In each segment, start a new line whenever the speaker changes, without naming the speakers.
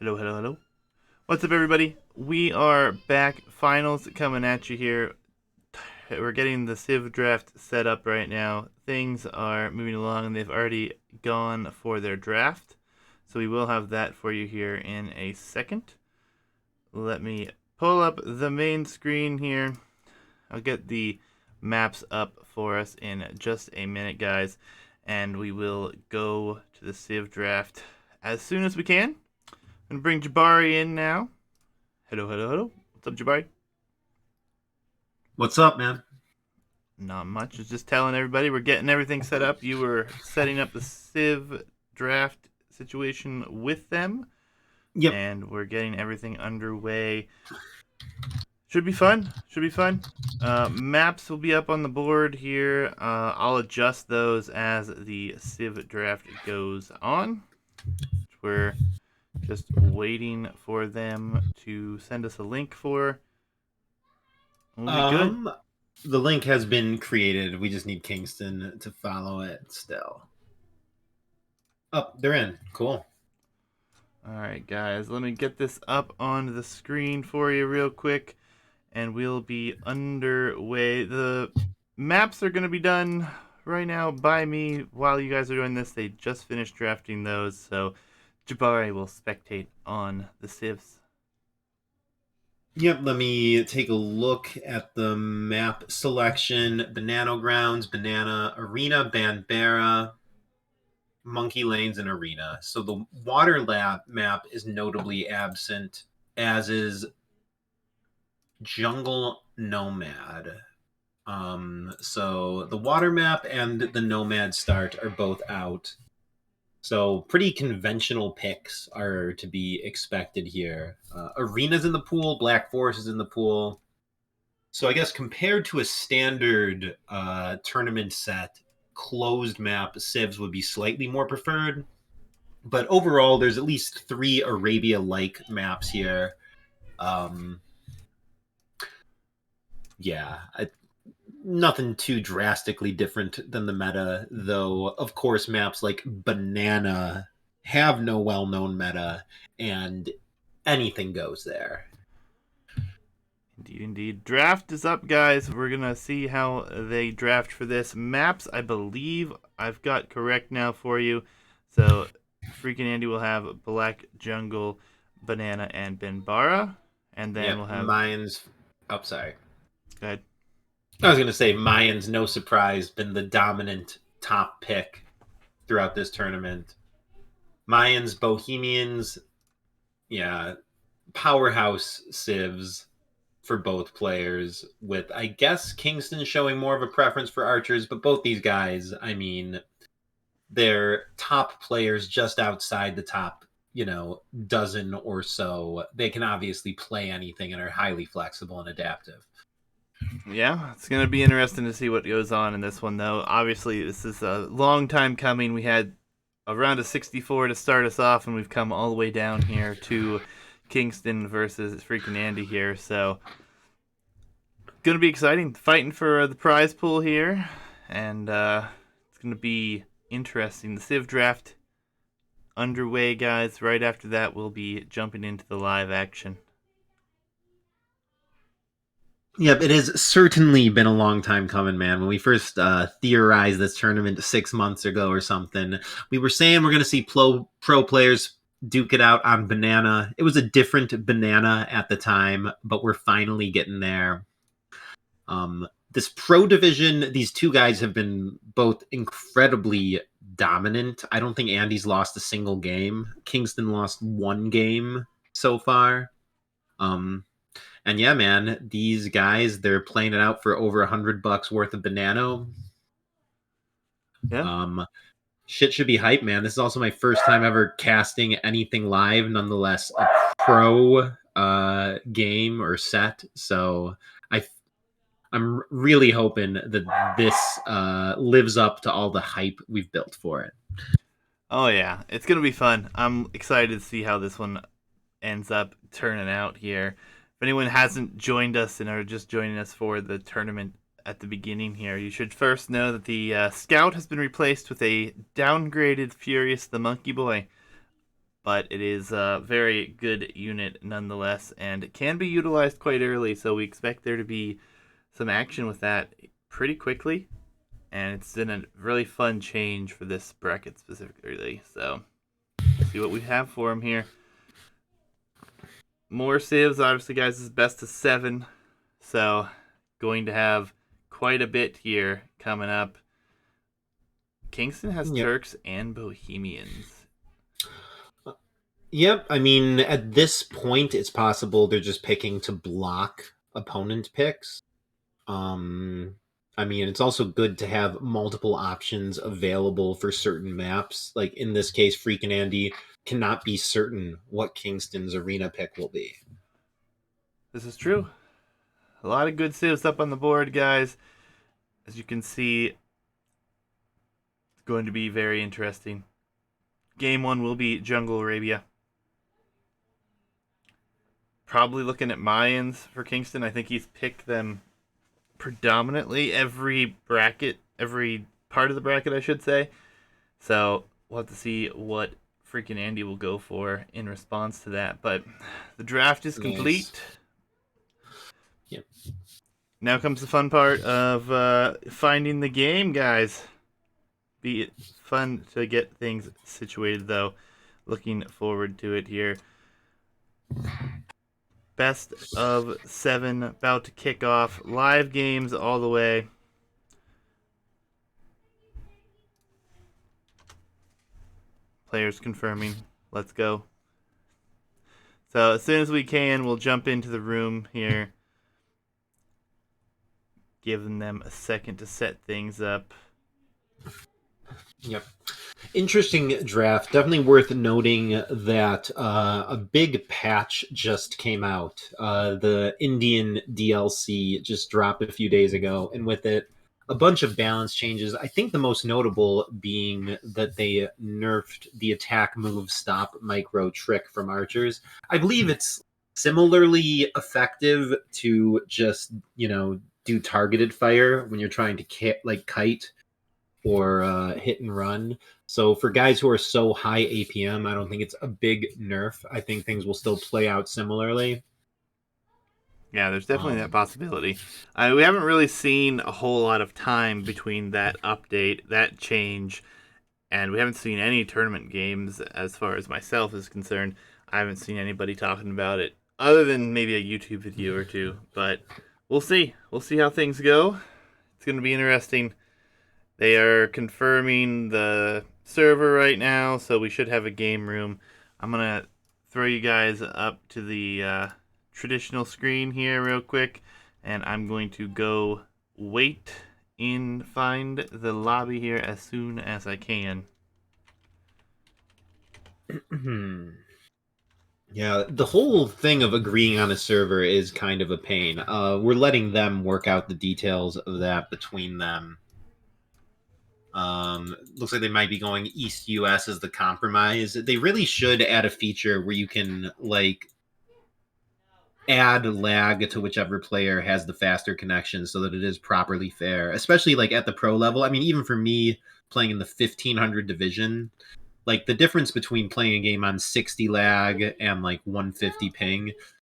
Hello, hello, hello. What's up, everybody? We are back. Finals coming at you here. We're getting the Civ draft set up right now. Things are moving along, and they've already gone for their draft. So we will have that for you here in a second. Let me pull up the main screen here. I'll get the maps up for us in just a minute, guys. And we will go to the Civ draft as soon as we can. I'm going to bring Jabari in now. Hello, hello, hello. What's up, Jabari?
What's up, man?
Not much. Just telling everybody we're getting everything set up. You were setting up the Civ draft situation with them,
Yep.
and we're getting everything underway. Should be fun. Should be fun. Maps will be up on the board here. I'll adjust those as the Civ draft goes on. We're just waiting for them to send us a link for. We'll be good.
Um, the link has been created. We just need Kingston to follow it still. Oh, they're in. Cool.
Alright, guys, let me get this up on the screen for you real quick, and we'll be underway. The maps are going to be done right now by me while you guys are doing this. They just finished drafting those, so Jabari will spectate on the civs.
Yep, let me take a look at the map selection. Banano Grounds, Banana Arena, Banbera, Monkey Lanes, and Arena. So the water lab map is notably absent, as is Jungle Nomad. So the water map and the Nomad start are both out. So pretty conventional picks are to be expected here. Arena's in the pool, Black Forest is in the pool. So I guess compared to a standard tournament set, closed map civs would be slightly more preferred. But overall, there's at least 3 Arabia-like maps here. Um, yeah, nothing too drastically different than the meta, though. Of course, maps like Banana have no well-known meta, and anything goes there.
Indeed, indeed. Draft is up, guys. We're going to see how they draft for this. Maps, I believe I've got correct now for you. So, FreakinAndy will have Black Jungle, Banana, and Benbara. And then
Yep,
we'll have.
Mayans. Oh, sorry.
Go ahead.
I was going to say Mayans, no surprise, been the dominant top pick throughout this tournament. Mayans, Bohemians, yeah, powerhouse civs for both players, with I guess Kingston showing more of a preference for archers, but both these guys, I mean, they're top players just outside the top, dozen or so. They can obviously play anything and are highly flexible and adaptive.
Yeah, it's going to be interesting to see what goes on in this one, though. Obviously, this is a long time coming. We had a round of 64 to start us off, and we've come all the way down here to Kingston versus FreakinAndy here. So, going to be exciting. Fighting for the prize pool here, and it's going to be interesting. The Civ draft underway, guys. Right after that, we'll be jumping into the live action.
Yep, it has certainly been a long time coming, man. When we first theorized this tournament 6 months ago or something, we were saying we're going to see pro players duke it out on Banana. It was a different Banana at the time, but we're finally getting there. This pro division, these two guys have been both incredibly dominant. I don't think Andy's lost a single game. Kingston lost one game so far. And yeah, man, these guys, they're playing it out for over $100 worth of Banano.
Yeah.
Shit should be hype, man. This is also my first time ever casting anything live, nonetheless, a pro game or set. So I'm really hoping that this lives up to all the hype we've built for it.
Oh, yeah. It's going to be fun. I'm excited to see how this one ends up turning out here. If anyone hasn't joined us and are just joining us for the tournament at the beginning here, you should first know that the Scout has been replaced with a downgraded Furious the Monkey Boy. but it is a very good unit nonetheless, and it can be utilized quite early, so we expect there to be some action with that pretty quickly, and it's been a really fun change for this bracket specifically, so we'll see what we have for him here. More civs, obviously, guys, is best of 7, so going to have quite a bit here coming up. Kingston has
Yep.
Turks and Bohemians.
Yep. I mean, at this point, it's possible they're just picking to block opponent picks. I mean, it's also good to have multiple options available for certain maps. Like in this case, FreakinAndy cannot be certain what Kingston's arena pick will be.
This is true. A lot of good civs up on the board, guys. As you can see, it's going to be very interesting. Game 1 will be Jungle Arabia. Probably looking at Mayans for Kingston. I think he's picked them predominantly every bracket, every part of the bracket, I should say. So we'll have to see what FreakinAndy will go for in response to that. But the draft is complete.
Nice. Yep.
Now comes the fun part of finding the game, guys. Be it fun to get things situated, though. Looking forward to it here. Best of 7 about to kick off. Live games all the way. Players confirming. Let's go. So as soon as we can, we'll jump into the room here. Giving them a second to set things up.
Yep. Interesting draft. Definitely worth noting that a big patch just came out. The Indian DLC just dropped a few days ago, and with it, a bunch of balance changes. I think the most notable being that they nerfed the attack move stop micro trick from archers. I believe it's similarly effective to just, do targeted fire when you're trying to kite or hit and run. So for guys who are so high APM, I don't think it's a big nerf. I think things will still play out similarly.
Yeah, there's definitely that possibility. We haven't really seen a whole lot of time between that update, that change, and we haven't seen any tournament games as far as myself is concerned. I haven't seen anybody talking about it other than maybe a YouTube video or two, but we'll see. We'll see how things go. It's going to be interesting. They are confirming the server right now, so we should have a game room. I'm going to throw you guys up to the traditional screen here real quick, and I'm going to go find the lobby here as soon as I can.
Yeah, the whole thing of agreeing on a server is kind of a pain. We're letting them work out the details of that between them. Looks like they might be going East US as the compromise. They really should add a feature where you can add lag to whichever player has the faster connection so that it is properly fair, especially at the pro level. I mean, even for me playing in the 1500 division, the difference between playing a game on 60 lag and 150 ping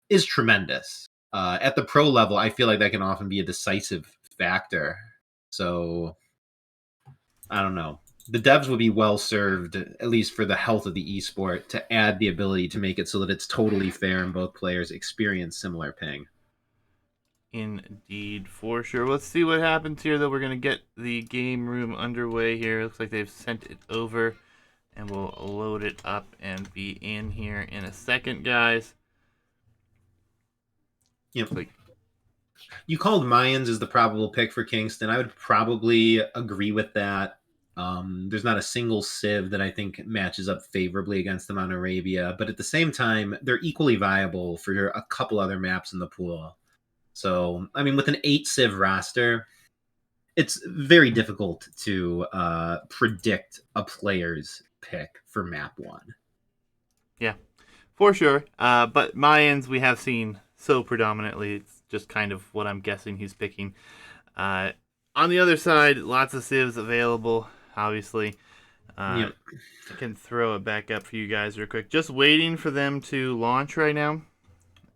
is tremendous. At the pro level, I feel like that can often be a decisive factor. So I don't know. The devs would be well served, at least for the health of the esport, to add the ability to make it so that it's totally fair and both players experience similar ping.
Indeed, for sure. Let's see what happens here, though. We're going to get the game room underway here. Looks like they've sent it over, and we'll load it up and be in here in a second, guys.
Yep. You called Mayans as the probable pick for Kingston. I would probably agree with that. There's not a single civ that I think matches up favorably against them on Arabia, but at the same time, they're equally viable for a couple other maps in the pool. So, I mean, with an 8 civ roster, it's very difficult to predict a player's pick for map 1.
Yeah, for sure. But Mayans we have seen so predominantly. It's just kind of what I'm guessing he's picking. On the other side, lots of civs available, obviously. Uh,
Yep.
I can throw it back up for you guys real quick. Just waiting for them to launch right now,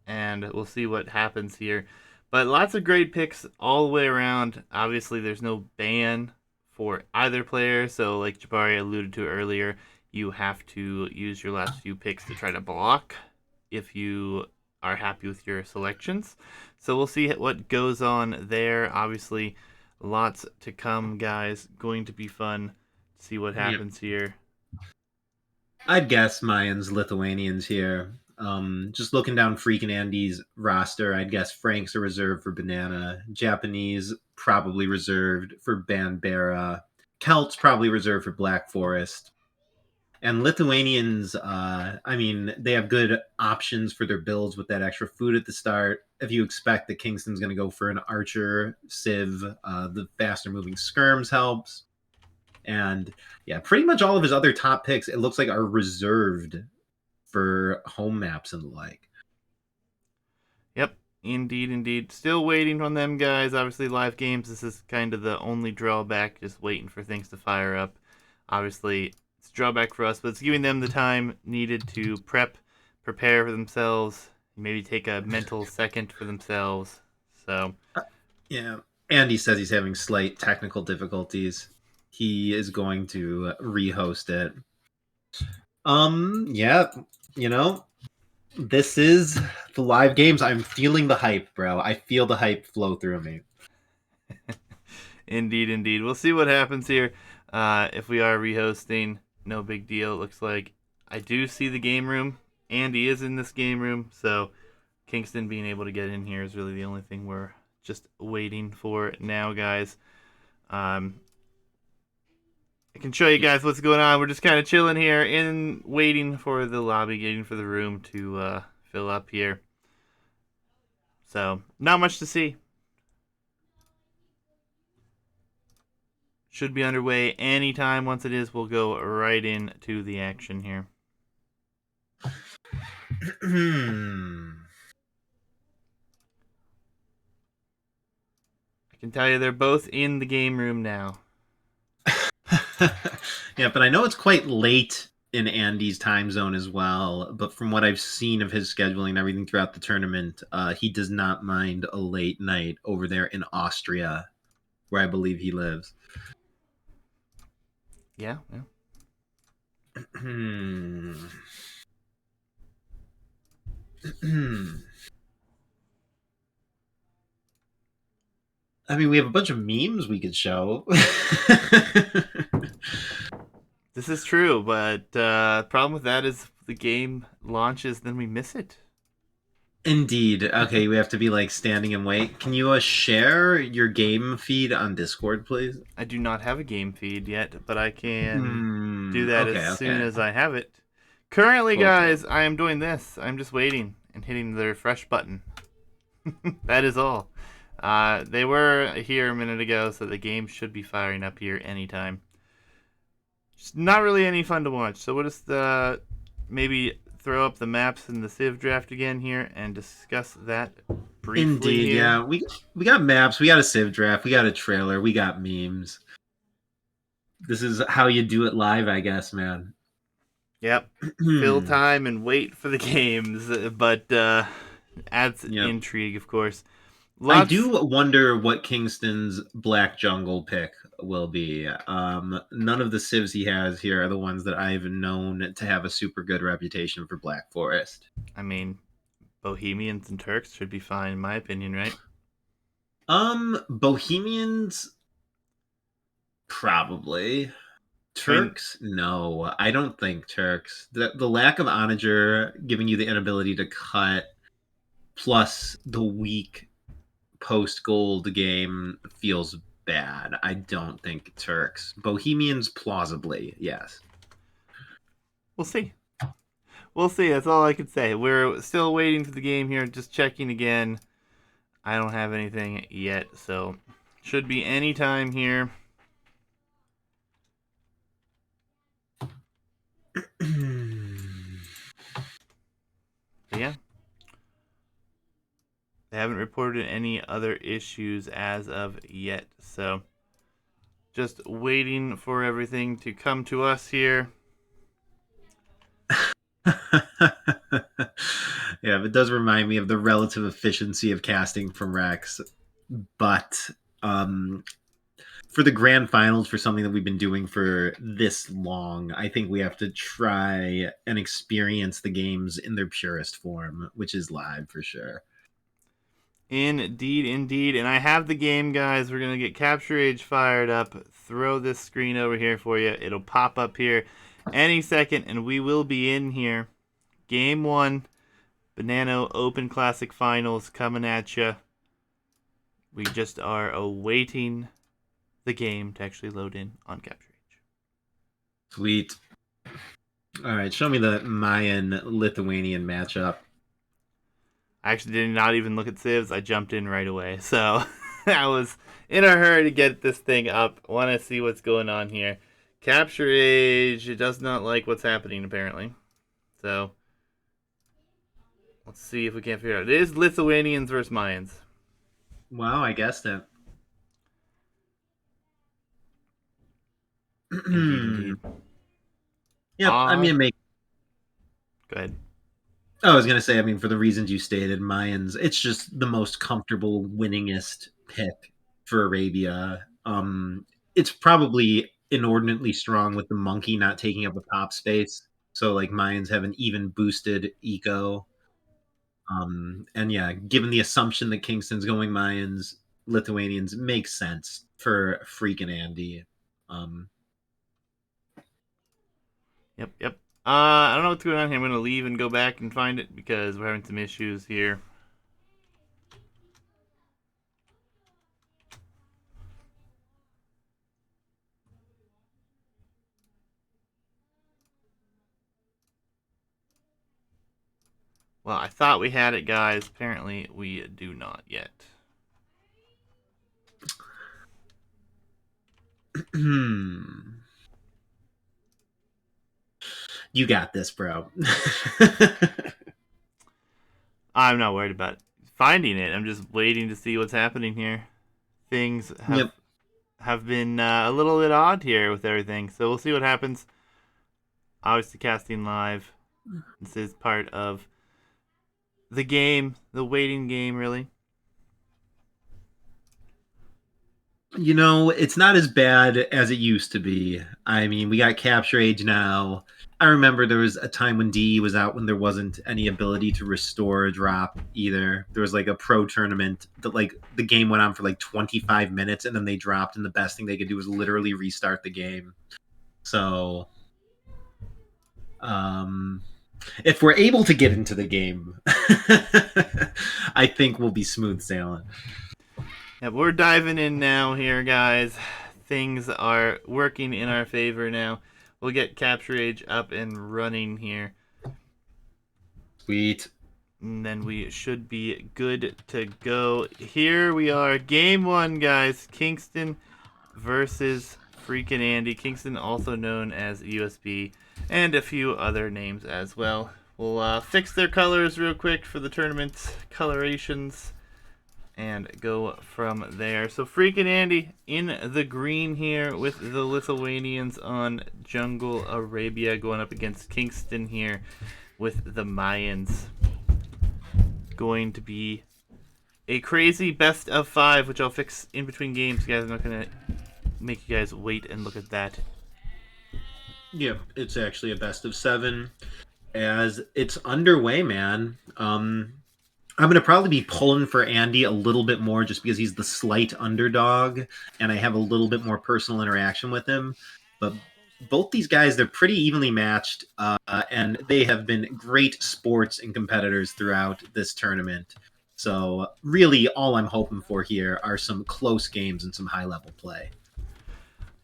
and we'll see what happens here. But lots of great picks all the way around. Obviously, there's no ban for either player, so like Jabari alluded to earlier, you have to use your last few picks to try to block if you are happy with your selections. So we'll see what goes on there. Obviously, lots to come, guys. Going to be fun. See what
Yep.
happens here.
I'd guess Mayans, Lithuanians here. Just looking down FreakinAndy's roster, I'd guess Franks are reserved for Banana. Japanese probably reserved for Banbera. Celts probably reserved for Black Forest. And Lithuanians, I mean, they have good options for their builds with that extra food at the start. If you expect that Kingston's going to go for an Archer, Civ, the faster moving Skirms helps. And yeah, pretty much all of his other top picks, it looks like, are reserved for home maps and the like.
Yep, indeed, indeed. Still waiting on them, guys. Obviously, live games, this is kind of the only drawback, just waiting for things to fire up. Obviously, it's a drawback for us, but it's giving them the time needed to prepare for themselves, maybe take a mental second for themselves. So,
Yeah. Andy says he's having slight technical difficulties. He is going to rehost it. Yeah, you know, this is the live games. I'm feeling the hype, bro. I feel the hype flow through me.
indeed, indeed. We'll see what happens here. If we are rehosting, no big deal. It looks like I do see the game room. Andy is in this game room, so Kingston being able to get in here is really the only thing we're just waiting for now, guys. Um, I can show you guys what's going on. We're just kind of chilling here and waiting for the lobby, waiting for the room to fill up here. So, not much to see. Should be underway anytime. Once it is, we'll go right into the action here. I can tell you they're both in the game room now.
Yeah, but I know it's quite late in Andy's time zone as well. But from what I've seen of his scheduling and everything throughout the tournament, he does not mind a late night over there in Austria, where I believe he lives.
Yeah, yeah.
I mean, we have a bunch of memes we could show.
This is true, but problem with that is the game launches, then we miss it.
Indeed. Okay, we have to be like standing and wait. Can you share your game feed on Discord, please?
I do not have a game feed yet, but I can do that as
Okay,
soon
okay.
as I have it. Currently,
Cool, cool.
guys, I am doing this. I'm just waiting and hitting the refresh button. That is all. They were here a minute ago, so the game should be firing up here anytime. Just not really any fun to watch. So we'll just maybe throw up the maps in the Civ draft again here and discuss that briefly
Indeed,
here.
yeah. We got maps, we got a Civ draft, we got a trailer, we got memes. This is how you do it live, I guess, man.
Yep. Fill time and wait for the games, but adds
Yep.
intrigue, of course.
I
Lots.
do wonder what Kingston's Black Jungle pick will be. None of the civs he has here are the ones that I've known to have a super good reputation for Black Forest.
I mean, Bohemians and Turks should be fine, in my opinion, right?
Bohemians probably.
I mean,
Turks, no, I don't think Turks. The lack of onager giving you the inability to cut, plus the weak post gold game feels bad. I don't think Turks. Bohemians, plausibly, yes.
we'll see. We'll see. That's all I can say. We're still waiting for the game here. Just checking again. I don't have anything yet, so should be any time here. But yeah, they haven't reported any other issues as of yet. So Just waiting for everything to come to us here.
Yeah, it does remind me of the relative efficiency of casting from Rex. But for the grand finals, for something that we've been doing for this long, I think we have to try and experience the games in their purest form, which is live for sure.
Indeed, indeed. And I have the game, guys. We're going to get Capture Age fired up. Throw this screen over here for you. It'll pop up here any second, and we will be in here. Game 1, Banano Open Classic Finals coming at you. We just are awaiting the game to actually load in on Capture Age.
Sweet. All right, show me the Mayan-Lithuanian matchup.
I actually did not even look at civs. I jumped in right away. So I was in a hurry to get this thing up. Want to see what's going on here. Capture Age, it does not like what's happening apparently. So let's see if we can figure it out. It is Lithuanians versus Mayans.
Wow, I guessed it.
Indeed, indeed.
Yep, I mean,
Go ahead.
I was gonna say, I mean, for the reasons you stated, Mayans, it's just the most comfortable, winningest pick for Arabia. It's probably inordinately strong with the monkey not taking up a top space. So like Mayans have an even boosted eco. And yeah, given the assumption that Kingston's going Mayans, Lithuanians makes sense for FreakinAndy.
Yep. I don't know what's going on here. I'm going to leave and go back and find it because we're having some issues here. Well, I thought we had it, guys. Apparently, we do not yet.
You got this, bro.
I'm not worried about finding it. I'm just waiting to see what's happening here. Things have been a little bit odd here with everything, so we'll see what happens. Obviously, casting live. This is part of the game, the waiting game, really.
You know, it's not as bad as it used to be. I mean, we got Capture Age now. I remember there was a time when DE was out when there wasn't any ability to restore a drop either. There was like a pro tournament that like the game went on for like 25 minutes and then they dropped, and the best thing they could do was literally restart the game. So if we're able to get into the game, I think we'll be smooth sailing.
Yeah, we're diving in now here, guys. Things are working in our favor now. We'll get Capture Age up and running here.
Sweet.
And then we should be good to go. Here we are. Game 1, guys. Kingston versus FreakinAndy. Kingston, also known as USB, and a few other names as well. We'll fix their colors real quick for the tournament colorations and go from there. So FreakinAndy in the green here with the Lithuanians on Jungle Arabia, going up against Kingston here with the Mayans. Going to be a crazy best of 5, which I'll fix in between games, guys. I'm not going to make you guys wait and look at that.
Yep, it's actually a best of 7 as it's underway, man. I'm going to probably be pulling for Andy a little bit more just because he's the slight underdog and I have a little bit more personal interaction with him. But both these guys, they're pretty evenly matched, and they have been great sports and competitors throughout this tournament. So really all I'm hoping for here are some close games and some high-level play.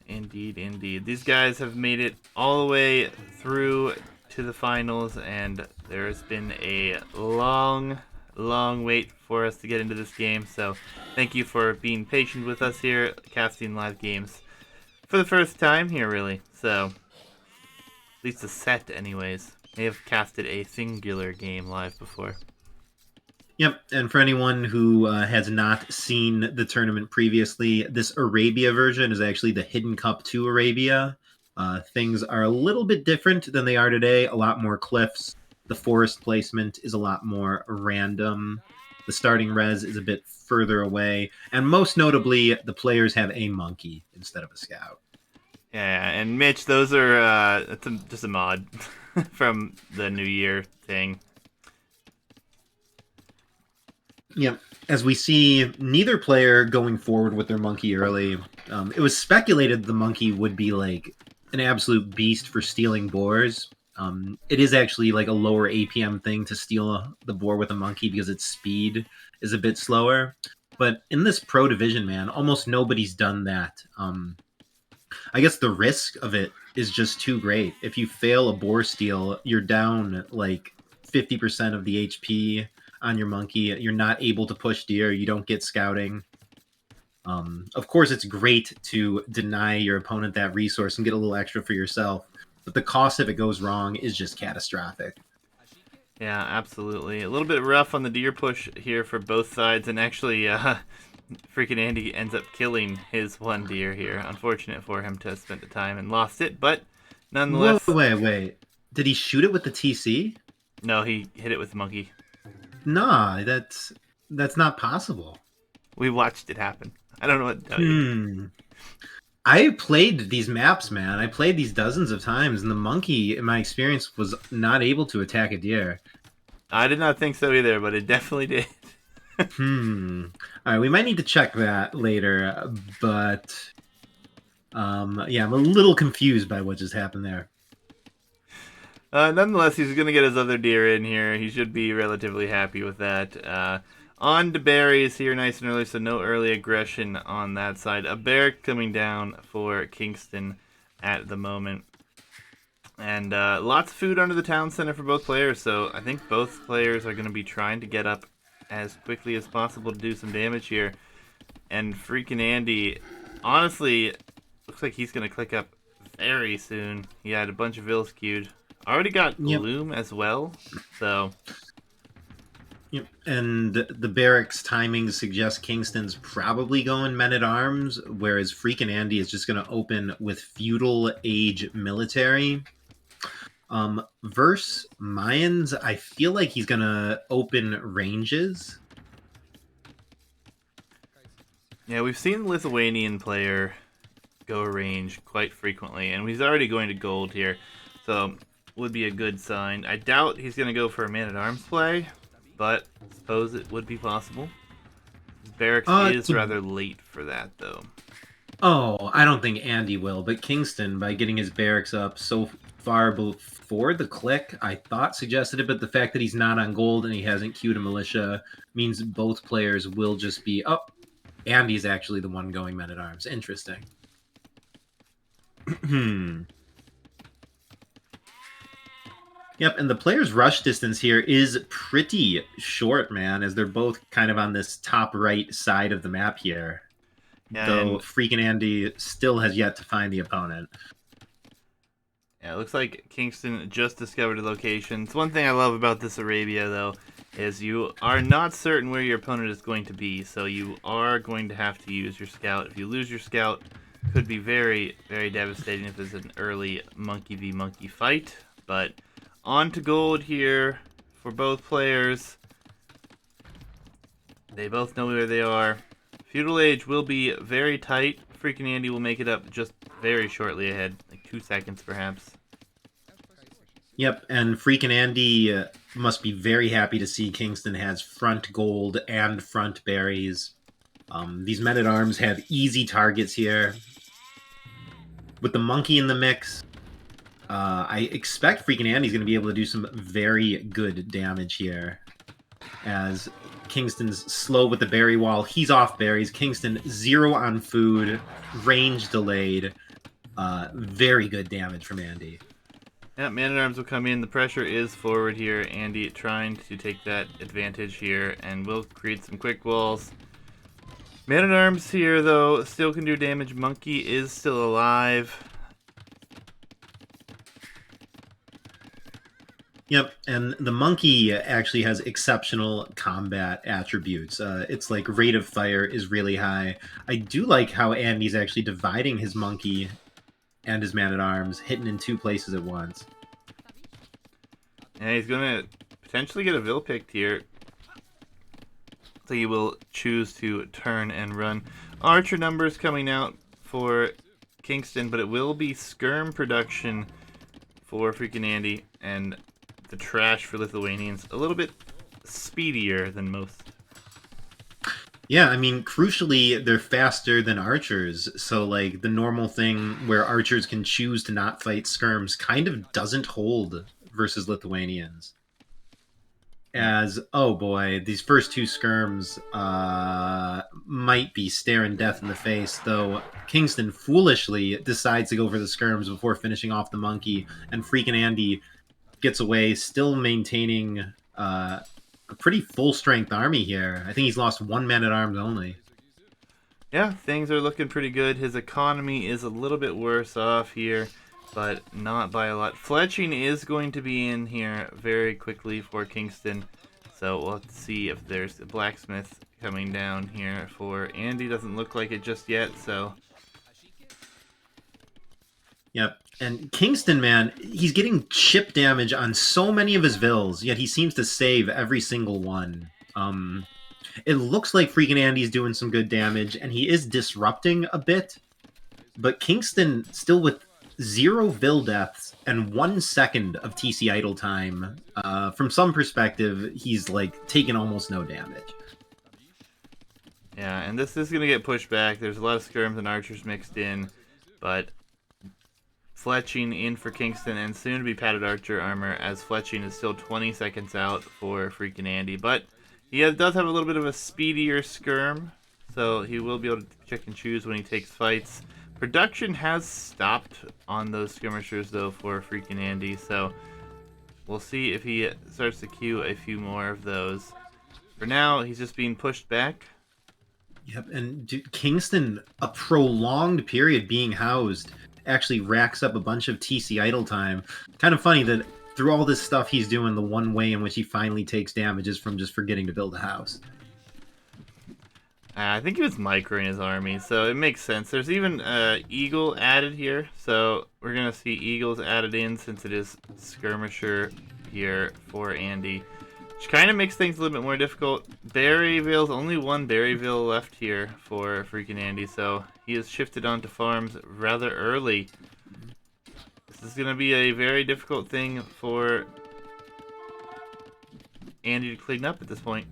Indeed, indeed. These guys have made it all the way through to the finals, and there's been a long wait for us to get into this game, so thank you for being patient with us here, casting live games for the first time here, really. So, at least a set anyways. May have casted a singular game live before.
Yep, and for anyone who has not seen the tournament previously, this Arabia version is actually the Hidden Cup 2 Arabia. Things are a little bit different than they are today, a lot more cliffs. The forest placement is a lot more random. The starting res is a bit further away. And most notably, the players have a monkey instead of a scout.
Yeah, and Mitch, those are just a mod from the New Year thing.
Yep. As we see, neither player going forward with their monkey early. It was speculated the monkey would be like an absolute beast for stealing boars. It is actually like a lower APM thing to steal the boar with a monkey because its speed is a bit slower. But in this pro division, man, almost nobody's done that. I guess the risk of it is just too great. If you fail a boar steal, you're down like 50% of the HP on your monkey. You're not able to push deer. You don't get scouting. Of course, it's great to deny your opponent that resource and get a little extra for yourself, but the cost if it goes wrong is just catastrophic.
Yeah, absolutely. A little bit rough on the deer push here for both sides, and actually, FreakinAndy ends up killing his one deer here. Unfortunate for him to have spent the time and lost it, but
Whoa,
nonetheless,
wait. Did he shoot it with the TC?
no, he hit it with the monkey.
Nah, that's not possible.
We watched it happen. I don't know what to tell you.
Hmm. I played these maps, man. I played these dozens of times, and the monkey, in my experience, was not able to attack a deer.
I did not think so either, but it definitely did.
All right, we might need to check that later, but yeah, I'm a little confused by what just happened there.
Nonetheless, he's going to get his other deer in here. He should be relatively happy with that. On to berries here nice and early, so no early aggression on that side. A bear coming down for KingstoNe at the moment. And lots of food under the town center for both players, so I think both players are going to be trying to get up as quickly as possible to do some damage here. And FreakinAndy, honestly, looks like he's going to click up very soon. He had a bunch of vills queued. Already got
Yep.
Gloom as well, so...
Yep. And the barracks timing suggests Kingston's probably going men-at-arms, whereas FreakinAndy is just going to open with feudal age military. Verse Mayans, I feel like he's going to open ranges.
Yeah, we've seen the Lithuanian player go range quite frequently, and he's already going to gold here, so would be a good sign. I doubt he's going to go for a man-at-arms play, but I suppose it would be possible. Barracks is rather late for that, though.
Oh, I don't think Andy will, but Kingston, by getting his barracks up so far before the click, I thought suggested it, but the fact that he's not on gold and he hasn't queued a militia means both players will just be, oh, Andy's actually the one going men-at-arms. Interesting. Yep, and the player's rush distance here is pretty short, man, as they're both kind of on this top right side of the map here. Yeah, though FreakinAndy still has yet to find the opponent.
Yeah, it looks like KingstoNe just discovered a location. It's one thing I love about this Arabia, though, is you are not certain where your opponent is going to be, so you are going to have to use your scout. If you lose your scout, it could be very, very devastating if there's an early monkey v monkey fight, but... On to gold here for both players. They both know where they are. Feudal Age will be very tight. FreakinAndy will make it up just very shortly ahead, like 2 seconds perhaps.
Yep, and FreakinAndy must be very happy to see KingstoNe has front gold and front berries. These men-at-arms have easy targets here. With the monkey in the mix, I expect FreakinAndy's going to be able to do some very good damage here. As KingstoNe's slow with the berry wall. He's off berries. KingstoNe 0 on food. Range delayed. Very good damage from Andy.
Yeah, man-at-arms will come in. The pressure is forward here. Andy trying to take that advantage here and will create some quick walls. Man-at-arms here, though, still can do damage. Monkey is still alive.
Yep, and the monkey actually has exceptional combat attributes. Its like rate of fire is really high. I do like how Andy's actually dividing his monkey and his man at arms, hitting in two places at once.
And he's gonna potentially get a Vil picked here. So he will choose to turn and run. Archer numbers coming out for Kingston, but it will be skirm production for FreakinAndy, and the trash for Lithuanians. A little bit speedier than most.
Yeah, I mean, crucially, they're faster than archers. So, like, the normal thing where archers can choose to not fight skirms kind of doesn't hold versus Lithuanians. As, oh boy, these first two skirms might be staring death in the face, though Kingston foolishly decides to go for the skirms before finishing off the monkey, and FreakinAndy gets away, still maintaining a pretty full strength army here. I think he's lost one man at arms only.
Yeah, things are looking pretty good. His economy is a little bit worse off here, but not by a lot. Fletching is going to be in here very quickly for Kingston, so we'll have to see if there's a blacksmith coming down here for Andy. Doesn't look like it just yet, so...
Yep. And Kingston, man, he's getting chip damage on so many of his vills, yet he seems to save every single one. It looks like FreakinAndy's doing some good damage, and he is disrupting a bit, but Kingston still with 0 Vil deaths and 1 second of TC idle time. From some perspective, he's like taking almost no damage.
Yeah, and this is going to get pushed back. There's a lot of skirms and archers mixed in, but Fletching in for Kingston, and soon to be padded archer armor, as Fletching is still 20 seconds out for FreakinAndy. But he does have a little bit of a speedier skirm, so he will be able to pick and choose when he takes fights. Production has stopped on those skirmishers, though, for FreakinAndy, so we'll see if he starts to queue a few more of those. For now, he's just being pushed back.
Yep, and dude, Kingston, a prolonged period being housed, actually racks up a bunch of TC idle time. Kind of funny that through all this stuff he's doing, the one way in which he finally takes damage is from just forgetting to build a house.
I think he was microing his army, so it makes sense. There's even Eagle added here, so we're going to see Eagles added in since it is Skirmisher here for Andy, which kind of makes things a little bit more difficult. Berryville's only one Berryville left here for FreakinAndy, so he has shifted onto farms rather early. This is going to be a very difficult thing for Andy to clean up at this point.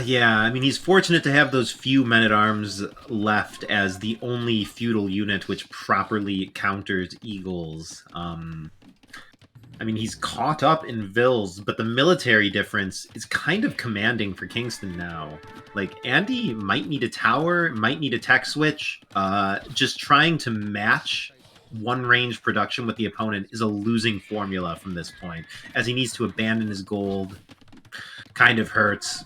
Yeah, I mean, he's fortunate to have those few men-at-arms left as the only feudal unit which properly counters eagles. I mean, he's caught up in Vils, but the military difference is kind of commanding for Kingston now. Like, Andy might need a tower, might need a tech switch. Just trying to match one-range production with the opponent is a losing formula from this point, as he needs to abandon his gold. Kind of hurts.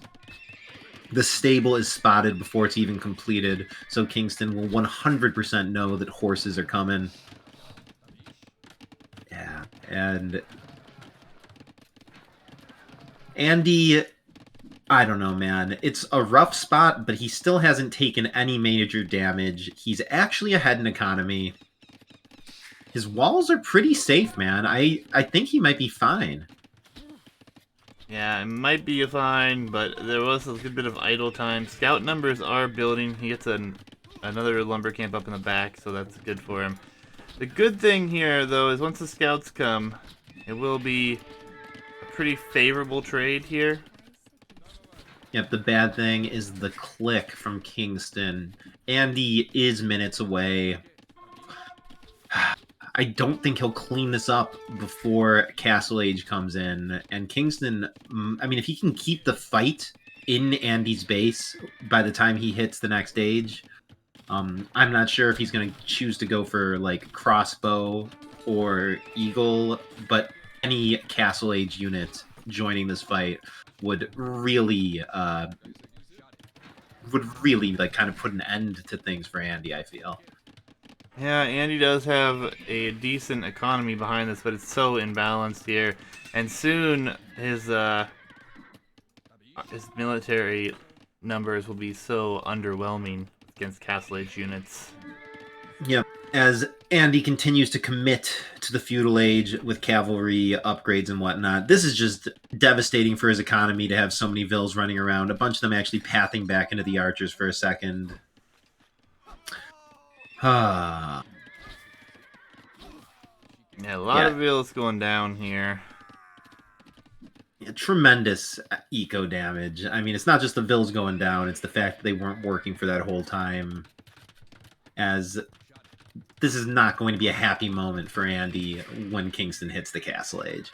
The stable is spotted before it's even completed, so Kingston will 100% know that horses are coming. Yeah, and Andy, I don't know, man. It's a rough spot, but he still hasn't taken any major damage. He's actually ahead in economy. His walls are pretty safe, man. I think he might be fine.
Yeah, it might be fine, but there was a good bit of idle time. Scout numbers are building. He gets another lumber camp up in the back, so that's good for him. The good thing here, though, is once the scouts come, it will be a pretty favorable trade here.
Yep, the bad thing is the click from Kingston. Andy is minutes away. I don't think he'll clean this up before Castle Age comes in. And Kingston, I mean, if he can keep the fight in Andy's base by the time he hits the next age, I'm not sure if he's going to choose to go for, like, crossbow or eagle, but any Castle Age unit joining this fight would really, like, kind of put an end to things for Andy, I feel.
Yeah, Andy does have a decent economy behind this, but it's so imbalanced here. And soon his military numbers will be so underwhelming against Castle Age units.
Yep. As Andy continues to commit to the feudal age with cavalry upgrades and whatnot, this is just devastating for his economy to have so many vills running around. A bunch of them actually pathing back into the archers for a second. Ah,
Yeah, a lot
yeah,
of vills going down here.
tremendous eco damage. I mean, it's not just the vills going down; it's the fact that they weren't working for that whole time. As this is not going to be a happy moment for Andy when Kingston hits the castle age.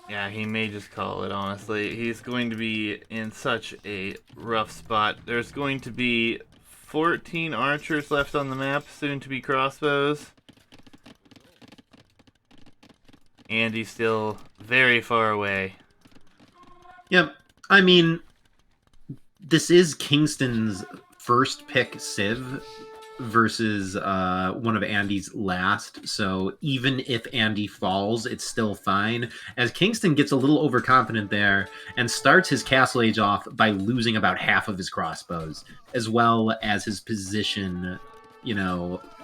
Yeah, he may just call it, honestly. He's going to be in such a rough spot. There's going to be 14 archers left on the map, soon to be crossbows. And he's still very far away.
Yep. I mean, this is Kingston's first pick Civ versus one of Andy's last. So even if Andy falls, it's still fine. As Kingston gets a little overconfident there and starts his Castle Age off by losing about half of his crossbows, as well as his position,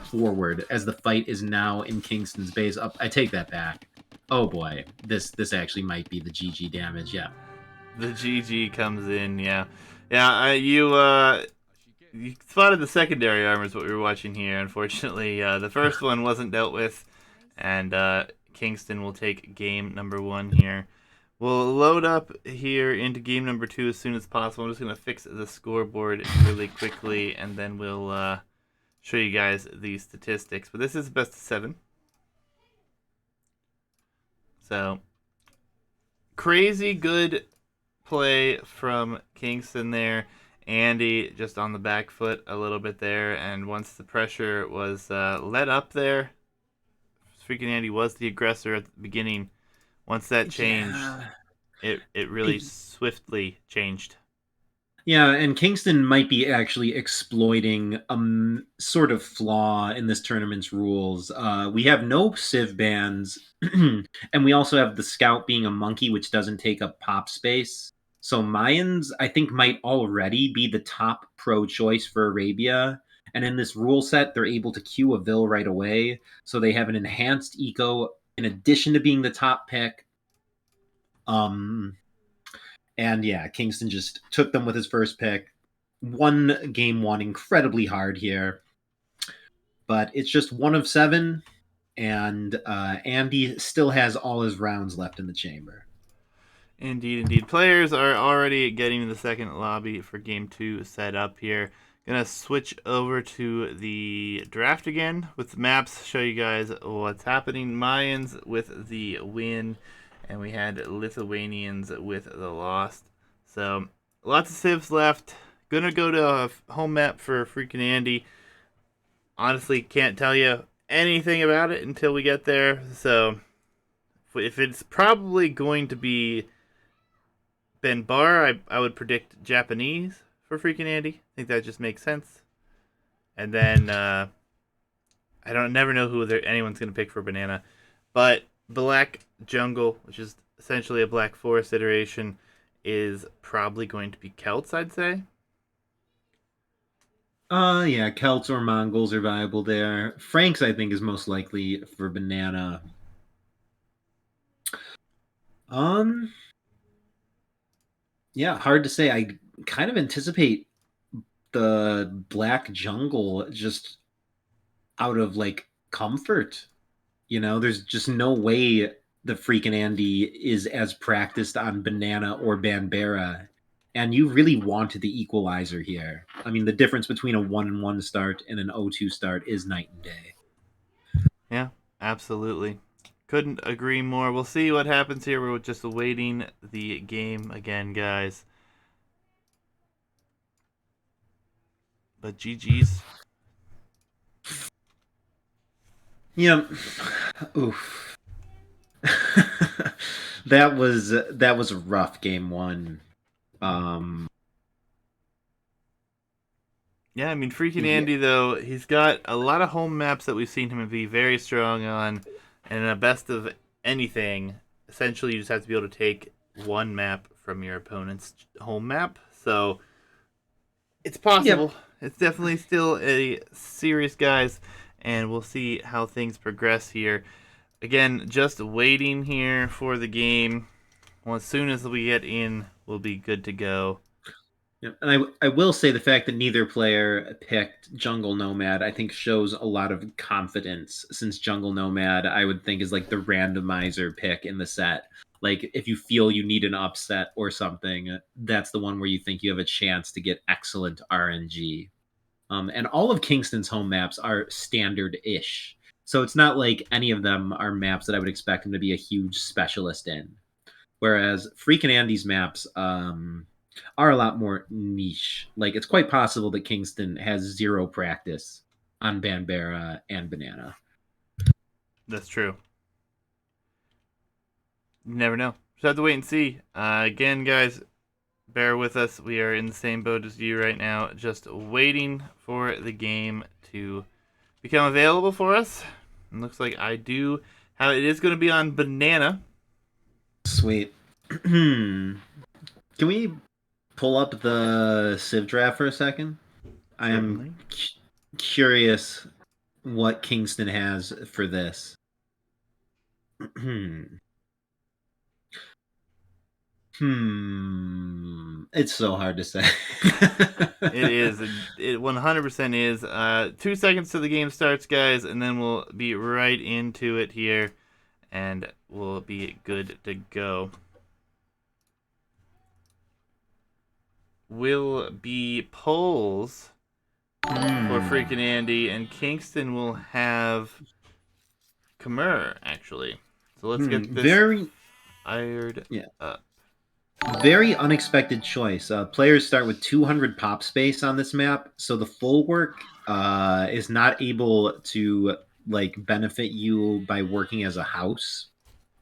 forward. As the fight is now in Kingston's base. Up, I take that back. Oh boy, this actually might be the GG damage. Yeah.
The GG comes in, yeah. Yeah, you spotted the secondary armor is what we were watching here. Unfortunately, the first one wasn't dealt with, and Kingston will take game number 1 here. We'll load up here into game number 2 as soon as possible. I'm just going to fix the scoreboard really quickly, and then we'll show you guys the statistics. But this is best of 7. So, crazy good play from Kingston there. Andy just on the back foot a little bit there, and once the pressure was let up there, FreakinAndy was the aggressor at the beginning. Once that changed,
Yeah.
it really swiftly changed.
Yeah, and Kingston might be actually exploiting a sort of flaw in this tournament's rules. We have no Civ bans, and we also have the Scout being a monkey, which doesn't take up pop space. So Mayans, I think, might already be the top pro choice for Arabia. And in this rule set, they're able to queue a Vil right away. So they have an enhanced eco in addition to being the top pick. Um, and yeah, Kingston just took them with his first pick. Won game 1 incredibly hard here. But it's just 1 of 7, and Andy still has all his rounds left in the chamber.
Indeed, indeed. Players are already getting the second lobby for game 2 set up here. Gonna switch over to the draft again with the maps, show you guys what's happening. Mayans with the win, and we had Lithuanians with the loss. So lots of civs left. Gonna go to a home map for FreakinAndy. Honestly, can't tell you anything about it until we get there. So if it's probably going to be Ben Bar, I would predict Japanese for FreakinAndy. I think that just makes sense. And then I don't never know who anyone's gonna pick for Banana, but Black Jungle, which is essentially a Black Forest iteration, is probably going to be Celts, I'd say.
Yeah, Celts or Mongols are viable there. Franks, I think, is most likely for Banana. Um, yeah, hard to say. I kind of anticipate the Black Jungle just out of like comfort. There's just no way the freaking Andy is as practiced on Banana or Banbera. And you really wanted the equalizer here. I mean, the difference between a 1-1 start and an 0-2 start is night and day.
Yeah, absolutely. Couldn't agree more. We'll see what happens here. We're just awaiting the game again, guys. But GG's.
Yeah. Oof. that was a rough game 1. Um
Yeah, I mean, Freaking
Yeah.
Andy, though, he's got a lot of home maps that we've seen him be very strong on. And in a best of anything, essentially, you just have to be able to take one map from your opponent's home map. So it's
Yep.
possible. It's definitely still a serious, guys. And we'll see how things progress here. Again, just waiting here for the game. Well, as soon as we get in, we'll be good to go.
Yeah, and I will say the fact that neither player picked Jungle Nomad, I think, shows a lot of confidence. Since Jungle Nomad, I would think, is like the randomizer pick in the set. Like, if you feel you need an upset or something, that's the one where you think you have a chance to get excellent RNG. And all of Kingston's home maps are standard-ish, so it's not like any of them are maps that I would expect him to be a huge specialist in. Whereas FreakinAndy's maps are a lot more niche. Like, it's quite possible that Kingston has zero practice on Banbera and Banana.
That's true. You never know. Just have to wait and see. Again, guys, bear with us. We are in the same boat as you right now, just waiting for the game to become available for us. It looks like I do how it is going to be on Banana.
Sweet. Can we pull up the Civ draft for a second? I am
Certainly.
curious what Kingston has for this. It's so hard to say.
It is. It 100% is. 2 seconds till the game starts, guys, and then we'll be right into it here, and we'll be good to go. Will be polls for Freaking Andy, and Kingston will have Khmer, actually. So let's get this
Very,
fired
yeah,
up.
very unexpected choice. Players start with 200 pop space on this map, so the full work is not able to like benefit you by working as a house.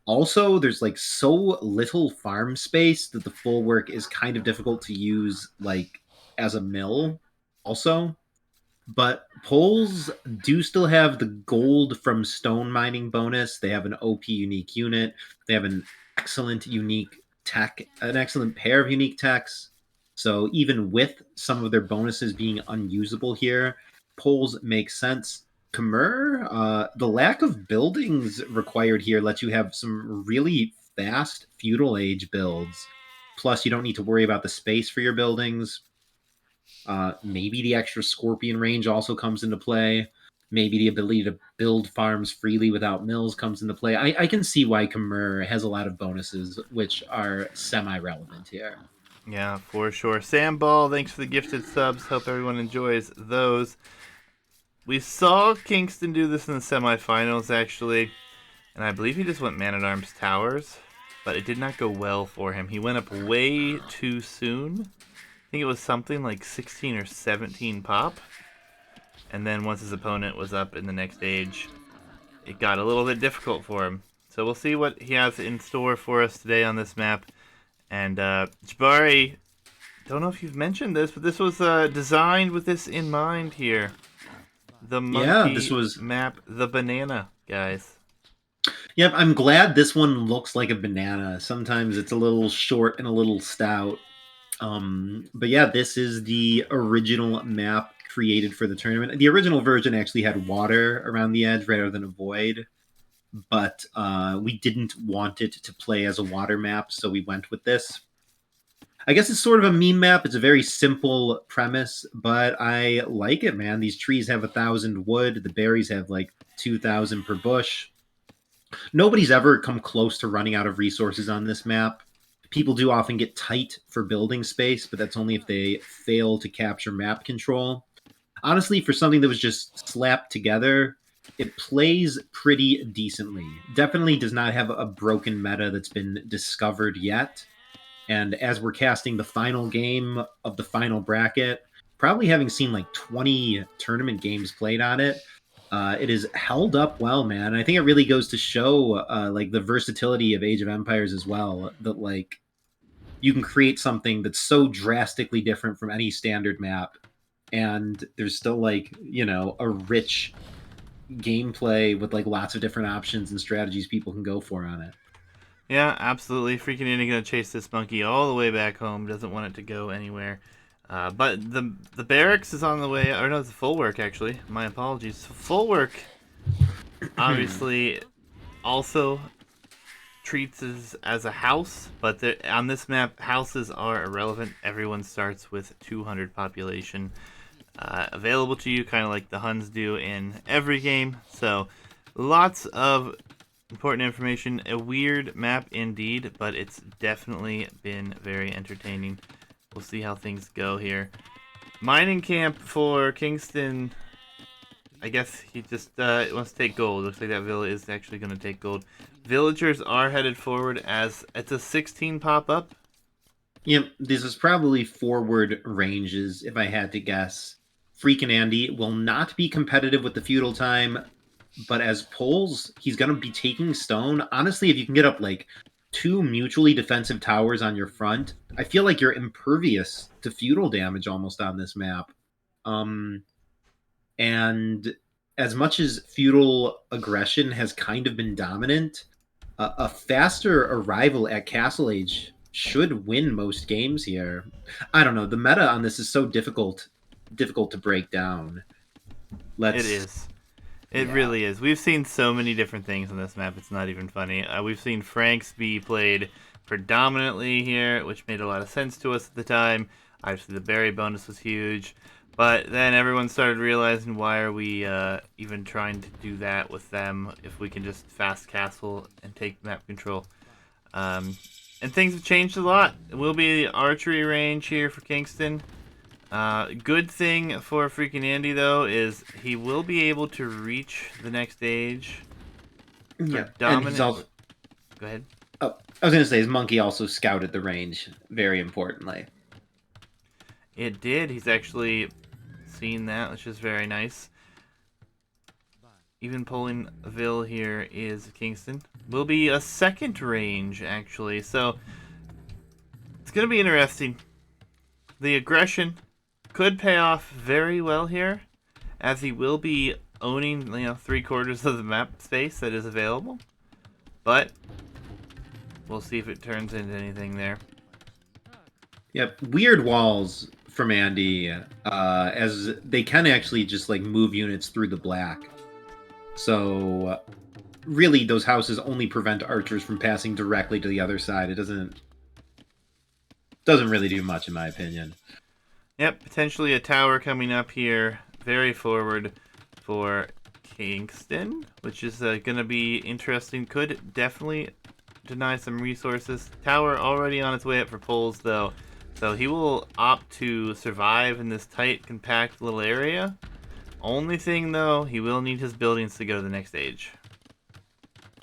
Also, there's like so little farm space that the full work is kind of difficult to use like as a mill. Also, but poles do still have the gold from stone mining bonus. They have an OP unique unit. They have an excellent unique tech, an excellent pair of unique techs. So even with some of their bonuses being unusable here, poles make sense. Khmer, the lack of buildings required here lets you have some really fast feudal age builds. Plus, you don't need to worry about the space for your buildings. Maybe the extra Scorpion range also comes into play. Maybe the ability to build farms freely without mills comes into play. I can see why Khmer has a lot of bonuses, which are semi-relevant here.
Yeah, for sure. Sam Ball, thanks for the gifted subs. Hope everyone enjoys those. We saw Kingston do this in the semifinals, actually, and I believe he just went Man at Arms Towers, but it did not go well for him. He went up way too soon. I think it was something like 16 or 17 pop. And then once his opponent was up in the next stage, it got a little bit difficult for him. So we'll see what he has in store for us today on this map. And Jabari, don't know if you've mentioned this, but this was designed with this in mind here. The
Yeah, this
monkey
was.
map, the banana, guys.
Yep, I'm glad this one looks like a banana. Sometimes it's a little short and a little stout. But yeah, this is the original map created for the tournament. The original version actually had water around the edge rather than a void, but we didn't want it to play as a water map, so we went with this. I guess it's sort of a meme map. It's a very simple premise, but I like it, man. These trees have 1,000 wood. The berries have like 2,000 per bush. Nobody's ever come close to running out of resources on this map. People do often get tight for building space, but that's only if they fail to capture map control. Honestly, for something that was just slapped together, it plays pretty decently. Definitely does not have a broken meta that's been discovered yet. And as we're casting the final game of the final bracket, probably having seen like 20 tournament games played on it, it is held up well, man. I think it really goes to show like the versatility of Age of Empires as well. That like you can create something that's so drastically different from any standard map, and there's still like, you know, a rich gameplay with like lots of different options and strategies people can go for on it.
Yeah, absolutely. FreakinAndy gonna chase this monkey all the way back home. Doesn't want it to go anywhere. But the barracks is on the way. Or no, it's full work actually. My apologies. Full work obviously also treats as a house, but on this map, houses are irrelevant. Everyone starts with 200 population available to you, kind of like the Huns do in every game. So, lots of important information. A weird map indeed, but it's definitely been very entertaining. We'll see how things go here. Mining camp for Kingston. I guess he just wants to take gold. Looks like that villa is actually going to take gold. Villagers are headed forward as it's a 16 pop up.
Yep, this is probably forward ranges if I had to guess. FreakinAndy will not be competitive with the feudal time, but as Poles, he's going to be taking stone. Honestly, if you can get up like 2 mutually defensive towers on your front, I feel like you're impervious to feudal damage almost on this map. And as much as feudal aggression has kind of been dominant, a faster arrival at Castle Age should win most games here. I don't know. The meta on this is so difficult to break down.
It
Let's
is. It
yeah.
really is. We've seen so many different things on this map. It's not even funny. We've seen Franks be played predominantly here, which made a lot of sense to us at the time. Obviously, the berry bonus was huge. But then everyone started realizing, why are we even trying to do that with them if we can just fast castle and take map control? And things have changed a lot. It will be the archery range here for Kingston. Good thing for FreakinAndy though is he will be able to reach the next stage.
Yeah, and he's
Predominant.
also.
Go ahead.
Oh, I was gonna say his monkey also scouted the range very importantly.
It did. He's actually seen that, which is very nice. Even pulling Ville here is Kingston. Will be a second range actually, so it's gonna be interesting. The aggression could pay off very well here, as he will be owning 3/4 of the map space that is available. But we'll see if it turns into anything there.
Yep, weird walls from Andy, as they can actually just like move units through the black. So really, those houses only prevent archers from passing directly to the other side. It doesn't really do much, in my opinion.
Yep, potentially a tower coming up here, very forward for Kingston, which is going to be interesting. Could definitely deny some resources. Tower already on its way up for poles, though. So he will opt to survive in this tight, compact little area. Only thing, though, he will need his buildings to go to the next stage.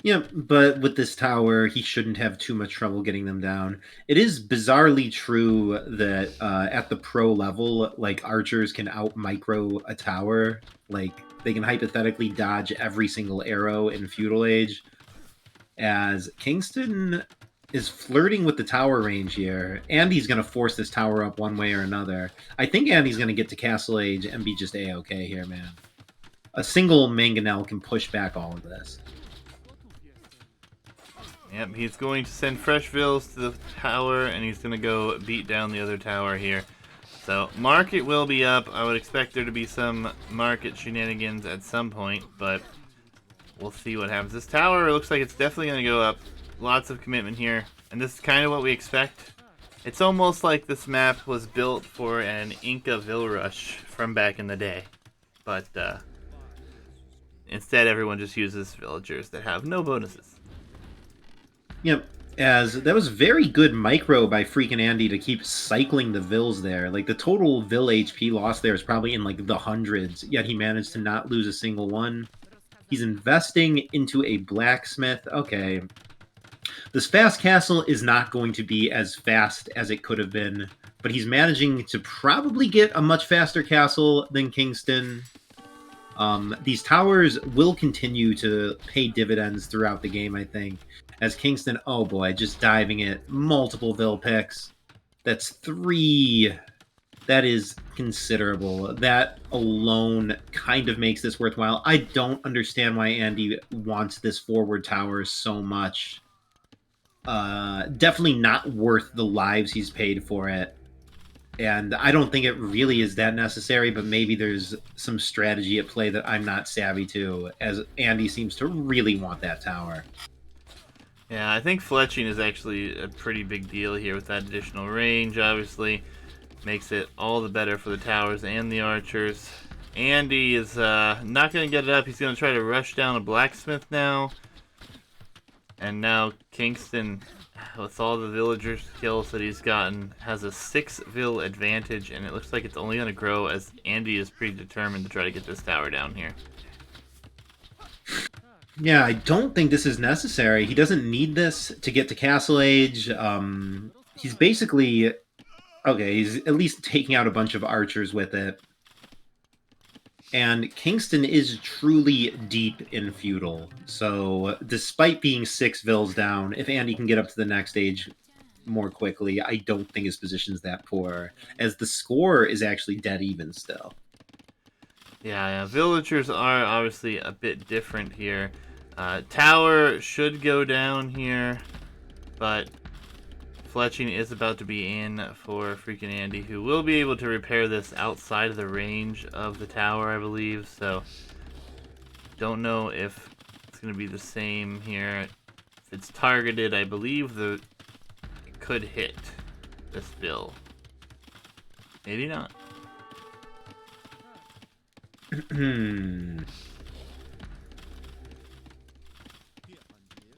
Yeah, but with this tower, he shouldn't have too much trouble getting them down. It is bizarrely true that at the pro level, like archers can out micro a tower. Like they can hypothetically dodge every single arrow in feudal age. As Kingston is flirting with the tower range here, Andy's going to force this tower up one way or another. I think Andy's going to get to Castle Age and be just A-okay here, man. A single mangonel can push back all of this.
Yep, he's going to send fresh vills to the tower, and he's going to go beat down the other tower here. So, market will be up. I would expect there to be some market shenanigans at some point, but we'll see what happens. This tower looks like it's definitely going to go up. Lots of commitment here, and this is kind of what we expect. It's almost like this map was built for an Inca Vill Rush from back in the day. But instead, everyone just uses villagers that have no bonuses.
Yep. As that was very good micro by FreakinAndy to keep cycling the Vills there. Like the total Vill HP loss there is probably in like the hundreds, yet he managed to not lose a single one. He's investing into a blacksmith. Okay. This fast castle is not going to be as fast as it could have been, but he's managing to probably get a much faster castle than Kingston. These towers will continue to pay dividends throughout the game, I think. As Kingston, oh boy, just diving it, multiple Vill picks. That's three That is considerable. That alone kind of makes this worthwhile. I don't understand why Andy wants this forward tower so much. Definitely not worth the lives he's paid for it. And I don't think it really is that necessary, but maybe there's some strategy at play that I'm not savvy to, as Andy seems to really want that tower.
Yeah, I think fletching is actually a pretty big deal here with that additional range, obviously. Makes it all the better for the towers and the archers. Andy is not going to get it up. He's going to try to rush down a blacksmith now. And now Kingston, with all the villagers kills that he's gotten, has a 6-vill advantage, and it looks like it's only going to grow as Andy is pretty determined to try to get this tower down here.
Yeah, I don't think this is necessary. He doesn't need this to get to Castle Age. He's basically... Okay, he's at least taking out a bunch of archers with it. And Kingston is truly deep in feudal. So despite being 6 vills down, if Andy can get up to the next stage more quickly, I don't think his position's that poor, as the score is actually dead even still.
Yeah, villagers are obviously a bit different here. Tower should go down here, but fletching is about to be in for FreakinAndy, who will be able to repair this outside of the range of the tower, I believe. So, don't know if it's going to be the same here. If it's targeted, I believe it could hit this bill. Maybe not.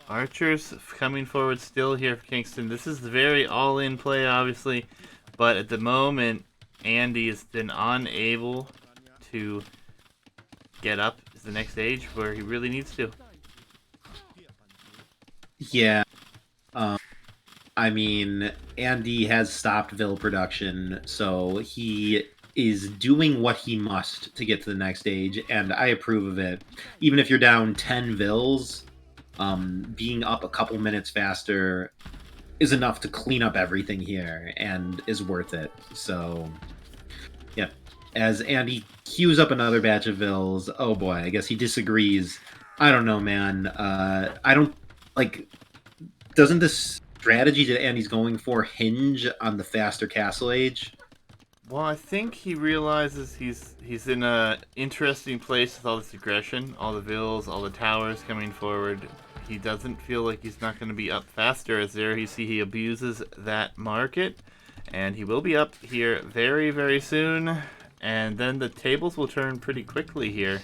Archers coming forward still here for Kingston. This is very all-in play, obviously, but at the moment, Andy has been unable to get up to the next stage where he really needs to.
Yeah. I mean, Andy has stopped Vill production, so he is doing what he must to get to the next stage, and I approve of it. Even if you're down 10 Vills, being up a couple minutes faster is enough to clean up everything here and is worth it. So, yeah. As Andy queues up another batch of Vills, oh boy, I guess he disagrees. I don't know, man. I don't like. Doesn't this strategy that Andy's going for hinge on the faster Castle Age?
Well, I think he realizes he's in a interesting place with all this aggression, all the vills, all the towers coming forward. He doesn't feel like he's not going to be up faster, as there you see he abuses that market, and he will be up here very, very soon, and then the tables will turn pretty quickly here.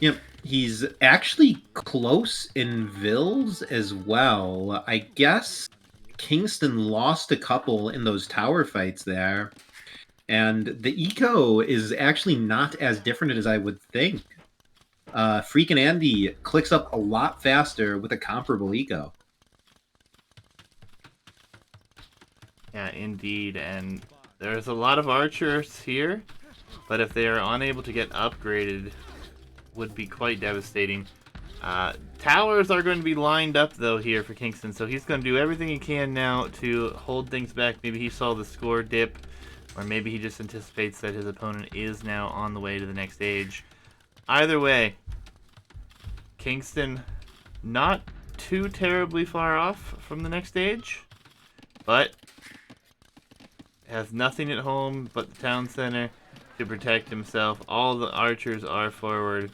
Yep, he's actually close in Vills as well. I guess Kingston lost a couple in those tower fights there. And the eco is actually not as different as I would think. FreakinAndy clicks up a lot faster with a comparable eco.
Yeah, indeed, and there's a lot of archers here, but if they are unable to get upgraded, would be quite devastating. Towers are going to be lined up though here for Kingston, so he's going to do everything he can now to hold things back. Maybe he saw the score dip, or maybe he just anticipates that his opponent is now on the way to the next stage. Either way, Kingston not too terribly far off from the next stage, but has nothing at home but the town center to protect himself. All the archers are forward.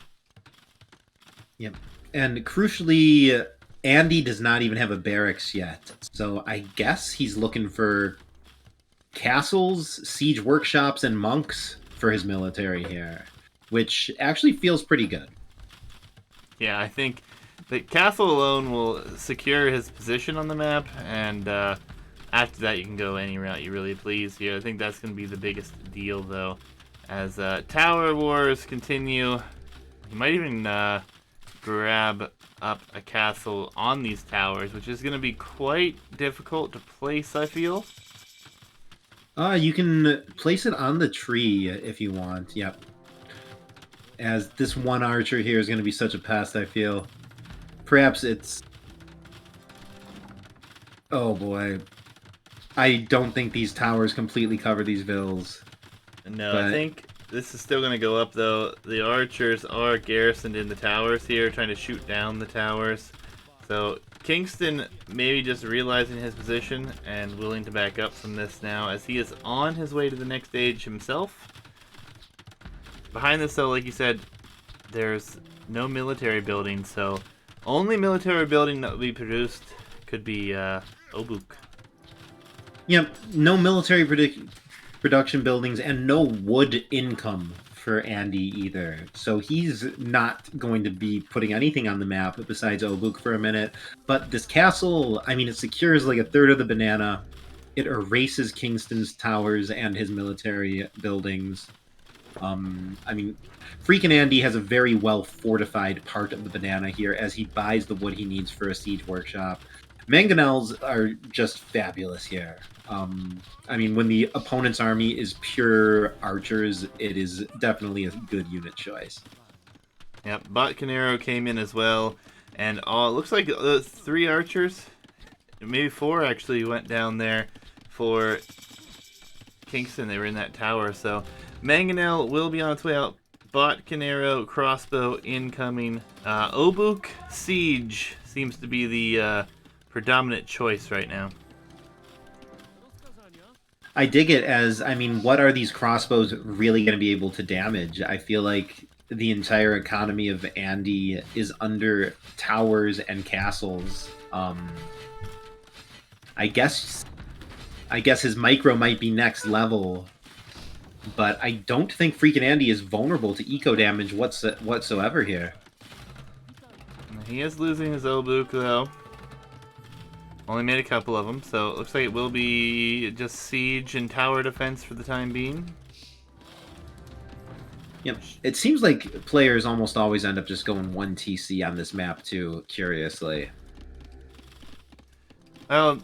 Yep. And crucially, Andy does not even have a barracks yet. So I guess he's looking for castles, siege workshops, and monks for his military here, which actually feels pretty good.
Yeah, I think the castle alone will secure his position on the map, and after that you can go any route you really please here. I think that's going to be the biggest deal, though. As tower wars continue, you might even grab up a castle on these towers, which is going to be quite difficult to place, I feel.
You can place it on the tree if you want. Yep. As this one archer here is going to be such a pest, I feel. Perhaps it's... Oh boy. I don't think these towers completely cover these vills.
No, I
But
think this is still going to go up, though. The archers are garrisoned in the towers here, trying to shoot down the towers. So Kingston maybe just realizing his position and willing to back up from this now, as he is on his way to the next stage himself. Behind this, though, like you said, there's no military building, so only military building that will be produced could be Obuk.
yep, no military production buildings and no wood income for Andy either. So he's not going to be putting anything on the map besides Obuk for a minute. But this castle, I mean, it secures like a third of the banana. It erases Kingston's towers and his military buildings. I mean, FreakinAndy has a very well fortified part of the banana here as he buys the wood he needs for a siege workshop. Mangonels are just fabulous here. I mean, when the opponent's army is pure archers, it is definitely a good unit choice.
Yep, Bot Canero came in as well, and it looks like 3 archers, maybe 4 actually, went down there for Kingston. They were in that tower, so Mangonel will be on its way out. Bot Canero, crossbow incoming. Obuk Siege seems to be the predominant choice right now.
I dig it as, I mean, what are these crossbows really going to be able to damage? I feel like the entire economy of Andy is under towers and castles. I guess his micro might be next level, but I don't think FreakinAndy is vulnerable to eco damage whatsoever here.
He is losing his Obuk, though. Only made a couple of them, so it looks like it will be just siege and tower defense for the time being.
Yep. It seems like players almost always end up just going 1 TC on this map, too, curiously.
Well,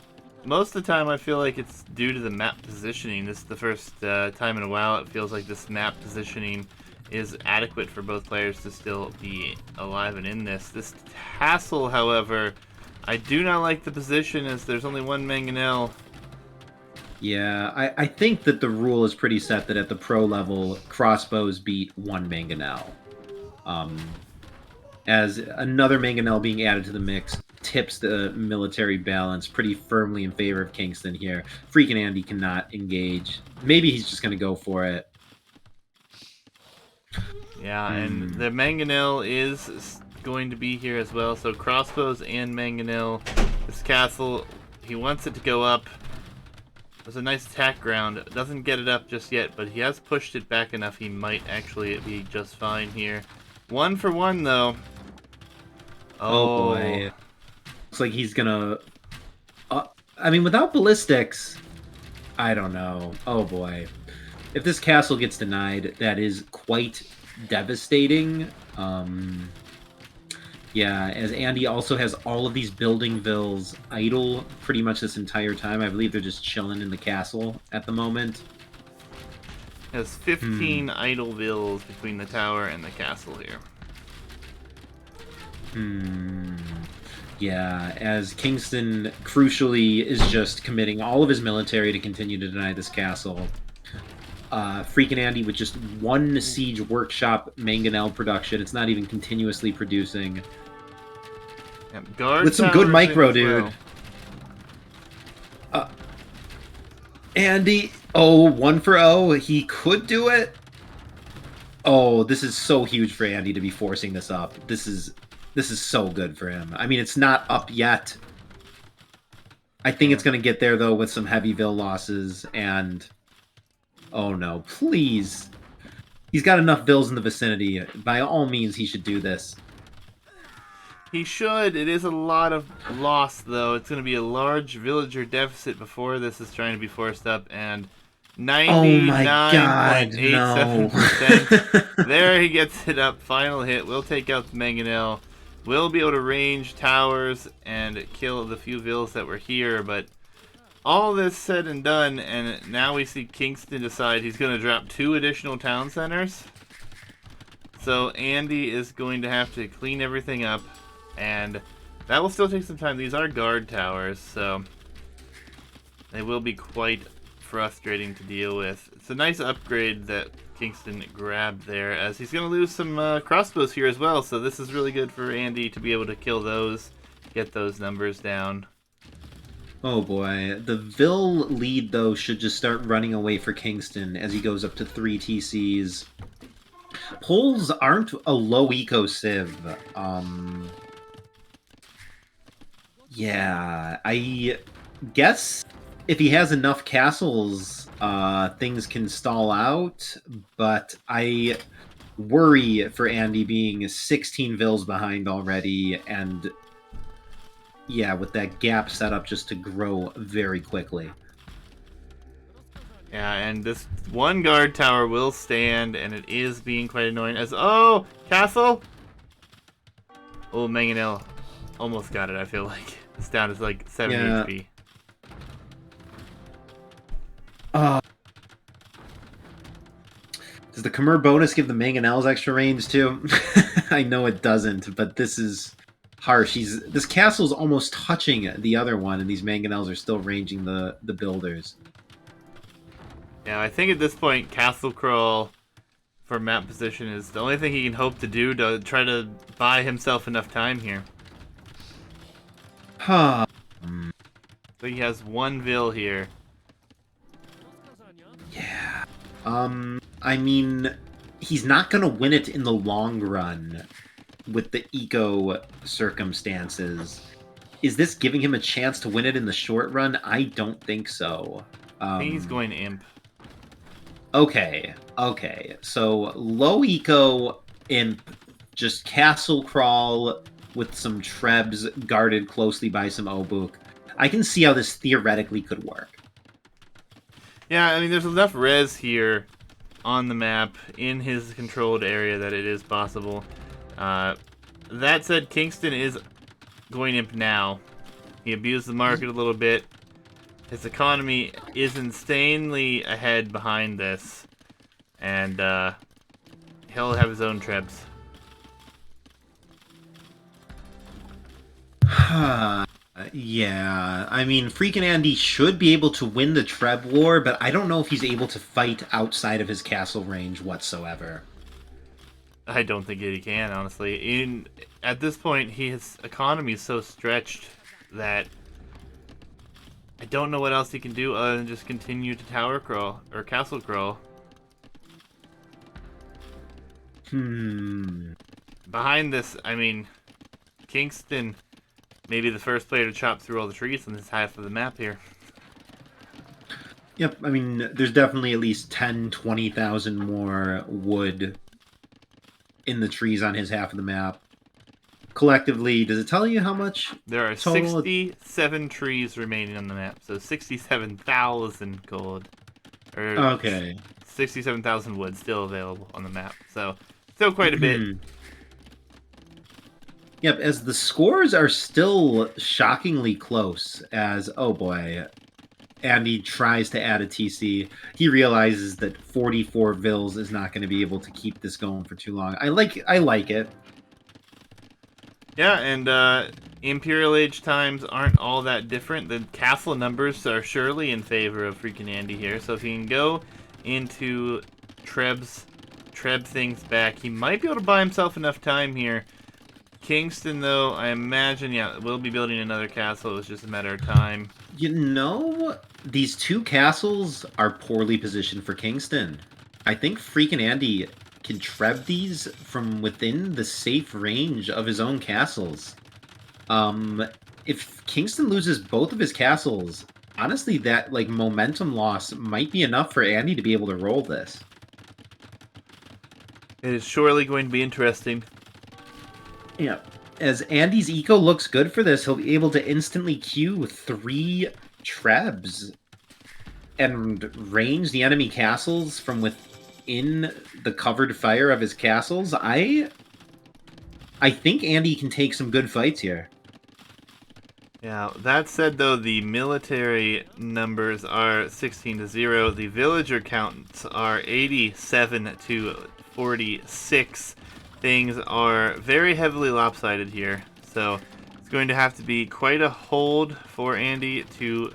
most of the time I feel like it's due to the map positioning. This is the first time in a while it feels like this map positioning is adequate for both players to still be alive and in this. This castle, however, I do not like the position as there's only one Mangonel.
Yeah, I think that the rule is pretty set that at the pro level, crossbows beat 1 Mangonel. As another Mangonel being added to the mix tips the military balance pretty firmly in favor of Kingston here. FreakinAndy cannot engage. Maybe he's just going to go for it.
Yeah, and the Mangonel is going to be here as well. So crossbows and Mangonel. This castle, he wants it to go up. There's a nice attack ground. Doesn't get it up just yet, but he has pushed it back enough. He might actually be just fine here. 1 for 1, though.
Oh boy. Looks like he's gonna... I mean, without ballistics, I don't know. Oh boy. If this castle gets denied, that is quite devastating. Yeah, as Andy also has all of these building vills idle pretty much this entire time. I believe they're just chilling in the castle at the moment.
Has 15 idle vills between the tower and the castle here.
Yeah, as Kingston crucially is just committing all of his military to continue to deny this castle. FreakinAndy with just 1 siege workshop Mangonel production. It's not even continuously producing.
Guard
with some good micro,
as
dude.
Well.
Andy, 1 for 0. He could do it. Oh, this is so huge for Andy to be forcing this up. This is so good for him. I mean, it's not up yet. I think it's going to get there, though, with some heavy vill losses. And, oh no, please. He's got enough vills in the vicinity. By all means, he should do this.
He should. It is a lot of loss, though. It's going to be a large villager deficit before this is trying to be forced up, and 99.87%. There he gets it up. Final hit. Will take out the Mangonel. Will be able to range towers and kill the few vills that were here, but all this said and done, and now we see Kingston decide he's going to drop 2 additional town centers. So Andy is going to have to clean everything up. And that will still take some time. These are guard towers, so they will be quite frustrating to deal with. It's a nice upgrade that KingstoNe grabbed there, as he's going to lose some crossbows here as well, so this is really good for Andy to be able to kill those, get those numbers down.
Oh boy. The Vil lead, though, should just start running away for KingstoNe as he goes up to 3 TCs. Poles aren't a low eco civ. Yeah, I guess if he has enough castles, things can stall out, but I worry for Andy being 16 Vils behind already, and yeah, with that gap set up just to grow very quickly.
Yeah, and this one guard tower will stand, and it is being quite annoying as... Oh! Castle? Oh, Mangonel almost got it, I feel like. It's down to like 7 HP.
Does the Khmer bonus give the Mangonels extra range too? I know it doesn't, but this is harsh. This castle's almost touching the other one, and these Mangonels are still ranging the builders.
Yeah, I think at this point, Castle Crawl for map position is the only thing he can hope to do to try to buy himself enough time here.
Huh.
So he has 1 Vil here.
Yeah. I mean, he's not going to win it in the long run with the eco circumstances. Is this giving him a chance to win it in the short run? I don't think so.
I think he's going Imp.
Okay. So low eco Imp, just castle crawl with some Trebs guarded closely by some Obuk. I can see how this theoretically could work.
Yeah, I mean, there's enough res here on the map in his controlled area that it is possible. That said, KingstoNe is going Imp now. He abused the market a little bit. His economy is insanely ahead behind this. And he'll have his own Trebs.
Yeah, I mean, FreakinAndy should be able to win the Treb war, but I don't know if he's able to fight outside of his castle range whatsoever.
I don't think he can, honestly. At this point, his economy is so stretched that I don't know what else he can do other than just continue to tower crawl or castle crawl. Behind this, I mean, KingstoNe may be the first player to chop through all the trees on this half of the map here.
Yep, I mean, there's definitely at least 10, 20,000 more wood in the trees on his half of the map. Collectively, does it tell you how much?
There are
total?
67 trees remaining on the map, so 67,000 gold.
Okay.
67,000 wood still available on the map, so still quite a bit.
Yep, as the scores are still shockingly close, as, oh boy, Andy tries to add a TC. He realizes that 44 Vils is not going to be able to keep this going for too long. I like it.
Yeah, and Imperial Age times aren't all that different. The castle numbers are surely in favor of FreakinAndy here, so if he can go into Treb things back, he might be able to buy himself enough time here. KingstoNe, though, I imagine, yeah, will be building another castle. It's just a matter of time.
You know, these 2 castles are poorly positioned for KingstoNe. I think FreakinAndy can Treb these from within the safe range of his own castles. If KingstoNe loses both of his castles, honestly, that momentum loss might be enough for Andy to be able to roll this.
It is surely going to be interesting.
Yeah. As Andy's eco looks good for this, he'll be able to instantly queue 3 Trebs and range the enemy castles from within the covered fire of his castles. I think Andy can take some good fights here.
Yeah, that said, though, the military numbers are 16-0. The villager counts are 87-46. Things are very heavily lopsided here, so it's going to have to be quite a hold for Andy to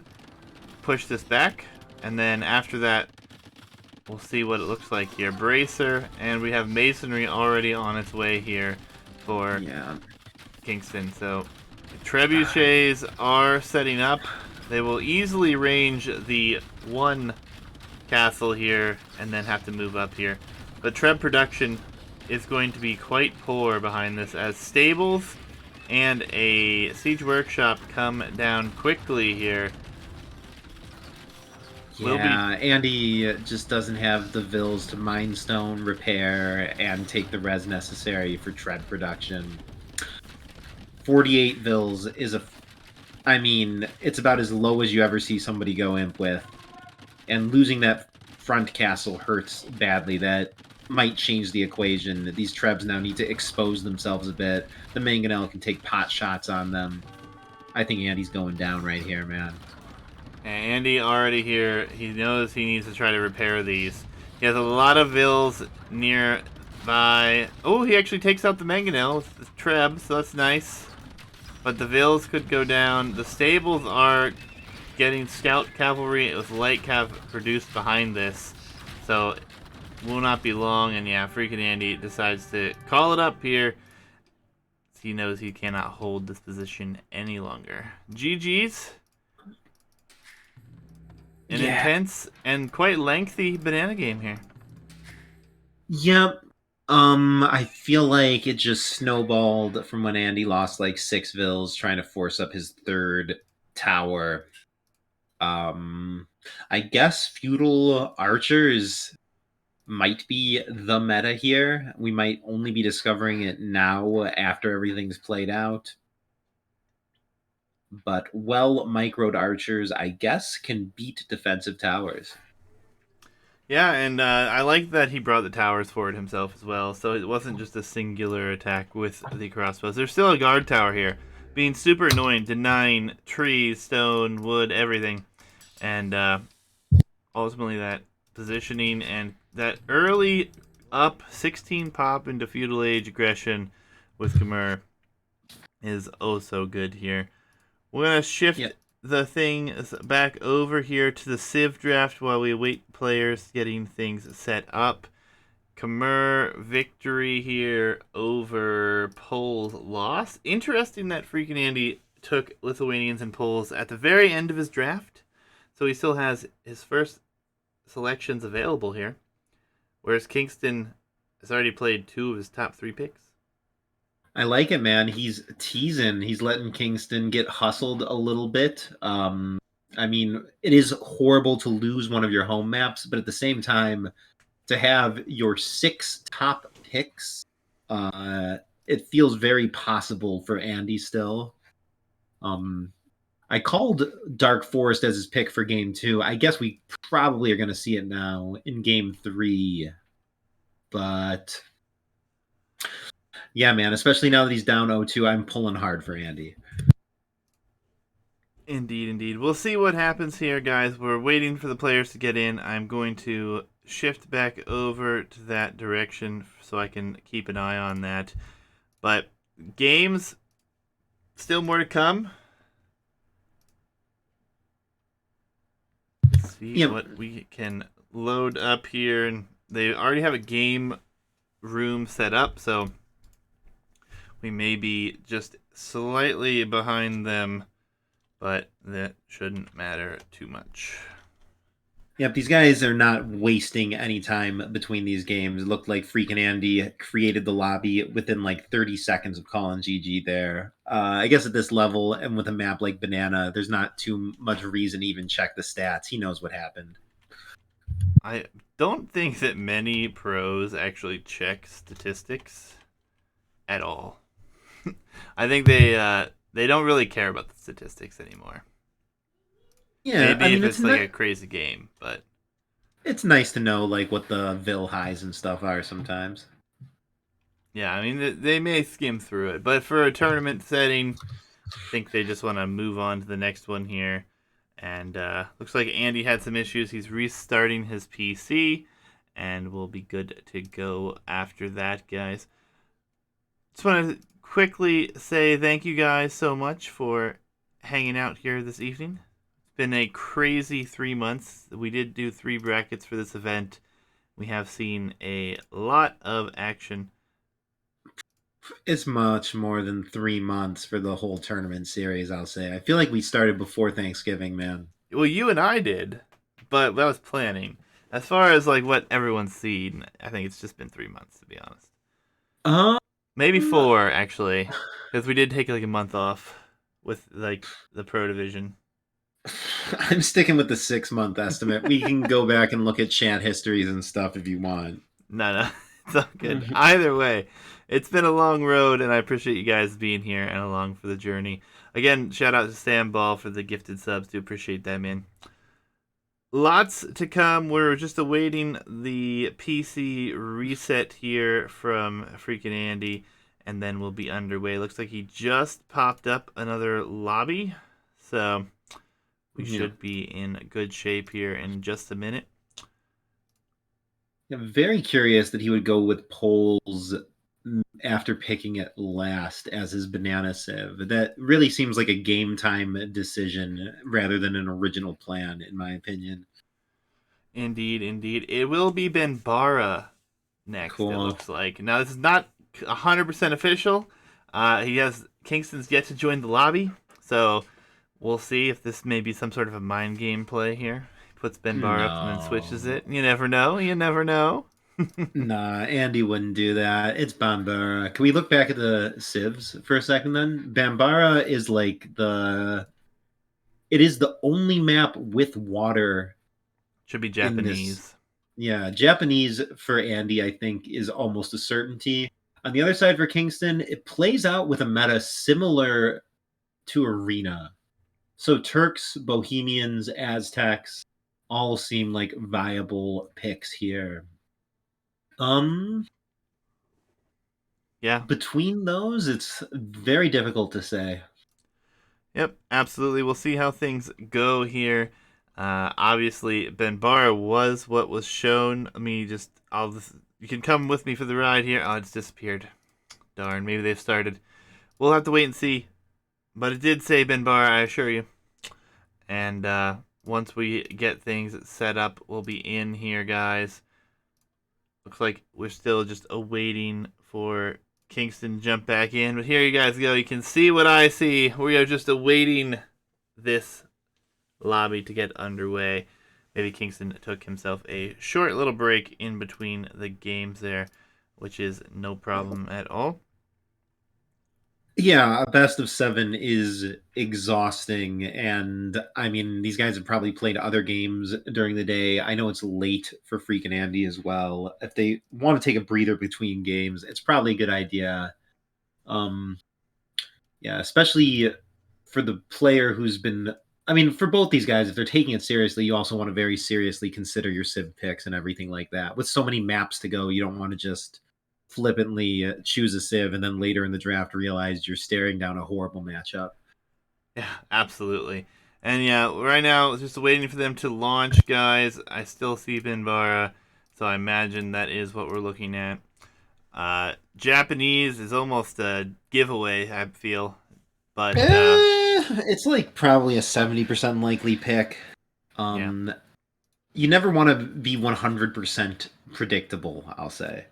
push this back, and then after that, we'll see what it looks like here. Bracer, and we have Masonry already on its way here for Kingston. So trebuchets are setting up. They will easily range the one castle here and then have to move up here. But Treb production is going to be quite poor behind this as stables and a siege workshop come down quickly here.
Yeah, Andy just doesn't have the vills to mine stone, repair, and take the res necessary for tread production. 48 vills is I mean, it's about as low as you ever see somebody go imp with. And losing that front castle hurts badly. That might change the equation. These Trebs now need to expose themselves a bit. The Mangonel can take pot shots on them. I think Andy's going down right here, man.
And Andy already here, he knows he needs to try to repair these. He has a lot of vills nearby. Oh, he actually takes out the Mangonel with the Treb, so that's nice. But the vills could go down. The stables are getting scout cavalry with light cav produced behind this. So will not be long, and yeah, FreakinAndy decides to call it up here. He knows he cannot hold this position any longer. GG's. An intense and quite lengthy banana game here.
Yep. I feel like it just snowballed from when Andy lost like 6 vills trying to force up his third tower. I guess feudal archers might be the meta here. We might only be discovering it now after everything's played out. But well microed archers, I guess, can beat defensive towers.
Yeah, and I like that he brought the towers forward himself as well, so it wasn't just a singular attack with the crossbows. There's still a guard tower here, being super annoying, denying trees, stone, wood, everything. And ultimately that positioning and that early up 16 pop into feudal age aggression with Khmer is oh so good here. We're going to shift the thing back over here to the Civ draft while we await players getting things set up. Khmer victory here over Poles loss. Interesting that FreakinAndy took Lithuanians and Poles at the very end of his draft. So he still has his first selections available here. Whereas Kingston has already played 2 of his top 3 picks.
I like it, man. He's teasing. He's letting Kingston get hustled a little bit. I mean, it is horrible to lose one of your home maps, but at the same time, to have your 6 top picks, it feels very possible for Andy still. I called Dark Forest as his pick for game 2. I guess we probably are going to see it now in game 3. But yeah, man, especially now that he's down 0-2, I'm pulling hard for Andy.
Indeed, indeed. We'll see what happens here, guys. We're waiting for the players to get in. I'm going to shift back over to that direction so I can keep an eye on that. But games, still more to come. Let's see what we can load up here. And they already have a game room set up, so we may be just slightly behind them, but that shouldn't matter too much.
Yep, these guys are not wasting any time between these games. It looked like FreakinAndy created the lobby within like 30 seconds of calling GG there. I guess at this level and with a map like Banana, there's not too much reason to even check the stats. He knows what happened.
I don't think that many pros actually check statistics at all. I think they don't really care about the statistics anymore.
Yeah,
maybe if it's like a crazy game, but
it's nice to know like what the Vil highs and stuff are sometimes.
Yeah, I mean they may skim through it, but for a tournament setting, I think they just want to move on to the next one here. And looks like Andy had some issues. He's restarting his PC, and we'll be good to go after that, guys. Just want to quickly say thank you guys so much for hanging out here this evening. been a crazy 3 months. We did do 3 brackets for this event. We have seen a lot of action.
It's much more than 3 months for the whole tournament series, I'll say. I feel like we started before Thanksgiving, man.
Well, you and I did, but that was planning. As far as like what everyone's seen, I think it's just been 3 months to be honest.
Um,
Maybe 4 actually, because we did take like a month off with like the pro division.
I'm sticking with the 6 month estimate. We can go back and look at chat histories and stuff if you want.
No, it's all good. Either way, it's been a long road, and I appreciate you guys being here and along for the journey. Again, shout out to Sam Ball for the gifted subs. Do appreciate that, man. Lots to come. We're just awaiting the PC reset here from FreakinAndy, and then we'll be underway. Looks like he just popped up another lobby, so we
Yeah.
should be in good shape here in just a minute.
I'm very curious that he would go with polls after picking it last as his banana sieve. That really seems like a game time decision rather than an original plan, in my opinion.
Indeed, indeed. It will be Benbara next, it
Cool.
looks like. Now, this is not 100% official. Kingston's yet to join the lobby, so we'll see if this may be some sort of a mind game play here. He puts Benbar up and then switches
No.
it. You never know. You never know.
Nah, Andy wouldn't do that. It's Bambara. Can we look back at the civs for a second then? Bambara is like it is the only map with water
Should be
in this.
Japanese.
Yeah, Japanese for Andy, I think, is almost a certainty. On the other side for Kingston, it plays out with a meta similar to Arena. So Turks, Bohemians, Aztecs all seem like viable picks here.
Yeah.
Between those, it's very difficult to say.
Yep, absolutely. We'll see how things go here. Obviously, Benbara was what was shown. You can come with me for the ride here. Oh, it's disappeared. Darn, maybe they've started. We'll have to wait and see. But it did say Benbara, I assure you. And once we get things set up, we'll be in here, guys. Looks like we're still just awaiting for Kingston to jump back in. But here you guys go. You can see what I see. We are just awaiting this lobby to get underway. Maybe Kingston took himself a short little break in between the games there, which is no problem at all.
Yeah, a best of seven is exhausting. And I mean, these guys have probably played other games during the day. I know it's late for FreakinAndy as well. If they want to take a breather between games, it's probably a good idea. Um, yeah, especially for the player who's been. I mean, for both these guys, if they're taking it seriously, you also want to very seriously consider your Civ picks and everything like that. With so many maps to go, you don't want to just flippantly choose a Civ and then later in the draft realize you're staring down a horrible matchup.
Yeah, absolutely. And yeah, right now, just waiting for them to launch, guys. I still see Binbara, so I imagine that is what we're looking at. Japanese is almost a giveaway, I feel. But,
It's like probably a 70% likely pick.
yeah.
You never want to be 100% predictable, I'll say.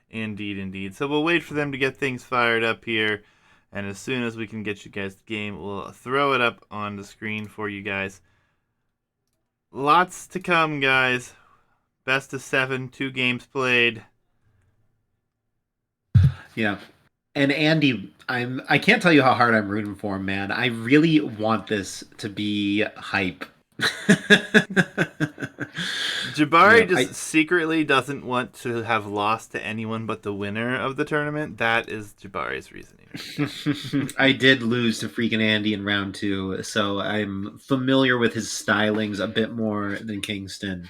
Indeed, indeed. So we'll wait for them to get things fired up here. And as soon as we can get you guys the game, we'll throw it up on the screen for you guys. Lots to come, guys. Best of 7, 2 games played.
Yeah. And Andy, I can't tell you how hard I'm rooting for him, man. I really want this to be hype.
Jabari
Yeah,
just secretly doesn't want to have lost to anyone but the winner of the tournament. That is Jabari's reasoning.
I did lose to FreakinAndy in round 2, so I'm familiar with his stylings a bit more than Kingston.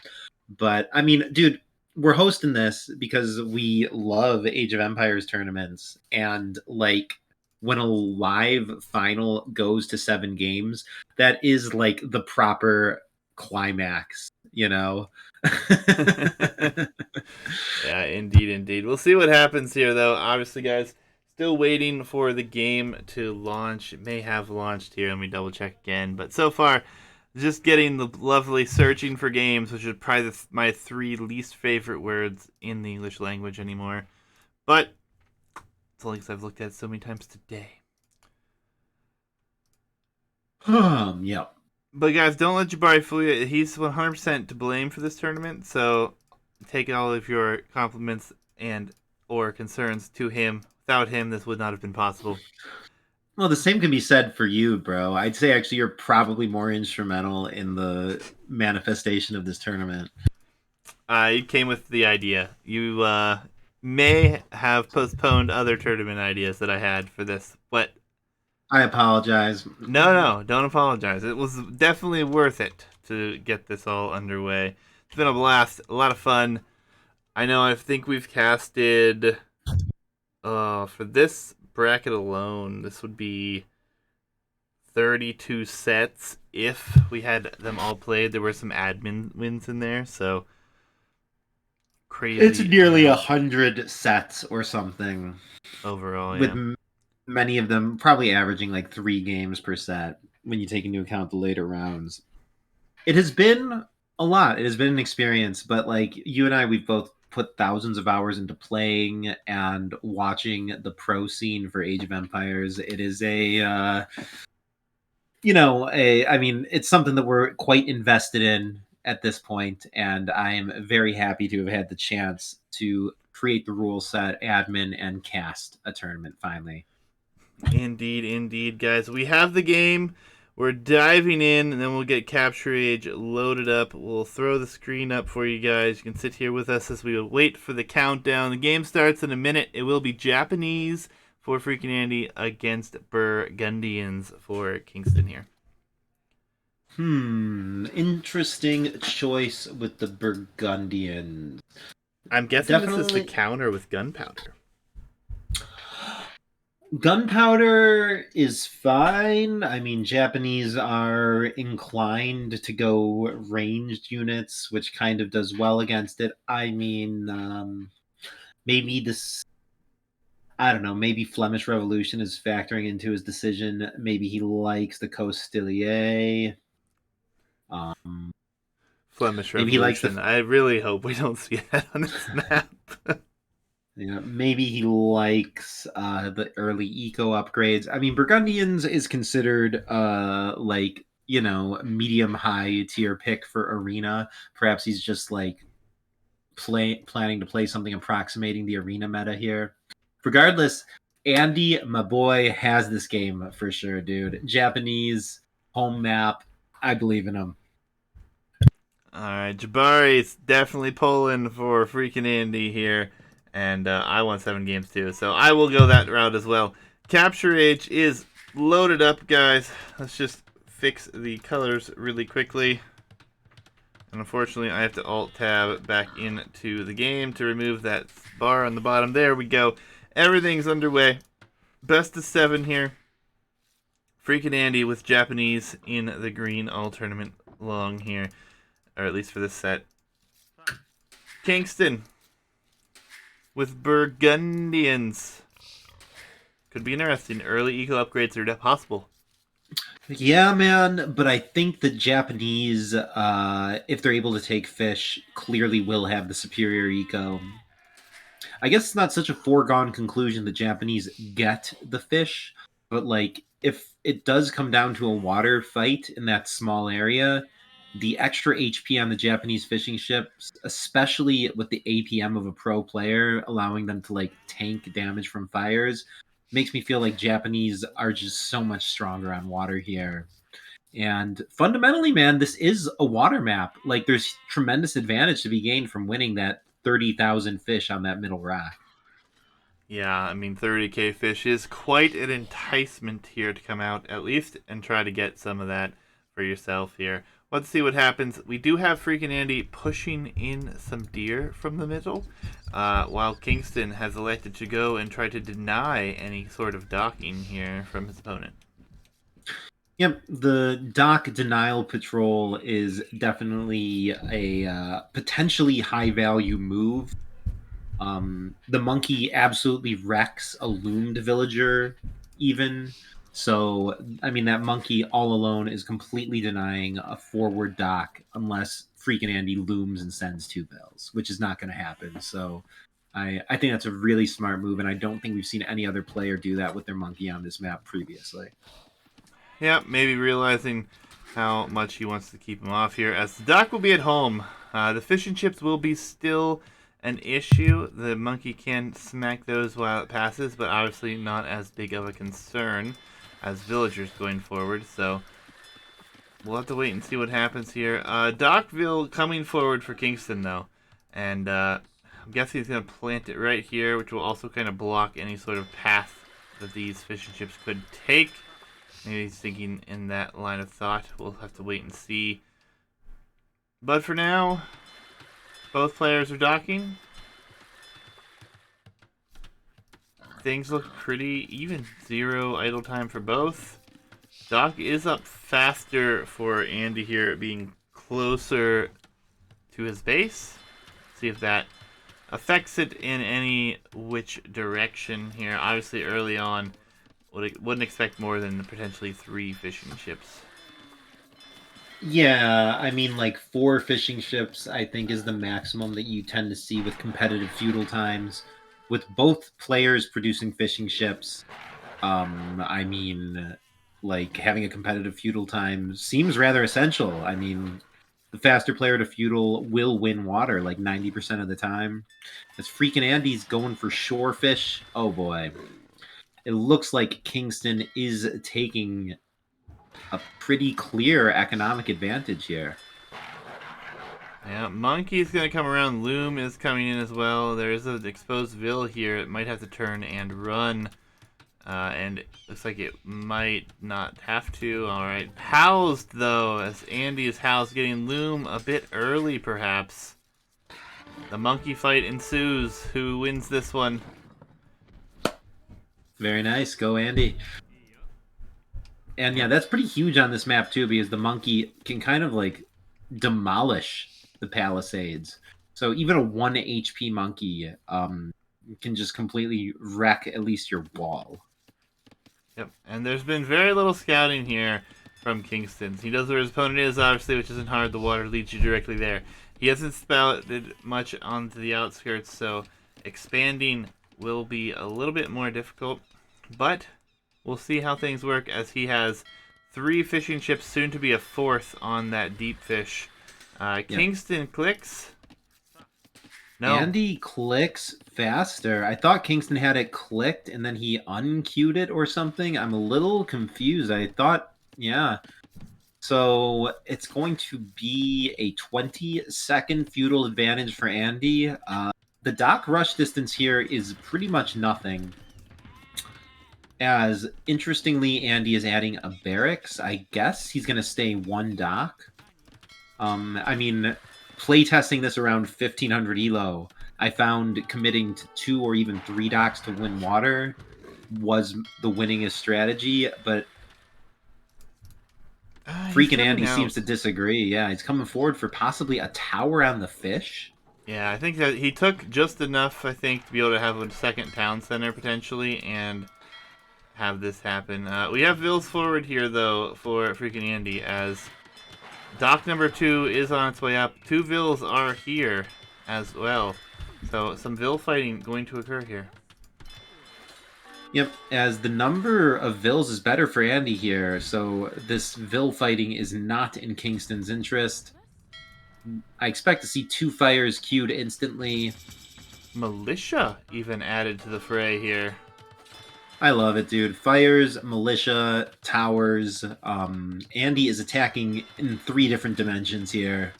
But I mean, dude, we're hosting this because we love Age of Empires tournaments, and like when a live final goes to 7 games, that is like the proper climax, you know?
Yeah, indeed, indeed. We'll see what happens here, though. Obviously, guys, Still waiting for the game to launch. It may have launched here. Let me double check again. But so far, just getting the lovely searching for games, which is probably my three least favorite words in the English language anymore. But it's only because I've looked at it so many times today.
Yep.
But guys, don't let Jabari fool you. He's 100% to blame for this tournament. So take all of your compliments and or concerns to him. Without him, this would not have been possible.
Well, the same can be said for you, bro. I'd say actually you're probably more instrumental in the manifestation of this tournament.
You came with the idea. You may have postponed other tournament ideas that I had for this, but
I apologize.
no, don't apologize. It was definitely worth it to get this all underway. It's been a blast, a lot of fun. I know. I think we've casted. For this bracket alone, this would be 32 sets if we had them all played. There were some admin wins in there, so crazy.
It's nearly 100 sets or something.
Overall,
with
yeah.
many of them probably averaging like 3 games per set when you take into account the later rounds. It has been a lot. It has been an experience, but like you and I, we've both put thousands of hours into playing and watching the pro scene for Age of Empires. It is I mean, it's something that we're quite invested in at this point, and I am very happy to have had the chance to create the rule set, admin, and cast a tournament finally.
Indeed, guys. We have the game. We're diving in, and then we'll get Capture Age loaded up. We'll throw the screen up for you guys. You can sit here with us as we wait for the countdown. The game starts in a minute. It will be Japanese for FreakinAndy against Burgundians for KingstoNe here.
Interesting choice with the Burgundians.
I'm guessing this is the counter with gunpowder.
Gunpowder is fine. I mean, Japanese are inclined to go ranged units, which kind of does well against it. I mean, maybe this. I don't know. Maybe Flemish Revolution is factoring into his decision. Maybe he likes the Costelier.
Flemish
Maybe he likes
Revolution. I really hope we don't see that on this map.
Maybe he likes the early eco upgrades. I mean, Burgundians is considered like medium high tier pick for arena. Perhaps he's just like planning to play something approximating the arena meta here. Regardless, Andy, my boy, has this game for sure, dude. Japanese home map. I believe in him.
All right, Jabari's definitely pulling for FreakinAndy here, and I won 7 games too, so I will go that route as well. Capture Age is loaded up, guys. Let's just fix the colors really quickly. And unfortunately, I have to Alt-Tab back into the game to remove that bar on the bottom. There we go. Everything's underway. Best of 7 here. FreakinAndy with Japanese in the green all tournament long here. Or at least for this set. Kingston with Burgundians. Could be interesting. Early eco upgrades are possible.
Yeah, man, but I think the Japanese, if they're able to take fish, clearly will have the superior eco. I guess it's not such a foregone conclusion the Japanese get the fish, but like if it does come down to a water fight in that small area, the extra HP on the Japanese fishing ships, especially with the APM of a pro player, allowing them to like tank damage from fires, makes me feel like Japanese are just so much stronger on water here. And fundamentally, man, this is a water map. Like, there's tremendous advantage to be gained from winning that 30,000 fish on that middle rock.
Yeah, I mean, 30k fish is quite an enticement here to come out, at least, and try to get some of that for yourself here. Let's see what happens. We do have FreakinAndy pushing in some deer from the middle, while Kingston has elected to go and try to deny any sort of docking here from his opponent.
Yep, the dock denial patrol is definitely a potentially high value move. The monkey absolutely wrecks a loomed villager, even. So, I mean, that monkey all alone is completely denying a forward dock unless FreakinAndy looms and sends 2 bills, which is not going to happen. So, I think that's a really smart move, and I don't think we've seen any other player do that with their monkey on this map previously.
Yeah, maybe realizing how much he wants to keep him off here, as the dock will be at home. The fish and chips will be still an issue. The monkey can smack those while it passes, but obviously not as big of a concern as villagers going forward. So we'll have to wait and see what happens here. Dockville coming forward for KingstoNe, though. And I'm guessing he's going to plant it right here, which will also kind of block any sort of path that these fish and chips could take. Maybe he's thinking in that line of thought. We'll have to wait and see. But for now, both players are docking. Things look pretty even. 0 idle time for both. Doc is up faster for Andy here, being closer to his base. See if that affects it in any which direction here. Obviously, early on, wouldn't expect more than potentially 3 fishing ships.
Yeah, I mean, like 4 fishing ships, I think, is the maximum that you tend to see with competitive feudal times. With both players producing fishing ships, I mean, like having a competitive feudal time seems rather essential. I mean, the faster player to feudal will win water like 90% of the time. As FreakinAndy's going for shore fish, oh boy. It looks like KingstoNe is taking a pretty clear economic advantage here.
Yeah, Monkey's going to come around. Loom is coming in as well. There is an exposed Ville here. It might have to turn and run. And it looks like it might not have to. Alright. Housed, though, as Andy is housed, getting Loom a bit early, perhaps. The monkey fight ensues. Who wins this one?
Very nice. Go, Andy. And yeah, that's pretty huge on this map, too, because the monkey can kind of like demolish the palisades. So even a 1 HP monkey can just completely wreck at least your wall.
Yep, and there's been very little scouting here from KingstoNe. He knows where his opponent is, obviously, which isn't hard. The water leads you directly there. He hasn't spouted much onto the outskirts, so expanding will be a little bit more difficult. But we'll see how things work, as he has 3 fishing ships, soon to be a 4th on that deep fish. KingstoNe clicks. No.
Andy clicks faster. I thought KingstoNe had it clicked and then he unqueued it or something. I'm a little confused. I thought, yeah. So it's going to be a 20-second feudal advantage for Andy. The dock rush distance here is pretty much nothing. As interestingly, Andy is adding a barracks. I guess he's going to stay 1 dock. I mean, playtesting this around 1500 elo, I found committing to 2 or even 3 docks to win water was the winningest strategy, but FreakinAndy seems to disagree. Yeah, he's coming forward for possibly a tower on the fish.
Yeah, I think that he took just enough, I think, to be able to have a second town center potentially and have this happen. We have Vills forward here, though, for FreakinAndy, as dock number 2 is on its way up. 2 Vills are here as well. So some Vill fighting going to occur here.
Yep, as the number of Vills is better for Andy here, so this Vill fighting is not in KingstoNe's interest. I expect to see 2 fires queued instantly.
Militia even added to the fray here.
I love it, dude. Fires, militia, towers. Andy is attacking in 3 different dimensions here.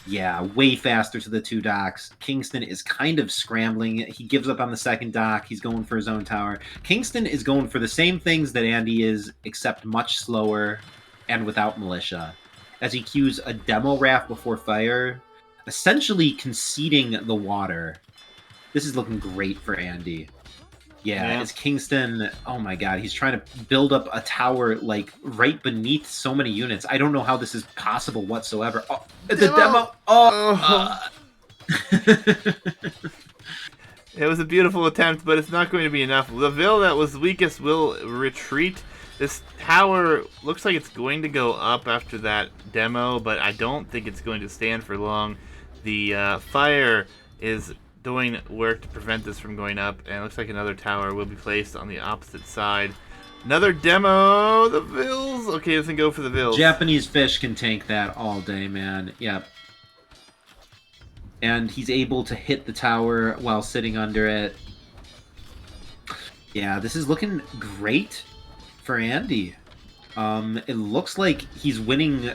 Yeah, way faster to the 2 docks. KingstoNe is kind of scrambling. He gives up on the second dock. He's going for his own tower. KingstoNe is going for the same things that Andy is, except much slower and without militia. As he queues a demo raft before fire, essentially conceding the water. This is looking great for Andy. Yeah, it's KingstoNe. Oh my god, he's trying to build up a tower like right beneath so many units. I don't know how this is possible whatsoever. Oh, the demo.
It was a beautiful attempt, but it's not going to be enough. The Vil that was weakest will retreat. This tower looks like it's going to go up after that demo, but I don't think it's going to stand for long. The fire is doing work to prevent this from going up, and it looks like another tower will be placed on the opposite side. Another demo. The Vils. Okay, doesn't go for the Vils.
Japanese fish can tank that all day, man. Yep. And he's able to hit the tower while sitting under it. Yeah, this is looking great for Andy. It looks like he's winning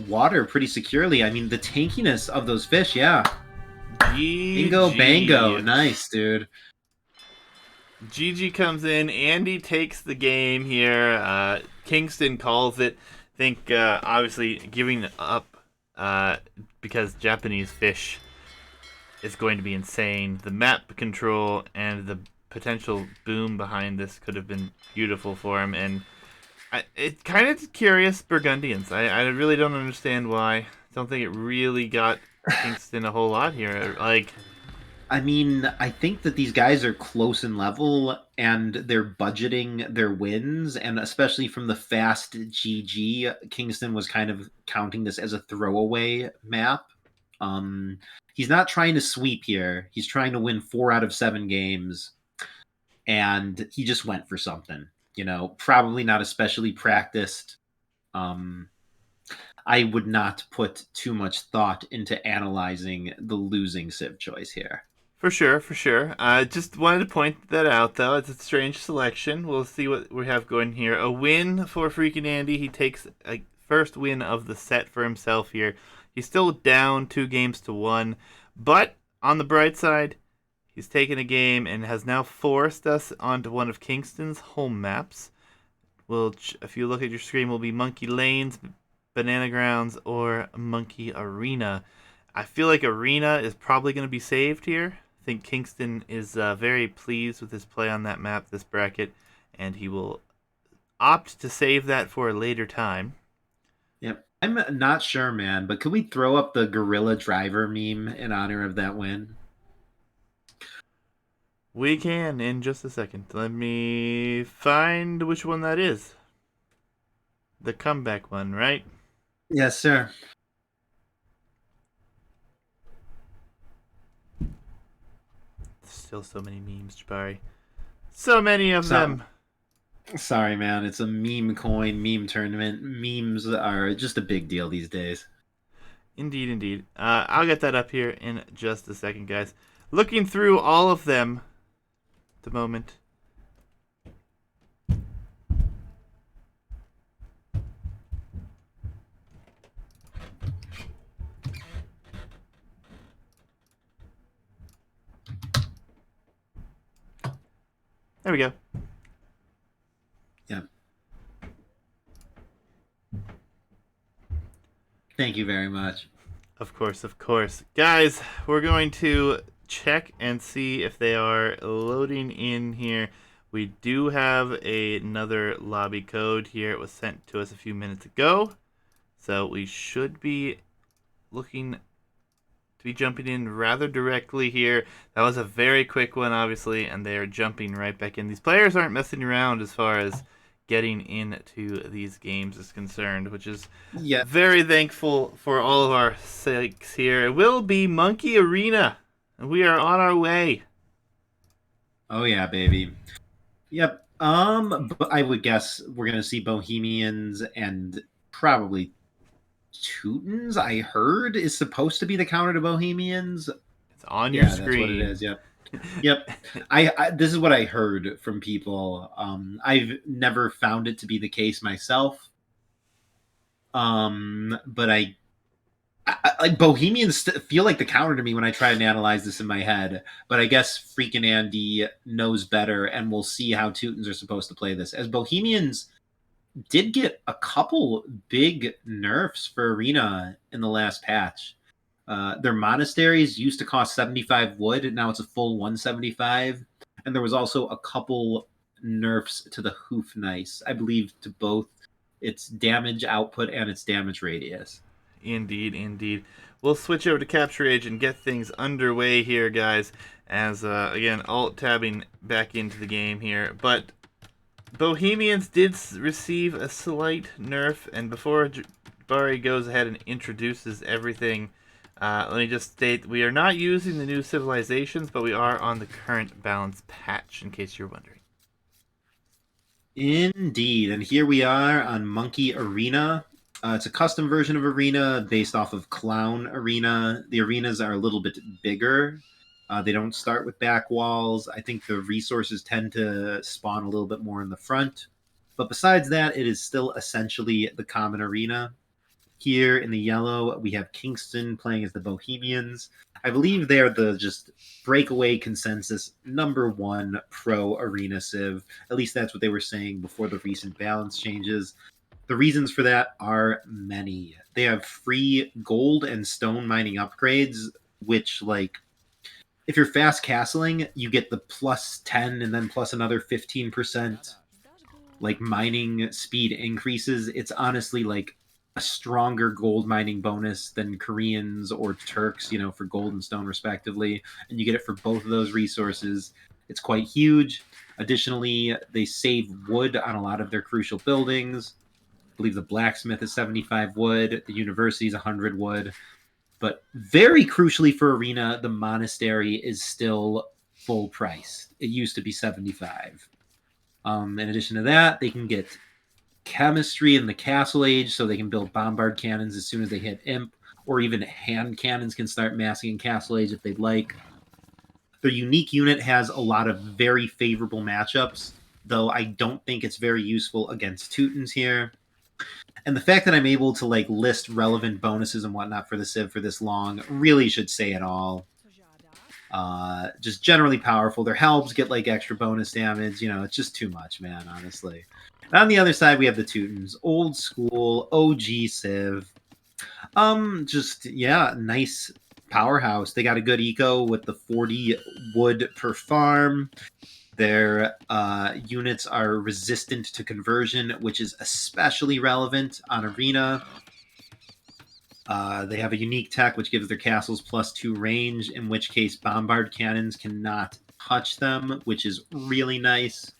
water pretty securely. I mean, the tankiness of those fish, yeah. Bingo bango. Nice, dude.
GG comes in. Andy takes the game here. KingstoNe calls it. I think, obviously, giving up because Japanese fish is going to be insane. The map control and the potential boom behind this could have been beautiful for him. And it's kind of curious, Burgundians. I really don't understand why. I don't think it really got KingstoNe a whole lot here. Like,
I mean, I think that these guys are close in level and they're budgeting their wins, and especially from the fast GG, KingstoNe was kind of counting this as a throwaway map. He's not trying to sweep here. He's trying to win 4 out of 7 games, and he just went for something. You know, probably not especially practiced. I would not put too much thought into analyzing the losing Civ choice here.
for sure, for sure. Just wanted to point that out, though. It's a strange selection. We'll see what we have going here. A win for FreakinAndy. He takes a first win of the set for himself here. He's still down 2-1, but on the bright side, he's taken a game and has now forced us onto one of KingstoNe's home maps. If you look at your screen, will be Monkey Lanes, Banana Grounds, or Monkey Arena. I feel like Arena is probably going to be saved here. I think KingstoNe is very pleased with his play on that map, this bracket, and he will opt to save that for a later time.
Yep. I'm not sure, man, but could we throw up the Gorilla Driver meme in honor of that win?
We can in just a second. Let me find which one that is. The comeback one, right?
Yes, sir.
Still so many memes, Jabari. So many of them.
Sorry, man. It's a meme coin, meme tournament. Memes are just a big deal these days.
Indeed, indeed. I'll get that up here in just a second, guys. Looking through all of them at the moment. There we go.
Yeah. Thank you very much.
Of course, of course. Guys, we're going to check and see if they are loading in here. We do have another lobby code here. It was sent to us a few minutes ago. So we should be looking to be jumping in rather directly here. That was a very quick one, obviously, and they are jumping right back in. These players aren't messing around as far as getting into these games is concerned, which is very thankful for all of our sakes here. It will be Monkey Arena, and we are on our way.
Oh yeah, baby. Yep. But I would guess we're gonna see Bohemians and probably Teutons, I heard, is supposed to be the counter to Bohemians.
It's on your screen.
That's what it is. Yep. Yep. I this is what I heard from people. I've never found it to be the case myself. But I like Bohemians feel like the counter to me when I try and analyze this in my head. But I guess FreakinAndy knows better, and we'll see how Teutons are supposed to play this. As Bohemians did get a couple big nerfs for Arena in the last patch. Their monasteries used to cost 75 wood, and now it's a full 175. And there was also a couple nerfs to the Hoof Nice, I believe, to both its damage output and its damage radius.
Indeed, indeed. We'll switch over to Capture Age and get things underway here, guys. As again, alt tabbing back into the game here, but Bohemians did receive a slight nerf, and before Jabari goes ahead and introduces everything, let me just state we are not using the new civilizations, but we are on the current balance patch, in case you're wondering.
Indeed, and here we are on Monkey Arena. It's a custom version of Arena based off of Clown Arena. The arenas are a little bit bigger. They don't start with back walls. I think the resources tend to spawn a little bit more in the front. But besides that, it is still essentially the common arena. Here in the yellow, we have KingstoNe playing as the Bohemians. I believe they're the just breakaway consensus #1 pro arena civ. At least that's what they were saying before the recent balance changes. The reasons for that are many. They have free gold and stone mining upgrades, which, like, if you're fast castling, you get the +10 and then plus another 15% like mining speed increases. It's honestly like a stronger gold mining bonus than Koreans or Turks, for gold and stone respectively, and you get it for both of those resources. It's quite huge. Additionally, they save wood on a lot of their crucial buildings. I believe the blacksmith is 75 wood, the university is 100 wood. But very crucially for Arena, the monastery is still full price. It used to be 75. In addition to that, they can get chemistry in the Castle Age, so they can build bombard cannons as soon as they hit Imp, or even hand cannons can start massing in Castle Age if they'd like. Their unique unit has a lot of very favorable matchups, though I don't think it's very useful against Teutons here. And the fact that I'm able to list relevant bonuses and whatnot for the Civ for this long really should say it all. Just generally powerful. Their helps get extra bonus damage. It's just too much, man, honestly. And on the other side, we have the Teutons. Old school, OG Civ. Nice powerhouse. They got a good eco with the 40 wood per farm. Their units are resistant to conversion, which is especially relevant on Arena. They have a unique tech which gives their castles +2 range, in which case bombard cannons cannot touch them, which is really nice.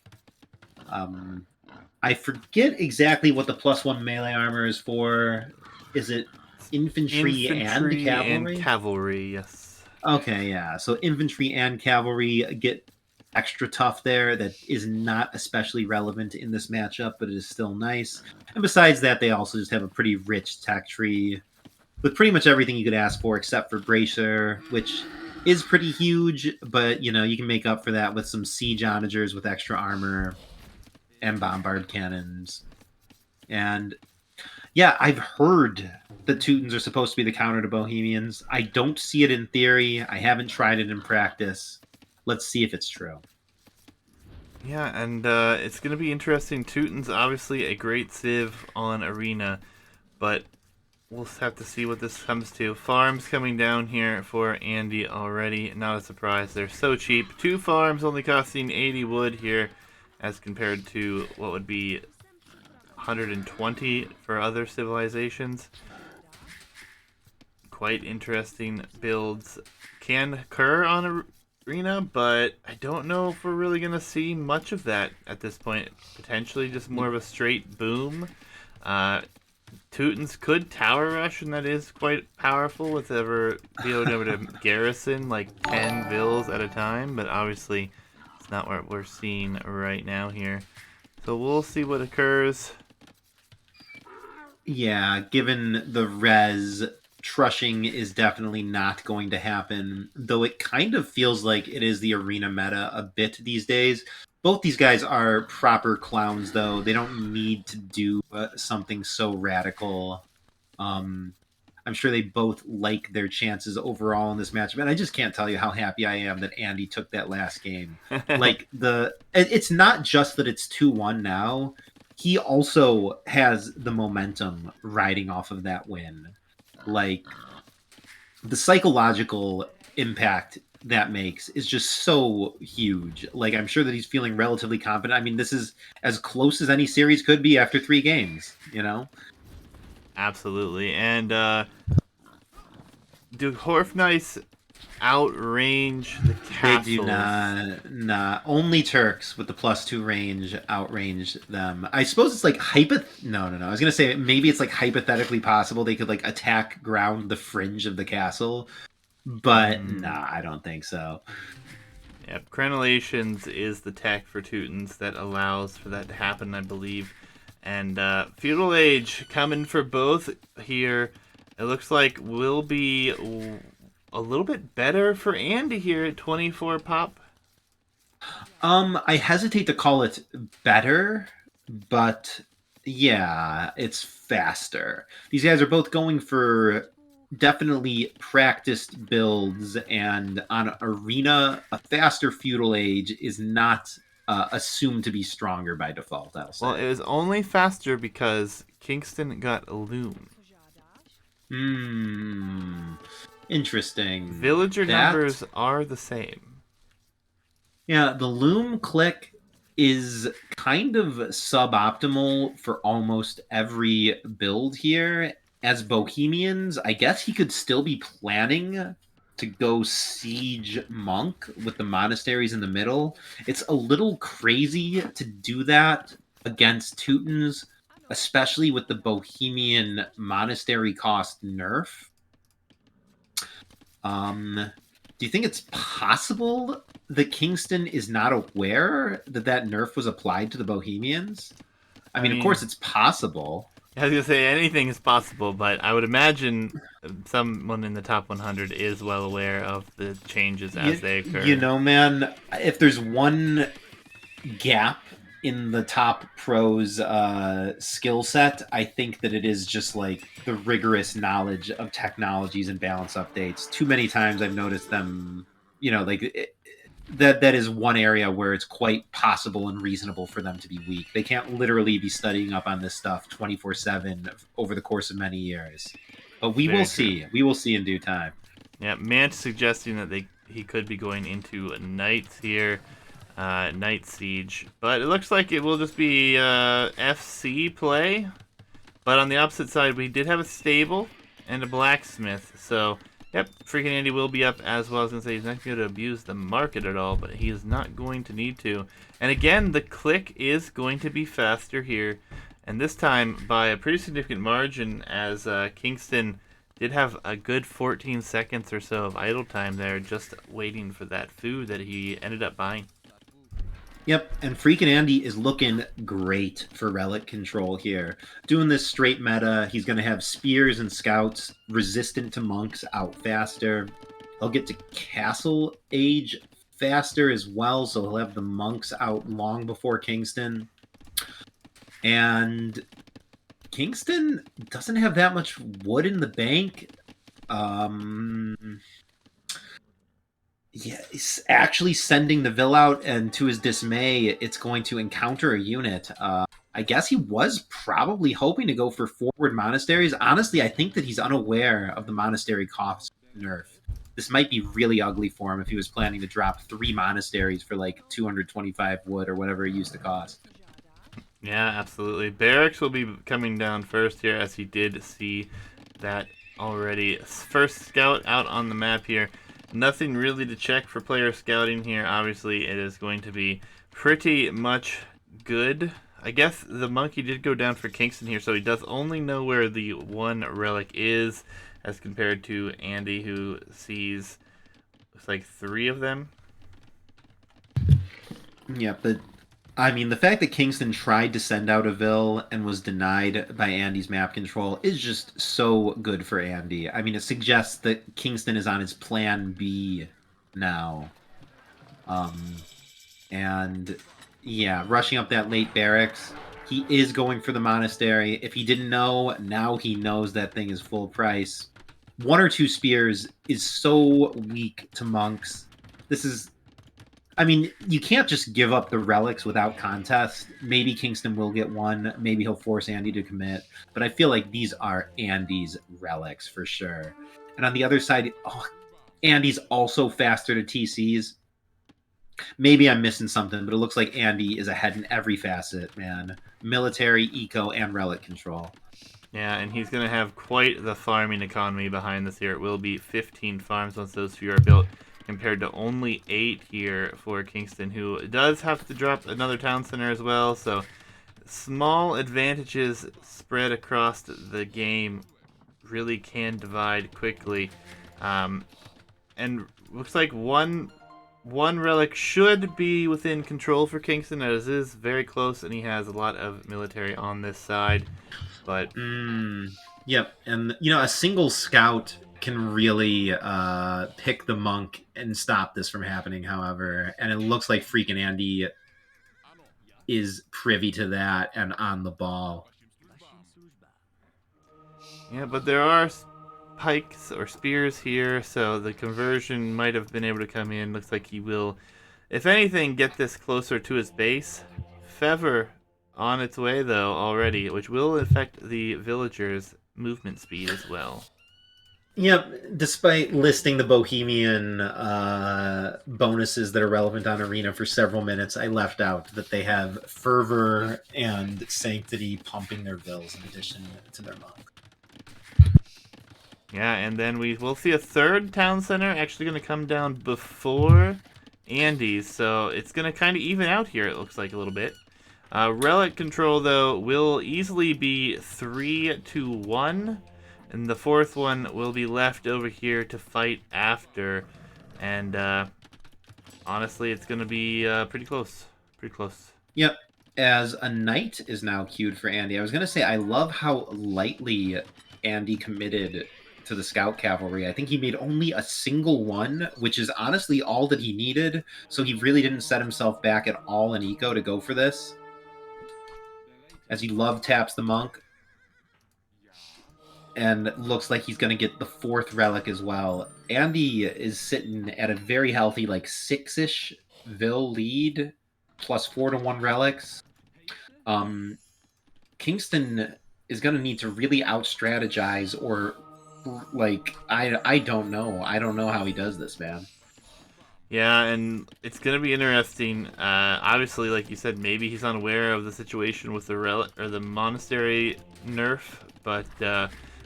I forget exactly what the +1 melee armor is for. Is it infantry and cavalry?
And cavalry, yes.
Okay, yeah. So infantry and cavalry get extra tough there. That is not especially relevant in this matchup, but it is still nice. And besides that, they also just have a pretty rich tech tree with pretty much everything you could ask for except for Bracer, which is pretty huge, but you can make up for that with some siege onagers with extra armor and bombard cannons. And yeah, I've heard that Teutons are supposed to be the counter to Bohemians. I don't see it in theory. I haven't tried it in practice. Let's see if it's true.
Yeah, and it's going to be interesting. Teuton's obviously a great civ on Arena, but we'll have to see what this comes to. Farms coming down here for Andy already. Not a surprise. They're so cheap. 2 farms only costing 80 wood here as compared to what would be 120 for other civilizations. Quite interesting builds can occur on Arena, but I don't know if we're really going to see much of that at this point. Potentially just more of a straight boom. Teutons could tower rush, and that is quite powerful with ever being able to garrison 10 vills at a time, but obviously it's not what we're seeing right now here. So we'll see what occurs.
Yeah, given the res, trushing is definitely not going to happen, though it kind of feels like it is the Arena meta a bit these days. Both these guys are proper clowns, though. They don't need to do something so radical. I'm sure they both like their chances overall in this matchup, and I just can't tell you how happy I am that Andy took that last game. It's not just that it's 2-1 now. He also has the momentum riding off of that win. The psychological impact that makes is just so huge. I'm sure that he's feeling relatively confident. I mean, this is as close as any series could be after 3 games,
Absolutely. And do Horf Knights outrange the
They do
castles?
not. Nah, only Turks with the +2 range outrange them. I suppose it's like No, no, no. I was gonna say maybe it's like hypothetically possible they could like attack ground the fringe of the castle, but
Hmm.
nah, I don't think so.
Yep, crenellations is the tech for Teutons that allows for that to happen, I believe. And Feudal Age coming for both here. It looks like will be a little bit better for Andy here at 24 pop.
I hesitate to call it better, but yeah, it's faster. These guys are both going for definitely practiced builds, and on Arena, a faster feudal age is not assumed to be stronger by default, I'll
Well,
say.
it was only faster because Kingston got a loom.
Hmm. Interesting.
Villager
That
numbers are the same.
Yeah, the loom click is kind of suboptimal for almost every build here. As Bohemians, I guess he could still be planning to go siege monk with the monasteries in the middle. It's a little crazy to do that against Teutons, especially with the Bohemian monastery cost nerf. Do you think it's possible that Kingston is not aware that that nerf was applied to the Bohemians? I
I
mean, of
mean,
course, it's possible.
I was gonna say anything is possible, but I would imagine someone in the top 100 is well aware of the changes as they
You
occur.
know, man, if there's one gap in the top pros skill set, I think that it is just like the rigorous knowledge of technologies and balance updates. Too many times I've noticed them, that is one area where it's quite possible and reasonable for them to be weak. They can't literally be studying up on this stuff 24/7 over the course of many years. But we will
Very true.
see. We will see in due time.
Yeah, Mant suggesting that he could be going into Knights here, Night Siege, but it looks like it will just be FC play. But on the opposite side, we did have a stable and a blacksmith. So, yep, FreakinAndy will be up as well. I was going to say he's not going to abuse the market at all, but he is not going to need to. And again, the click is going to be faster here. And this time by a pretty significant margin, as Kingston did have a good 14 seconds or so of idle time there, just waiting for that food that he ended up buying.
Yep, and FreakinAndy is looking great for relic control here. Doing this straight meta, he's going to have spears and scouts resistant to monks out faster. He'll get to castle age faster as well, so he'll have the monks out long before Kingston. And Kingston doesn't have that much wood in the bank. Um, yeah, he's actually sending the Vil out, and to his dismay, it's going to encounter a unit. I guess he was probably hoping to go for forward monasteries. Honestly, I think that he's unaware of the monastery cost nerf. This might be really ugly for him if he was planning to drop 3 monasteries for like 225 wood or whatever it used to cost.
Yeah, absolutely. Barracks will be coming down first here, as he did see that already. First scout out on the map here. Nothing really to check for player scouting here. Obviously, it is going to be pretty much good. I guess the monkey did go down for Kingston here, so he does only know where the one relic is, as compared to Andy, who sees looks like 3 of them.
Yeah, but I mean, the fact that Kingston tried to send out a Vil and was denied by Andy's map control is just so good for Andy. I mean, it suggests that Kingston is on his plan B now. Um, and yeah, rushing up that late barracks, he is going for the monastery. If he didn't know, now he knows that thing is full price. 1 or 2 spears is so weak to monks. This is I mean, you can't just give up the relics without contest. Maybe Kingston will get one. Maybe he'll force Andy to commit. But I feel like these are Andy's relics for sure. And on the other side, Andy's also faster to TCs. Maybe I'm missing something, but it looks like Andy is ahead in every facet, man. Military, eco, and relic control.
Yeah, and he's going to have quite the farming economy behind this here. It will be 15 farms once those few are built, compared to only 8 here for Kingston, who does have to drop another town center as well. So small advantages spread across the game really can divide quickly. Um, and looks like one relic should be within control for Kingston, as it is very close, and he has a lot of military on this side. But
Yep, and a single scout can really pick the monk and stop this from happening. However, and it looks like FreakinAndy is privy to that and on the ball.
yeah, but there are pikes or spears here, so the conversion might have been able to come in. Looks like he will, if anything, get this closer to his base. Fever on its way, though, already, which will affect the villagers' movement speed as well.
Yep, despite listing the Bohemian bonuses that are relevant on Arena for several minutes, I left out that they have Fervor and Sanctity pumping their vills in addition to their monk.
Yeah, and then we will see a third town center actually going to come down before Andy's, so it's going to kind of even out here, it looks like, a little bit. Relic control, though, will easily be 3-1, and the fourth one will be left over here to fight after. And honestly, it's going to be pretty close. Pretty close.
Yep, as a knight is now queued for Andy. I was going to say, I love how lightly Andy committed to the scout cavalry. I think he made only a single one, which is honestly all that he needed. So he really didn't set himself back at all in eco to go for this. As he love taps the monk. And looks like he's going to get the fourth relic as well. Andy is sitting at a very healthy, like 6-ish Vil lead, plus 4-1 relics. Kingston is going to need to really out-strategize, or like I don't know. I don't know how he does this, man.
Yeah, and it's gonna be interesting. Obviously, like you said, maybe he's unaware of the situation with the or the monastery nerf, but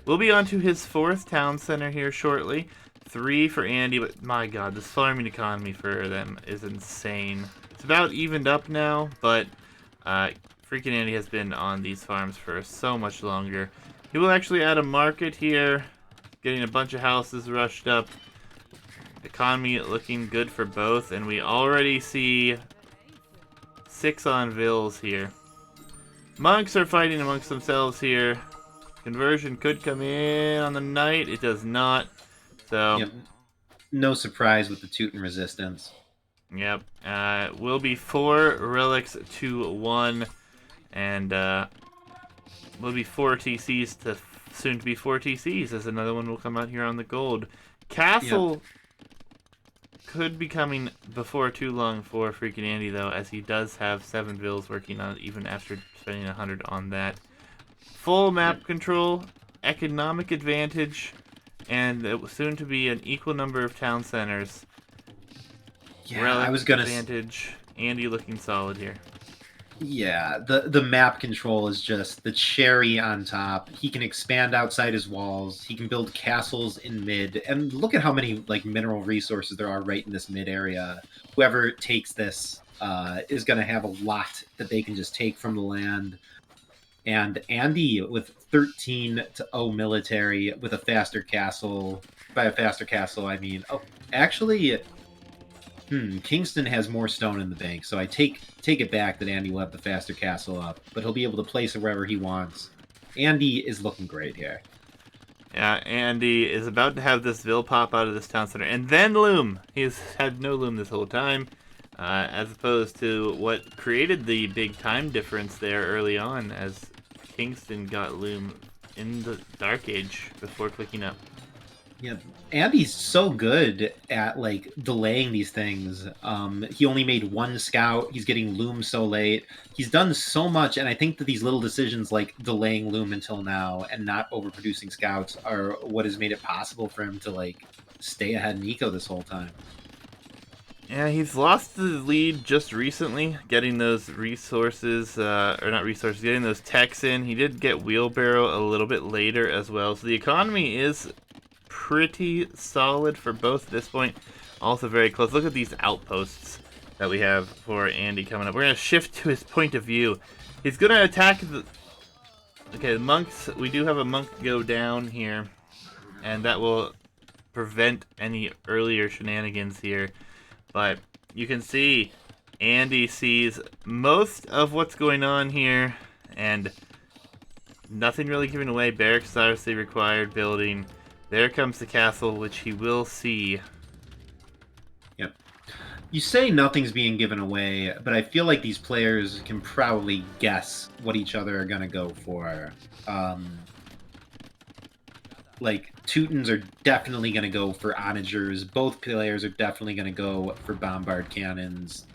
we'll be on to his fourth town center here shortly. 3 for Andy, but my God, this farming economy for them is insane. It's about evened up now, but FreakinAndy has been on these farms for so much longer. He will actually add a market here, getting a bunch of houses rushed up. Economy looking good for both, and we already see 6 on Vills here. Monks are fighting amongst themselves here. Conversion could come in on the knight. It does not. So,
yep. No surprise with the Teuton resistance.
Yep. Will be 4 relics to 1, and will be 4 TCs to soon to be 4 TCs, as another one will come out here on the gold. Castle could be coming before too long for FreakinAndy, though, as he does have 7 bills working on it, even after spending 100 on that. Full map control, economic advantage, and soon to be an equal number of town centers.
Yeah,
Relic
I was gonna
advantage. Andy looking solid here.
Yeah, the map control is just the cherry on top. He can expand outside his walls. He can build castles in mid. And look at how many like mineral resources there are right in this mid area. Whoever takes this is going to have a lot that they can just take from the land. And Andy with 13-0 military with a faster castle. By a faster castle, I mean, actually, Kingston has more stone in the bank, so I take it back that Andy will have the faster castle up, but he'll be able to place it wherever he wants. Andy is looking great here.
Yeah, Andy is about to have this Vil pop out of this town center, and then Loom. He's had no Loom this whole time, as opposed to what created the big time difference there early on, as Kingston got Loom in the Dark Age before clicking up.
Yeah, Andy's so good at like delaying these things. He only made 1 scout. He's getting Loom so late. He's done so much, and I think that these little decisions like delaying Loom until now and not overproducing scouts are what has made it possible for him to like stay ahead in eco this whole time.
Yeah, he's lost the lead just recently, getting those resources, or not resources, getting those techs in. He did get wheelbarrow a little bit later as well, so the economy is pretty solid for both at this point. Also very close. Look at these outposts that we have for Andy coming up. We're going to shift to his point of view. He's going to attack the... Okay, the monks, we do have a monk go down here, and that will prevent any earlier shenanigans here. But you can see Andy sees most of what's going on here, and nothing really giving away. Barracks is obviously required building. There comes the castle, which he will see.
Yep. You say nothing's being given away, but I feel like these players can probably guess what each other are going to go for. Like, Teutons are definitely going to go for onagers. Both players are definitely going to go for bombard cannons.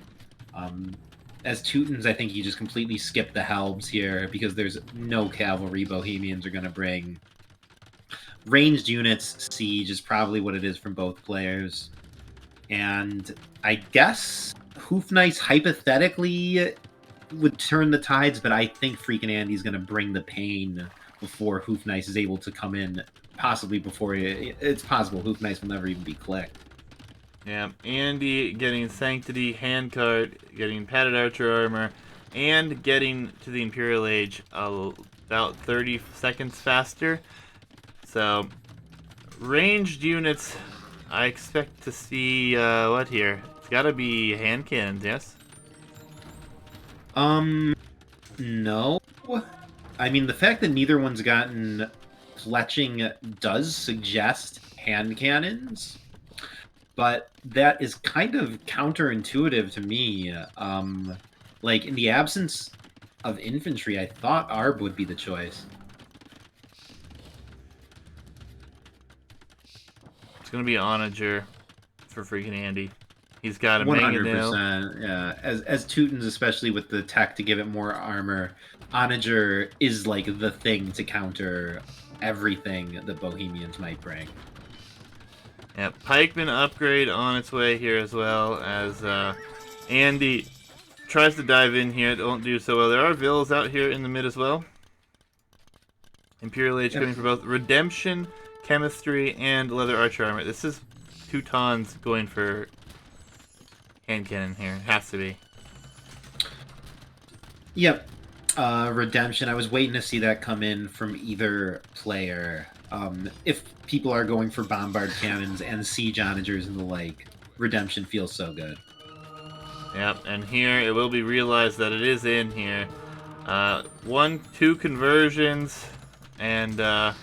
As Teutons, I think you just completely skip the Helbs here because there's no cavalry Bohemians are going to bring. Ranged units, siege is probably what it is from both players. And I guess Hoof Knights hypothetically would turn the tides, but I think FreakinAndy is going to bring the pain before Hoof Knights is able to come in. Possibly before it's possible Hoof Knights will never even be clicked.
Yeah, Andy getting Sanctity, Handcart, getting Padded Archer Armor, and getting to the Imperial Age about 30 seconds faster. So, ranged units, I expect to see, what here? It's gotta be hand cannons, yes?
No. I mean, the fact that neither one's gotten fletching does suggest hand cannons, but that is kind of counterintuitive to me. Like, in the absence of infantry, I thought Arb would be the choice.
It's gonna be Onager for FreakinAndy. He's got a
100%. Yeah, as Teutons, especially with the tech to give it more armor, Onager is like the thing to counter everything that Bohemians might bring.
Yeah, Pikeman upgrade on its way here as well as Andy tries to dive in here. Don't do so well. There are villas out here in the mid as well. Imperial Age coming for both Redemption, Chemistry, and Leather Archer Armor. This is Teutons going for hand cannon here. It has to be.
Yep. Redemption. I was waiting to see that come in from either player. If people are going for bombard cannons and siege onagers and the like, Redemption feels so good.
Yep, and here it will be realized that it is in here. 2 conversions, and yeah.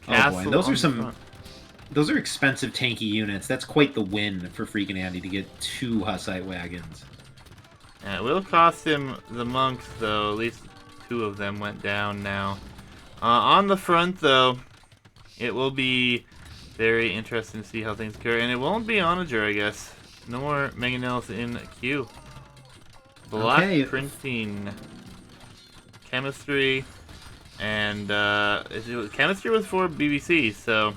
Oh boy, those are expensive tanky units. That's quite the win for FreakinAndy to get 2 Hussite wagons.
Yeah, it will cost him the monks, though. At least 2 of them went down now. On the front, though, it will be very interesting to see how things occur. And it won't be Onager, I guess. No more Mangonels in queue. Block printing. Chemistry. And Chemistry was for BBC, so...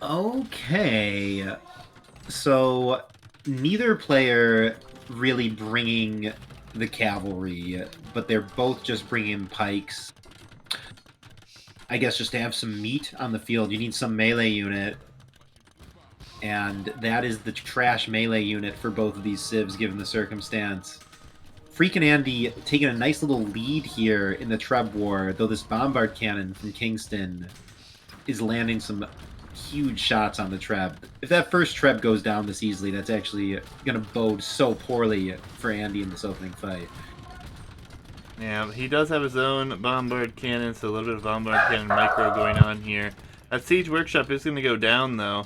Okay. So, neither player really bringing the cavalry, but they're both just bringing pikes. I guess just to have some meat on the field, you need some melee unit. And that is the trash melee unit for both of these civs, given the circumstance. FreakinAndy taking a nice little lead here in the Treb War, though this bombard cannon from KingstoNe is landing some huge shots on the Treb. If that first Treb goes down this easily, that's actually going to bode so poorly for Andy in this opening fight.
Yeah, he does have his own bombard cannon, so a little bit of bombard cannon micro going on here. That Siege Workshop is going to go down, though.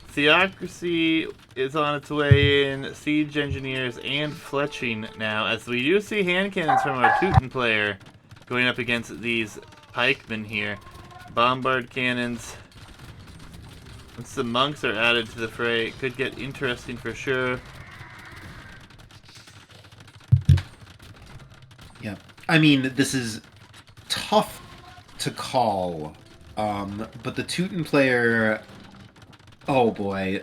Theocracy is on its way in, Siege Engineers, and Fletching now, as we do see hand cannons from our Teuton player going up against these pikemen here. Bombard cannons. Once the monks are added to the fray, it could get interesting for sure.
Yeah. I mean, this is tough to call But the Teuton player, oh boy,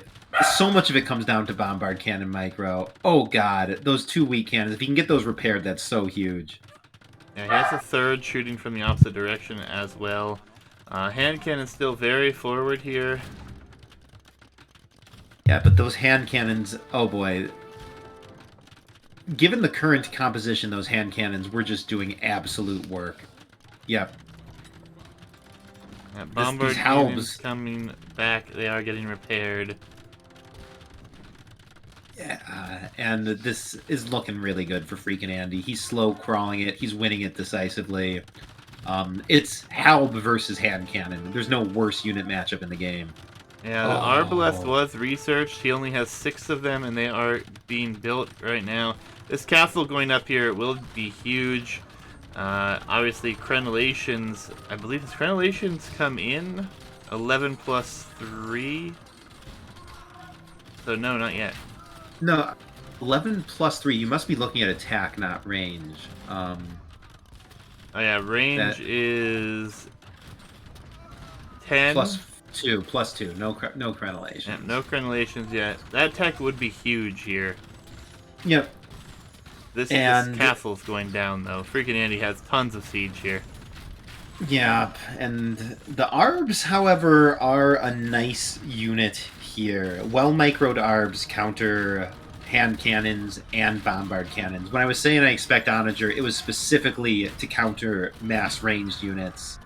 so much of it comes down to Bombard Cannon Micro. Oh god, those two weak cannons. If you can get those repaired, that's so huge.
Yeah, he has a third shooting from the opposite direction as well. Hand cannon still very forward here.
Yeah, but those hand cannons, oh boy. Given the current composition, those hand cannons were just doing absolute work. Yep. These
Bombard cannons
halbs.
coming back. They are getting repaired.
Yeah, and this is looking really good for FreakinAndy. He's slow crawling it. He's winning it decisively. It's halb versus hand cannon. There's no worse unit matchup in the game.
Yeah, the Arbalest
Oh.
was researched. He only has 6 of them, and they are being built right now. This castle going up here will be huge. Obviously, crenellations. I believe his crenellations come in 11 plus 3. So no, not yet.
No, 11 plus 3. You must be looking at attack, not range.
Oh yeah, range
That
is 10.
plus 2, plus 2. No crenellation.
Yeah, no crenellations yet. That tech would be huge here.
Yep.
This
And
castle's going down though. FreakinAndy has tons of siege here.
yeah, and the Arbs, however, are a nice unit here. Well microed Arbs counter hand cannons and bombard cannons. When I was saying I expect Onager, it was specifically to counter mass ranged units.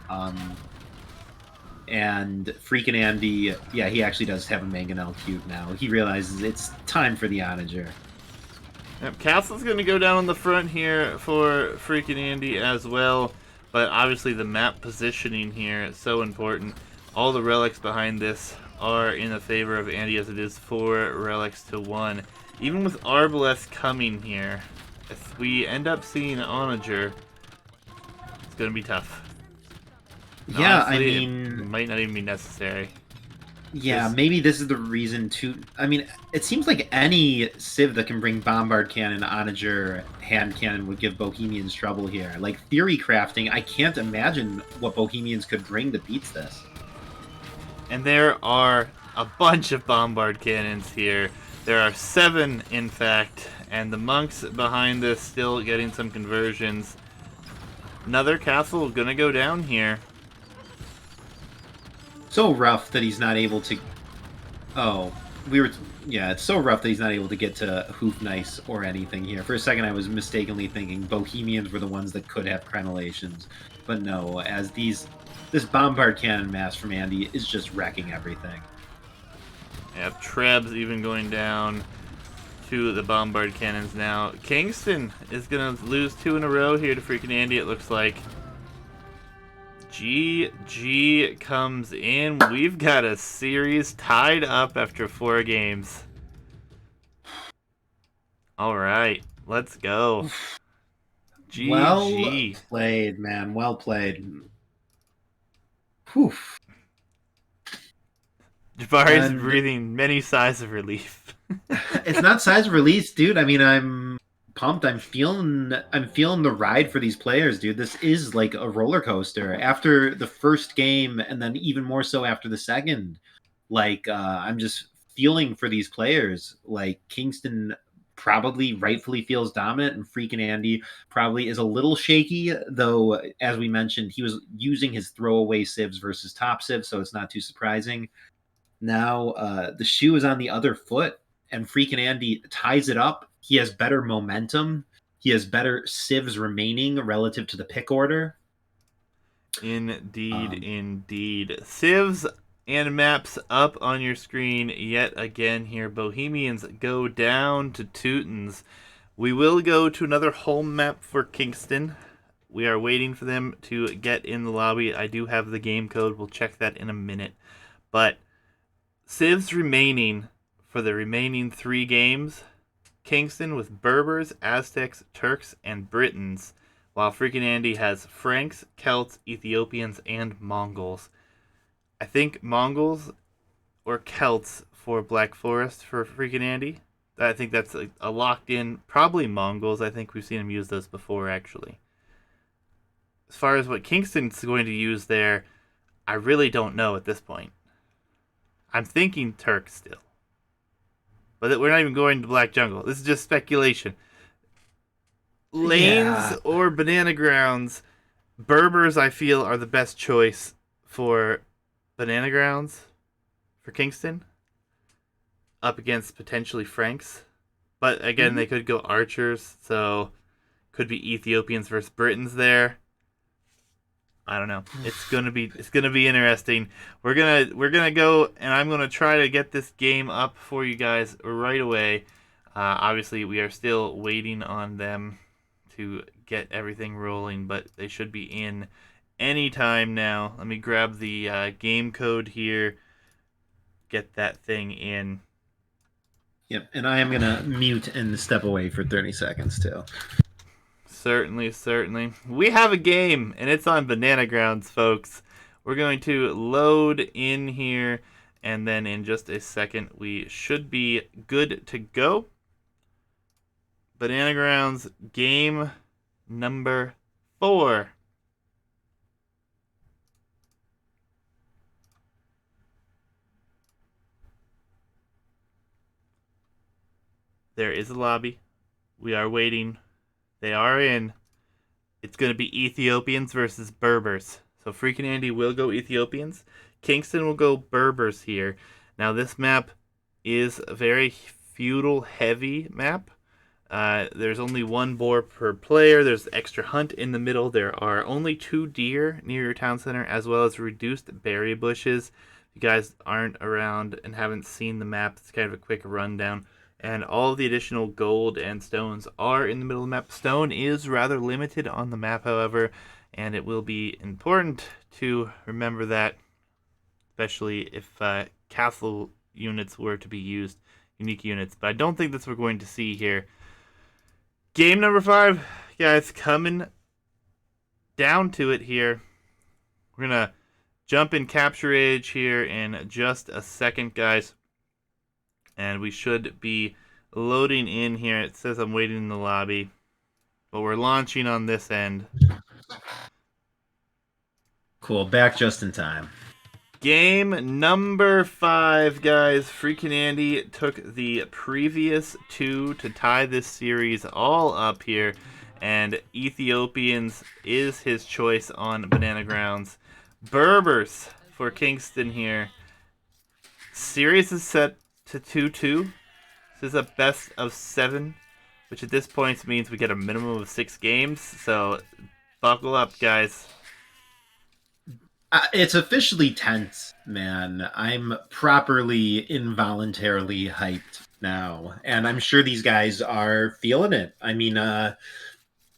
And FreakinAndy, yeah, he actually does have a Mangonel cube now. He realizes it's time for the Onager.
Yep, castle's going to go down on the front here for FreakinAndy as well. But obviously the map positioning here is so important. All the relics behind this are in the favor of Andy as it is 4 relics to 1. Even with Arbalest coming here, if we end up seeing Onager, it's going to be tough. And
Yeah,
honestly,
I
it
mean,
might not even be necessary.
yeah, maybe this is the reason to. I mean, it seems like any Civ that can bring Bombard Cannon, Onager, Hand Cannon would give Bohemians trouble here. Like, theory crafting, I can't imagine what Bohemians could bring that beats this.
And there are a bunch of bombard cannons here. There are 7, in fact, and the monks behind this still getting some conversions. Another castle gonna go down here.
So rough that he's not able to. Oh, we were. Yeah, it's so rough that he's not able to get to Hoof Nice or anything here. For a second, I was mistakenly thinking Bohemians were the ones that could have crenellations. But no, as this Bombard Cannon mass from Andy is just wrecking everything.
Yeah, Trebs even going down to the bombard cannons now. Kingston is gonna lose 2 in a row here to FreakinAndy, it looks like. GG comes in. We've got a series tied up after 4 games. Alright, let's go.
Well
GG.
played, man. Well played. Whew.
Jabari's
And
breathing many sighs of relief.
it's not size of release, dude. I mean, I'm pumped. I'm feeling the ride for these players, dude. This is like a roller coaster. After the first game, and then even more so after the second, like I'm just feeling for these players. Like Kingston probably rightfully feels dominant, and FreakinAndy probably is a little shaky, though. As we mentioned, he was using his throwaway civs versus top civs, so it's not too surprising. Now the shoe is on the other foot, and FreakinAndy ties it up. He has better momentum. He has better civs remaining relative to the pick order.
Indeed,
Um,
indeed. Civs and maps up on your screen yet again here. Bohemians go down to Teutons. We will go to another home map for Kingston. We are waiting for them to get in the lobby. I do have the game code. We'll check that in a minute. But Civs remaining for the remaining 3 games. Kingston with Berbers, Aztecs, Turks, and Britons, while FreakinAndy has Franks, Celts, Ethiopians, and Mongols. I think Mongols or Celts for Black Forest for FreakinAndy. I think that's a locked in. Probably Mongols. I think we've seen him use those before, actually. As far as what Kingston's going to use there, I really don't know at this point. I'm thinking Turk still. But we're not even going to Black Jungle. This is just speculation. Lanes
Yeah.
or Banana Grounds, Berbers I feel are the best choice for Banana Grounds for Kingston up against potentially Franks. But again, they
Mhm.
could go Archers, so could be Ethiopians versus Britons there. I don't know. It's gonna be interesting. We're gonna go, and I'm gonna try to get this game up for you guys right away. Obviously, we are still waiting on them to get everything rolling, but they should be in any time now. Let me grab the game code here. Get that thing in.
Yep. And I am gonna mute and step away for 30 seconds too.
Certainly, certainly. We have a game, and it's on Banana Grounds, folks. We're going to load in here, and then in just a second, we should be good to go. Banana Grounds game number 4. There is a lobby. We are waiting. They are in. It's going to be Ethiopians versus Berbers. So FreakinAndy will go Ethiopians. Kingston will go Berbers here. Now this map is a very feudal heavy map. There's only one boar per player. There's extra hunt in the middle. There are only 2 deer near your town center, as well as reduced berry bushes. If you guys aren't around and haven't seen the map, it's kind of a quick rundown. And all of the additional gold and stones are in the middle of the map. Stone is rather limited on the map, however, and it will be important to remember that, especially if castle units were to be used, unique units. But I don't think that's what we're going to see here. Game number 5, guys, coming down to it here. We're going to jump in capture age here in just a second, guys. And we should be loading in here. It says I'm waiting in the lobby. But we're launching on this end.
Cool. Back just in time.
Game number 5, guys. FreakinAndy took the previous 2 to tie this series all up here. And Ethiopians is his choice on Banana Grounds. Berbers for Kingston here. Series is set to 2-2. This is a best of 7, which at this point means we get a minimum of 6 games. So buckle up, guys.
It's officially tense, man. I'm properly involuntarily hyped now, and I'm sure these guys are feeling it. I mean,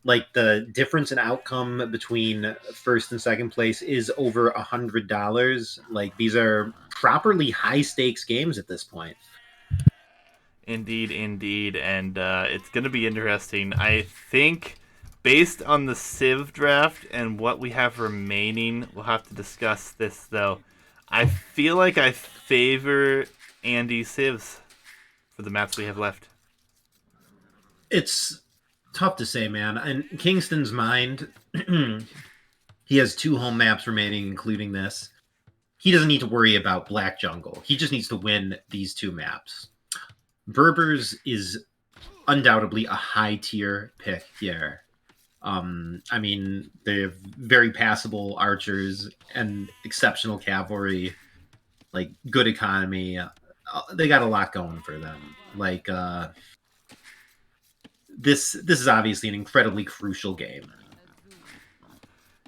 like the difference in outcome between first and second place is over $100. Like these are properly high stakes games at this point.
Indeed, indeed. And it's going to be interesting. I think based on the Civ draft and what we have remaining, we'll have to discuss this, though. I feel like I favor Andy Civs for the maps we have left.
It's tough to say, man. In Kingston's mind, he has 2 home maps remaining, including this. He doesn't need to worry about Black Jungle. He just needs to win these 2 maps. Berbers is undoubtedly a high tier pick here. I mean, they have very passable archers and exceptional cavalry, like good economy. They got a lot going for them. Like this is obviously an incredibly crucial game.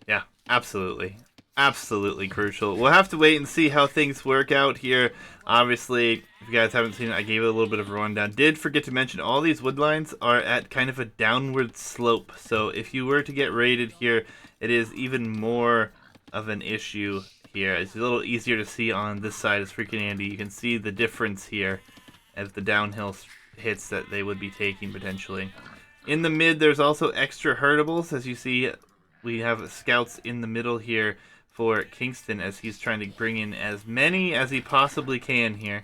Yeah, absolutely. Absolutely crucial. We'll have to wait and see how things work out here. Obviously, if you guys haven't seen it, I gave it a little bit of a rundown. Did forget to mention all these wood lines are at kind of a downward slope. So if you were to get raided here, it is even more of an issue here. It's a little easier to see on this side as FreakinAndy. You can see the difference here as the downhill hits that they would be taking potentially. In the mid, there's also extra hurtables. As you see, we have scouts in the middle here for Kingston as he's trying to bring in as many as he possibly can here.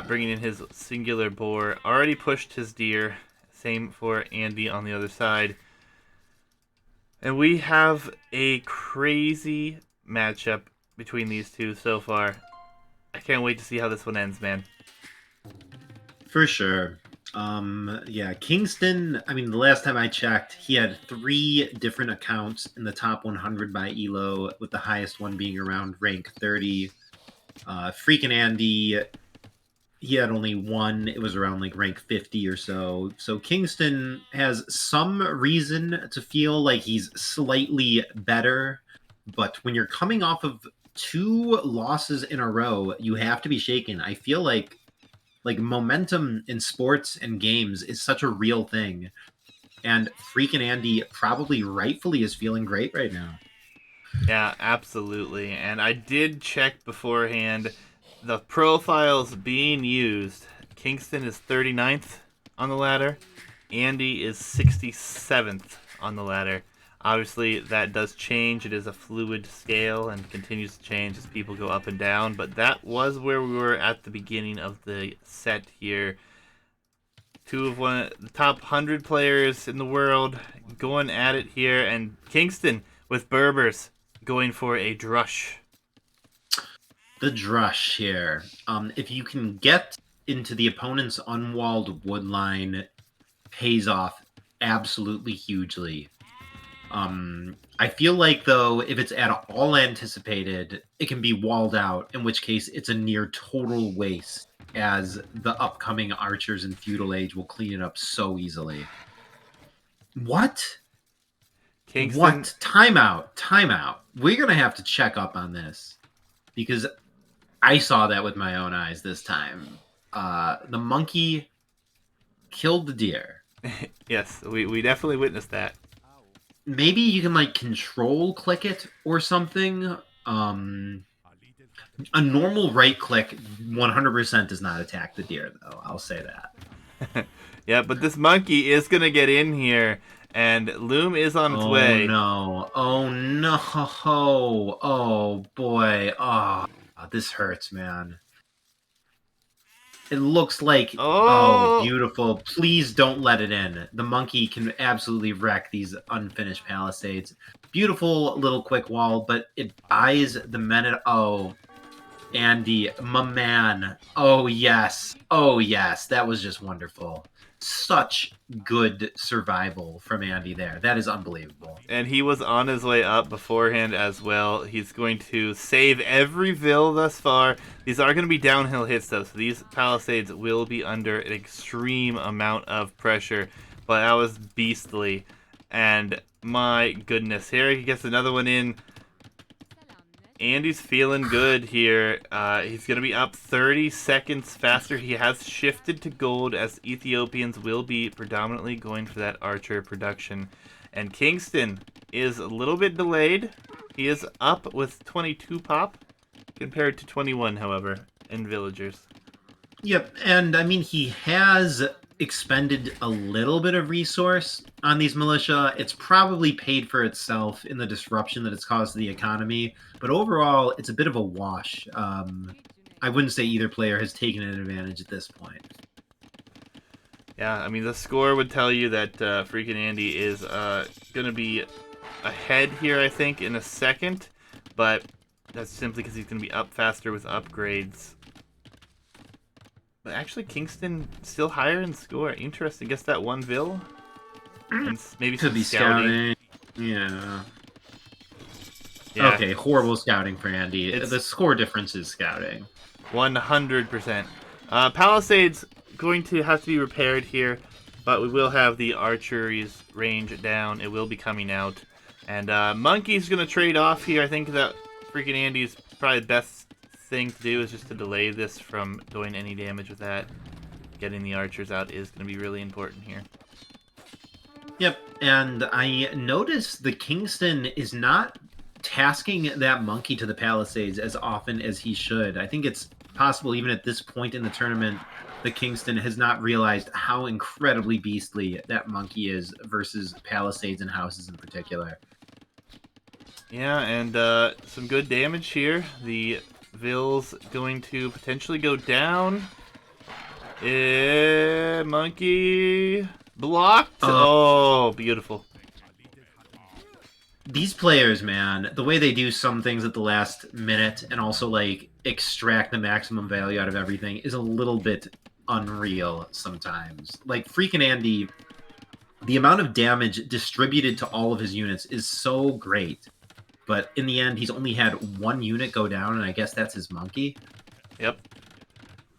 Bringing in his singular boar. Already pushed his deer. Same for Andy on the other side. And we have a crazy matchup between these two so far. I can't wait to see how this one ends, man.
For sure. Yeah, Kingston, I mean, the last time I checked, he had 3 different accounts in the top 100 by Elo, with the highest one being around rank 30. FreakinAndy, he had only one. It was around like rank 50 or so. So Kingston has some reason to feel like he's slightly better, but when you're coming off of 2 losses in a row, you have to be shaken. I feel like momentum in sports and games is such a real thing. And FreakinAndy probably rightfully is feeling great right now.
Yeah, absolutely. And I did check beforehand the profiles being used. Kingston is 39th on the ladder. Andy is 67th on the ladder. Obviously, that does change. It is a fluid scale and continues to change as people go up and down. But that was where we were at the beginning of the set here. Two of the top 100 players in the world going at it here. And Kingston with Berbers going for a drush.
The drush here. If you can get into the opponent's unwalled wood line, pays off absolutely hugely. I feel like, though, if it's at all anticipated, it can be walled out, in which case it's a near total waste, as the upcoming archers in Feudal Age will clean it up so easily. What?
Kingston.
What? Timeout. Timeout. We're going to have to check up on this, because I saw that with my own eyes this time. The monkey killed the deer.
Yes, we definitely witnessed that.
Maybe you can like control click it or something. A normal right click 100% does not attack the deer, though. I'll say that.
Yeah, but this monkey is gonna get in here, and Loom is on its
Oh
way.
no. Oh no. Oh boy. Oh, this hurts, man. It looks like, oh,
Oh,
beautiful. Please don't let it in. The monkey can absolutely wreck these unfinished palisades. Beautiful little quick wall, but it buys the men. Oh, Andy, my man. Oh, yes. Oh, yes. That was just wonderful. Such good survival from Andy there. That is unbelievable.
and he was on his way up beforehand as well. He's going to save every Vil thus far. These are going to be downhill hits, though, so these Palisades will be under an extreme amount of pressure. But that was beastly. And my goodness, here he gets another one in. Andy's feeling good here. He's going to be up 30 seconds faster. He has shifted to gold, as Ethiopians will be predominantly going for that archer production. And Kingston is a little bit delayed. He is up with 22 pop compared to 21, however, in villagers.
Yep, and I mean, he has expended a little bit of resource on these militia. It's probably paid for itself in the disruption that it's caused to the economy, but overall, it's a bit of a wash. I wouldn't say either player has taken an advantage at this point.
Yeah, I mean, the score would tell you that FreakinAndy is going to be ahead here, I think, in a second, but that's simply because he's going to be up faster with upgrades. But actually, Kingston still higher in score. Interesting. Guess that one Vil? And maybe
Could
some
be scouting. Yeah.
Yeah.
Okay, horrible scouting for Andy.
It's-
The score difference is scouting.
100%. Palisades going to have to be repaired here, but we will have the archery's range down. It will be coming out. And Monkey's going to trade off here. I think that FreakinAndy's probably the best thing to do is just to delay this from doing any damage with that. Getting the archers out is going to be really important here.
Yep, and I noticed the Kingston is not tasking that monkey to the Palisades as often as he should. I think it's possible, even at this point in the tournament, the Kingston has not realized how incredibly beastly that monkey is versus Palisades and houses in particular.
Yeah, and some good damage here. The Vil's going to potentially go down. Monkey blocked. Oh, beautiful.
These players, man, the way they do some things at the last minute and also like extract the maximum value out of everything is a little bit unreal sometimes. Like FreakinAndy, the amount of damage distributed to all of his units is so great. But in the end, he's only had one unit go down, and I guess that's his monkey.
Yep.
Yeah.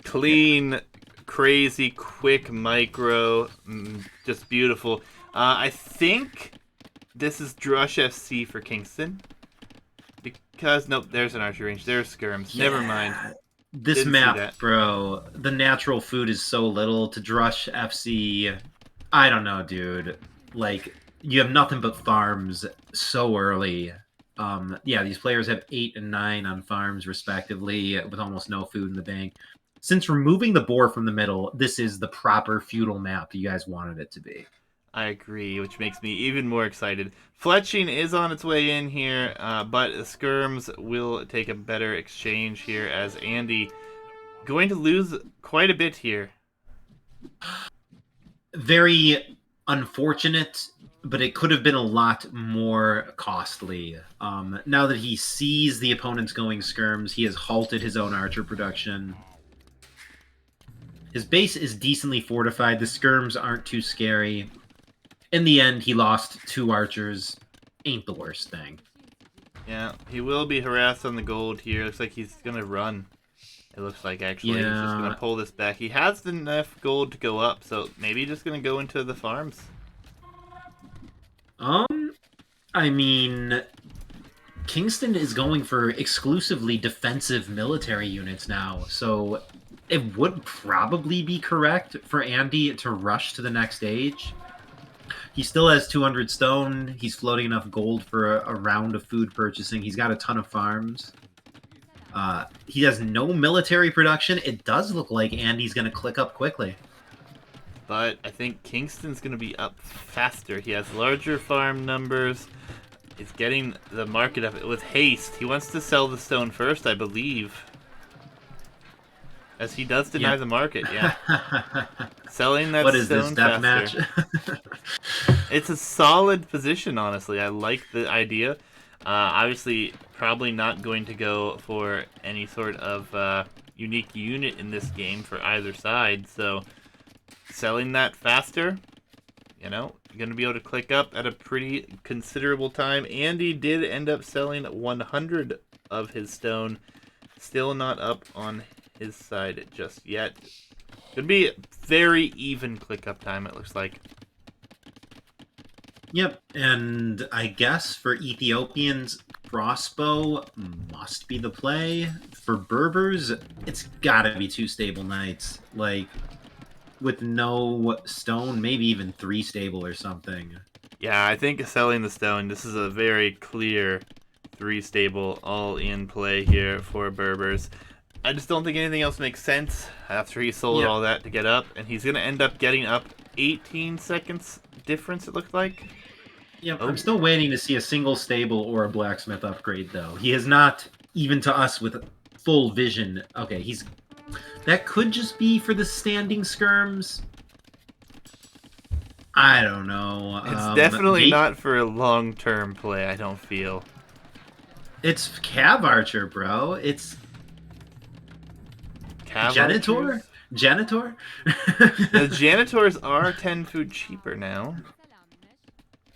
Clean, crazy, quick micro. Just beautiful. I think this is Drush FC for Kingston. Because, nope, there's an archery range. There's skirms.
Yeah.
Never mind.
This
Didn't see
map,
that.
bro, the natural food is so little to Drush FC. I don't know, dude. Like, you have nothing but farms so early. Yeah, these players have 8 and 9 on farms, respectively, with almost no food in the bank. Since removing the boar from the middle, this is the proper feudal map you guys wanted it to be.
I agree, which makes me even more excited. Fletching is on its way in here, but skirms will take a better exchange here as Andy going to lose quite a bit here.
Very unfortunate, but it could have been a lot more costly. Now that he sees the opponents going skirms, he has halted his own archer production. His base is decently fortified. The skirms aren't too scary. In the end, he lost 2 archers. Ain't the worst thing.
Yeah, he will be harassed on the gold here. Looks like he's going to run. It looks like, actually. He's just going to pull this back. He has enough gold to go up, so maybe just going to go into the farms.
I mean, Kingston is going for exclusively defensive military units now, so it would probably be correct for Andy to rush to the next stage. He still has 200 stone. He's floating enough gold for a round of food purchasing. He's got a ton of farms. He has no military production. It does look like Andy's going to click up quickly.
But I think Kingston's going to be up faster. He has larger farm numbers. He's getting the market up with haste. He wants to sell the stone first, I believe. As he does deny the market, yeah. Selling that
what is
stone
this, death
faster.
match?
It's a solid position, honestly. I like the idea. Obviously, probably not going to go for any sort of unique unit in this game for either side. So, selling that faster, you know, you're going to be able to click up at a pretty considerable time. Andy did end up selling 100 of his stone. Still not up on his side just yet. Could be very even click up time, it looks like.
Yep, and I guess for Ethiopians, crossbow must be the play. For Berbers, it's gotta be 2 stable knights. Like, with no stone, maybe even 3 stable or something.
Yeah, I think selling the stone, this is a very clear 3 stable all-in play here for Berbers. I just don't think anything else makes sense after he sold all that to get up, and he's going to end up getting up 18 seconds difference, it looked like.
Yep, I'm still waiting to see a single stable or a blacksmith upgrade, though. He is not, even to us, with full vision. Okay, he's... That could just be for the standing skirms. I don't know.
It's definitely not for a long-term play, I don't feel.
It's Cav Archer, bro. It's...
Cav
Janitor?
Archers?
Janitor?
The janitors are 10 food cheaper now.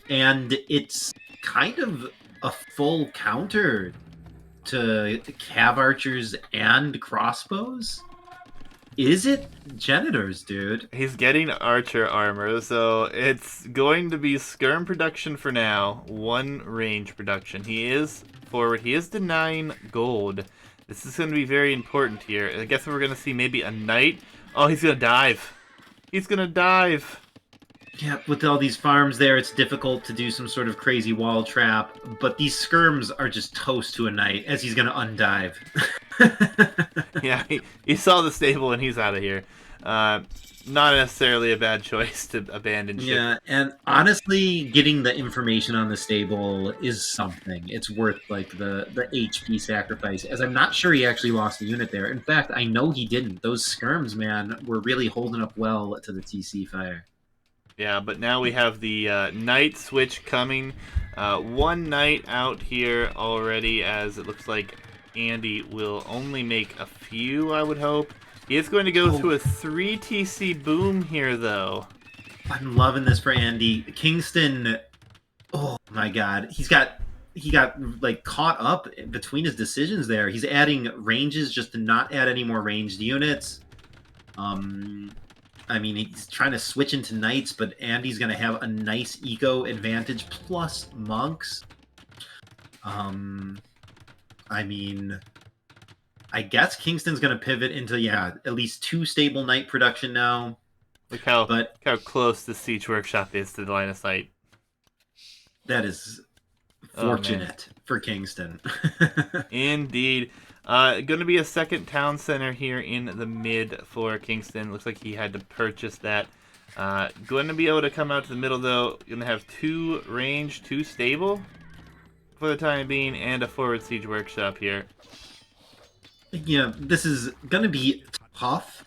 And it's kind of a full counter to Cav Archers and crossbows. Is it? Janitors, dude.
He's getting archer armor, so it's going to be skirm production for now. 1 range production. He is forward. He is denying gold. This is going to be very important here. I guess we're going to see maybe a knight. Oh, he's going to dive. He's going to dive.
Yeah, with all these farms there, it's difficult to do some sort of crazy wall trap, but these skirms are just toast to a knight as he's going to undive.
Yeah, he saw the stable and he's out of here. Not necessarily a bad choice to abandon ship.
Yeah, and honestly, getting the information on the stable is something. It's worth, like, the HP sacrifice, as I'm not sure he actually lost a unit there. In fact, I know he didn't. Those skirms, man, were really holding up well to the TC fire.
Yeah, but now we have the knight switch coming. One knight out here already, as it looks like Andy will only make a few, I would hope. He is going to go through a 3 TC boom here, though.
I'm loving this for Andy. Kingston, oh my god. He got like caught up between his decisions there. He's adding ranges just to not add any more ranged units. I mean, he's trying to switch into knights, but Andy's going to have a nice eco advantage plus monks. I mean, I guess Kingston's going to pivot into, yeah, at least 2 stable knight production now.
Look how close the Siege Workshop is to the line of sight.
That is fortunate for Kingston.
Indeed. Going to be a second town center here in the mid for Kingston. Looks like he had to purchase that. Going to be able to come out to the middle, though. Going to have 2 range, 2 stable for the time being, and a forward siege workshop here.
Yeah, this is going to be tough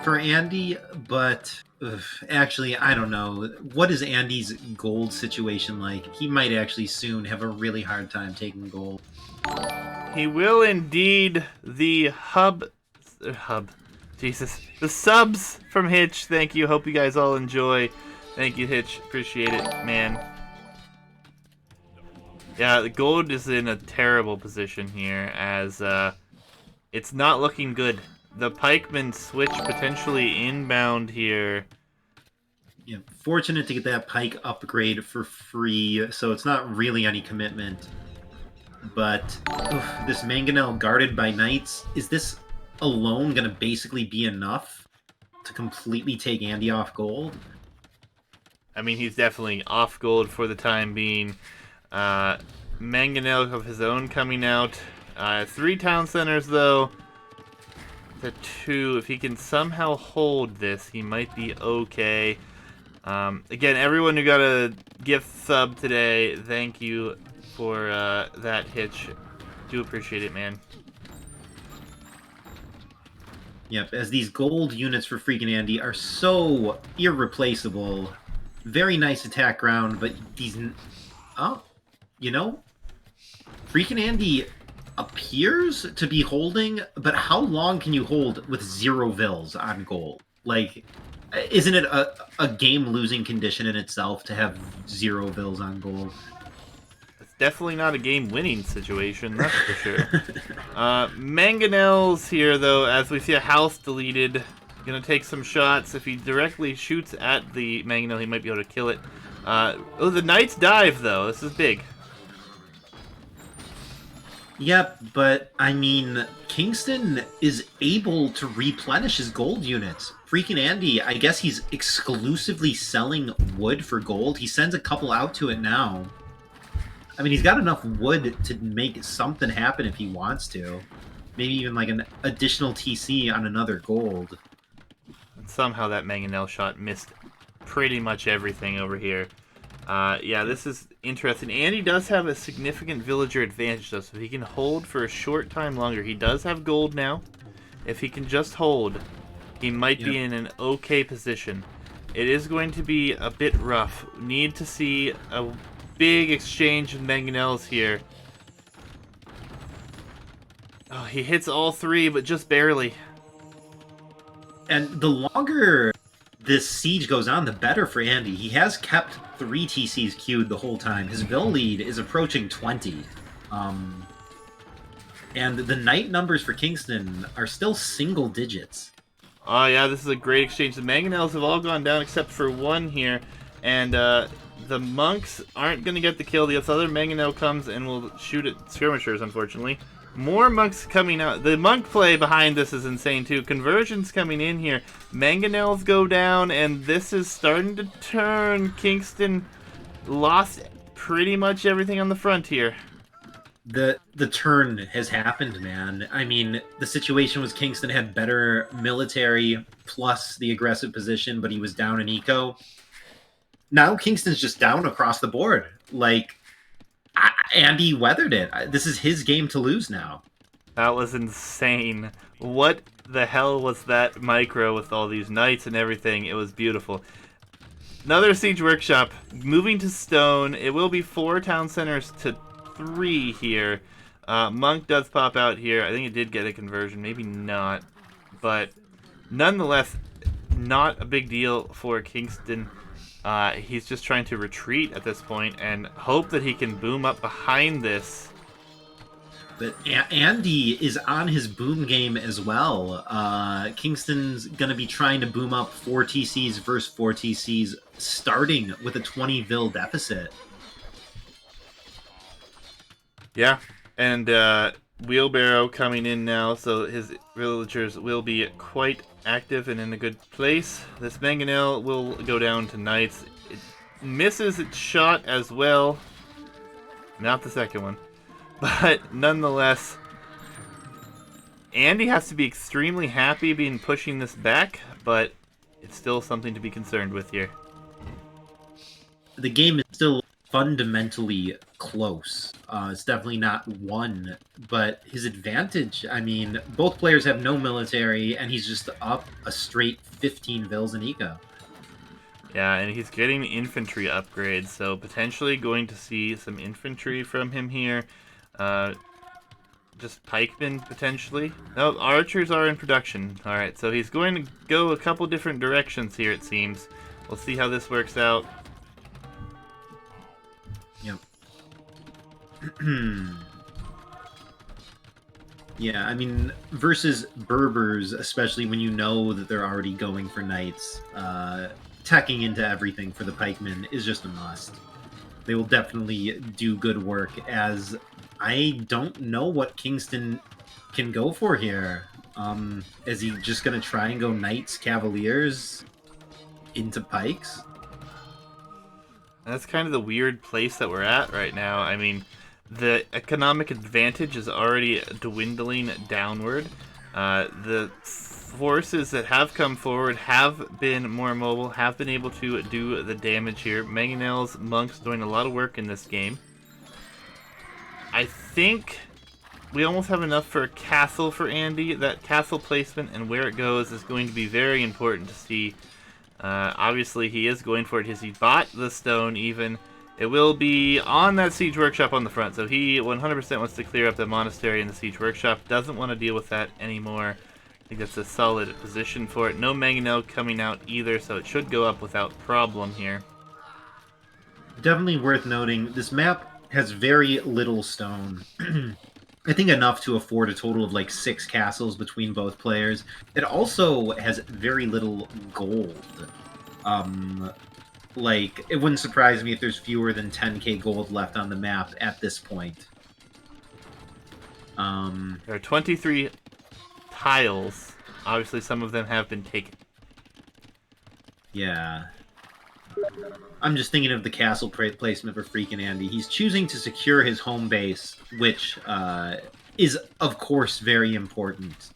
for Andy, but actually, I don't know. What is Andy's gold situation like? He might actually soon have a really hard time taking gold.
He will indeed. The the subs from Hitch. Thank you. Hope you guys all enjoy. Thank you, Hitch. Appreciate it, man. Yeah, the gold is in a terrible position here, as it's not looking good. The pikemen switch potentially inbound here.
Yeah, fortunate to get that pike upgrade for free, so it's not really any commitment. But this mangonel guarded by knights, is this alone going to basically be enough to completely take Andy off gold?
I mean, he's definitely off gold for the time being. Mangonel of his own coming out. 3 town centers, though. The 2. If he can somehow hold this, he might be okay. Again, everyone who got a gift sub today, thank you for that, Hitch. Do appreciate it, man.
Yep, as these gold units for FreakinAndy are so irreplaceable. Very nice attack round, but these... Oh, you know, FreakinAndy appears to be holding, but how long can you hold with 0 vills on gold? Like, isn't it a game-losing condition in itself to have 0 vills on gold?
It's definitely not a game-winning situation, that's for sure. Mangonel's here, though, as we see a house deleted. Gonna take some shots. If he directly shoots at the Mangonel, he might be able to kill it. Oh, the Knights dive, though. This is big.
Yep, but I mean, Kingston is able to replenish his gold units. FreakinAndy, I guess he's exclusively selling wood for gold. He sends a couple out to it now. I mean, he's got enough wood to make something happen if he wants to. Maybe even like an additional TC on another gold.
And somehow that Mangonel shot missed pretty much everything over here. Yeah, this is interesting. Andy does have a significant villager advantage, though, so if he can hold for a short time longer. He does have gold now. If he can just hold, he might be in an okay position. It is going to be a bit rough. Need to see a big exchange of Mangonels here. Oh, he hits all 3, but just barely.
And the longer this siege goes on, the better for Andy. He has kept 3 TCs queued the whole time. His Vill lead is approaching 20. And the knight numbers for Kingston are still single digits.
Oh, yeah, this is a great exchange. The Mangonels have all gone down except for 1 here. And the monks aren't going to get the kill. The other Mangonel comes and will shoot at skirmishers, unfortunately. More monks coming out. The monk play behind this is insane, too. Conversions coming in here. Mangonels go down, and this is starting to turn. Kingston lost pretty much everything on the front here.
The turn has happened, man. I mean, the situation was Kingston had better military plus the aggressive position, but he was down in eco. Now Kingston's just down across the board. Like, Andy weathered it. This is his game to lose now.
That was insane. What the hell was that micro with all these knights and everything? It was beautiful. Another siege workshop moving to stone. It will be 4 town centers to 3 here. Monk does pop out here. I think it did get a conversion, maybe not, but nonetheless, not a big deal for Kingston. He's just trying to retreat at this point and hope that he can boom up behind this.
But Andy is on his boom game as well. Kingston's going to be trying to boom up 4 TCs versus 4 TCs, starting with a 20 vil deficit.
Yeah, and Wheelbarrow coming in now, so his villagers will be quite active and in a good place. This Mangonel will go down to Knights. It misses its shot as well. Not the second one. But nonetheless, Andy has to be extremely happy being pushing this back, but it's still something to be concerned with here.
The game is still fundamentally close. It's definitely not won, but his advantage, I mean, both players have no military, and he's just up a straight 15 vils in eco.
Yeah, and he's getting infantry upgrades, so potentially going to see some infantry from him here. Just pikemen, potentially. No, archers are in production. Alright, so he's going to go a couple different directions here, it seems. We'll see how this works out.
Yep. Yeah, I mean, versus Berbers, especially when you know that they're already going for knights, teching into everything for the pikemen is just a must. They will definitely do good work, as I don't know what Kingston can go for here. Is he just going to try and go knights, cavaliers into pikes?
That's kind of the weird place that we're at right now. I mean, the economic advantage is already dwindling downward. The forces that have come forward have been more mobile, have been able to do the damage here. Mangonel's Monk's doing a lot of work in this game. I think we almost have enough for a castle for Andy. That castle placement and where it goes is going to be very important to see. Obviously, he is going for it because he bought the stone even. It will be on that siege workshop on the front, so he 100% wants to clear up the monastery and the siege workshop. Doesn't want to deal with that anymore. I think that's a solid position for it. No Mangonel coming out either, so it should go up without problem here.
Definitely worth noting, this map has very little stone. I think enough to afford a total of like 6 castles between both players. It also has very little gold. Like, it wouldn't surprise me if there's fewer than 10k gold left on the map at this point.
There are 23 tiles. Obviously, some of them have been taken.
Yeah. I'm just thinking of the castle placement for FreakinAndy. He's choosing to secure his home base, which is, of course, very important.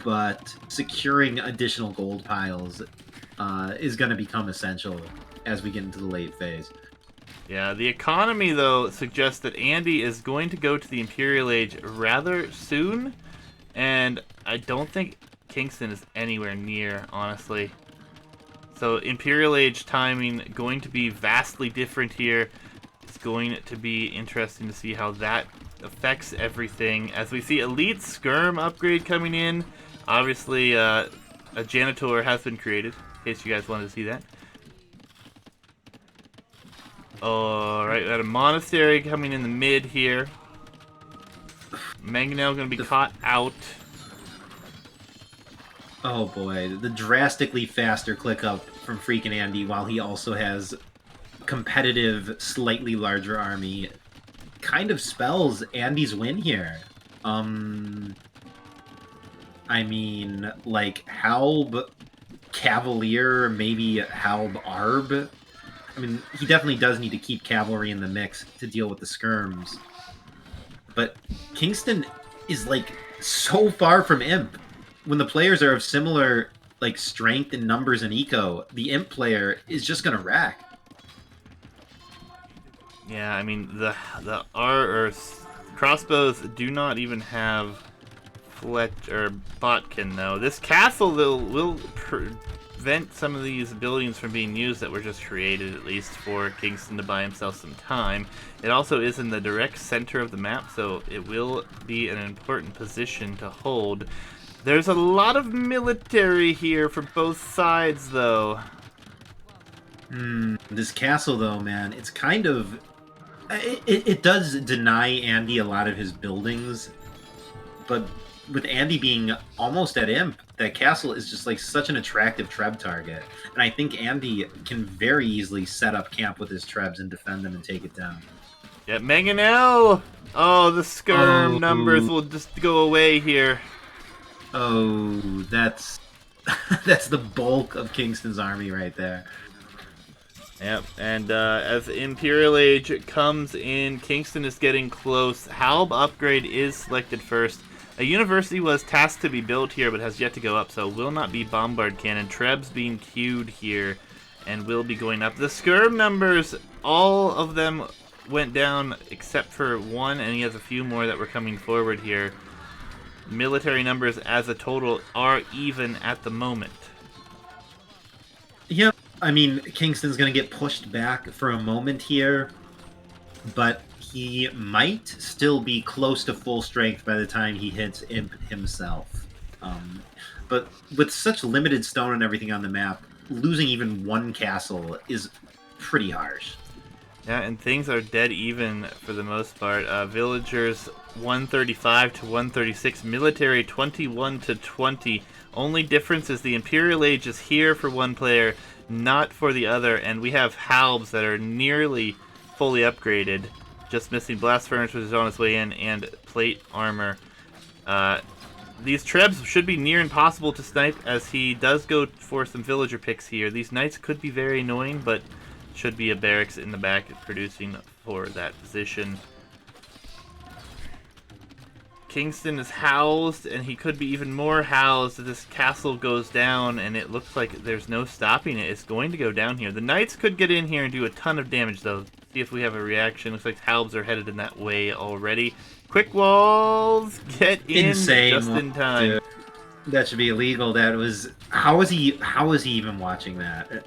But securing additional gold piles is going to become essential as we get into the late phase.
Yeah, the economy, though, suggests that Andy is going to go to the Imperial Age rather soon, and I don't think Kingston is anywhere near, honestly. So Imperial Age timing going to be vastly different here. It's going to be interesting to see how that affects everything. As we see Elite Skirm upgrade coming in, obviously a Janitor has been created, in case you guys wanted to see that. Alright, we got a Monastery coming in the mid here. Mangonel going to be caught out.
Oh boy, the drastically faster click up from FreakinAndy, while he also has competitive, slightly larger army, kind of spells Andy's win here. I mean, like, Halb Cavalier, maybe Halb Arb. I mean, he definitely does need to keep cavalry in the mix to deal with the skirms. But Kingston is, like, so far from Imp. When the players are of similar, like, strength and numbers and eco, the Imp player is just gonna rack.
Yeah, I mean, the crossbows do not even have Fletch or Botkin, though. This castle, though, will prevent some of these buildings from being used that were just created, at least for KingstoNe to buy himself some time. It also is in the direct center of the map, so it will be an important position to hold. There's a lot of military here for both sides, though.
This castle, though, man, it's kind of... It does deny Andy a lot of his buildings, but with Andy being almost at imp, that castle is just like such an attractive Treb target. And I think Andy can very easily set up camp with his Trebs and defend them and take it down.
Yeah, Mangonel! Oh, the skirm numbers will just go away here.
Oh, that's that's the bulk of KingstoNe's army right there.
Yep, and as Imperial Age comes in, KingstoNe is getting close. Halb upgrade is selected first. A university was tasked to be built here, but has yet to go up, so will not be bombard cannon. Treb's being queued here, and will be going up. The skirm numbers, all of them went down except for one, and he has a few more that were coming forward here. Military numbers as a total are even at the moment.
Yep. I mean, KingstoNe's going to get pushed back for a moment here, but he might still be close to full strength by the time he hits Imp himself. But with such limited stone and everything on the map, losing even one castle is pretty harsh.
Yeah, and things are dead even for the most part. Villagers 135 to 136, military 21 to 20. Only difference is the Imperial Age is here for one player, not for the other, and we have halbs that are nearly fully upgraded. Just missing blast furnace, which is on its way in, and plate armor. These trebs should be near impossible to snipe, as he does go for some villager picks here. These knights could be very annoying, but should be a barracks in the back producing for that position. KingstoNe is housed, and he could be even more housed if this castle goes down, and it looks like there's no stopping it. It's going to go down here. The knights could get in here and do a ton of damage, though. See if we have a reaction. Looks like halbs are headed in that way already. Quick walls, get in
Insane.
just in time.
Dude, that should be illegal. That was... How was he even watching that?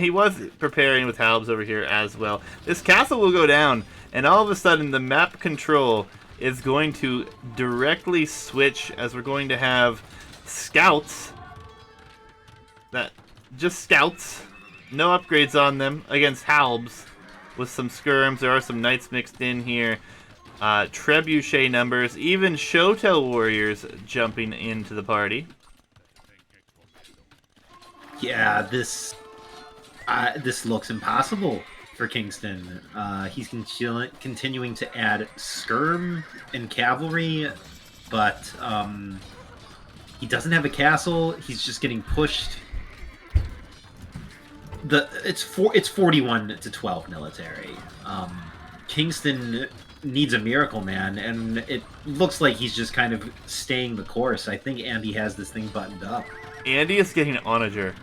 He was preparing with halbs over here as well. This castle will go down, and all of a sudden the map control is going to directly switch, as we're going to have scouts, just scouts, no upgrades on them, against halbs with some skirms. There are some knights mixed in here, trebuchet numbers, even Shotel warriors jumping into the party.
Yeah, this looks impossible for KingstoNe. He's continuing to add skirm and cavalry, but he doesn't have a castle. He's just getting pushed. It's 41 to 12 military. KingstoNe needs a miracle, man, and it looks like he's just kind of staying the course. I think Andy has this thing buttoned up.
Andy is getting onager.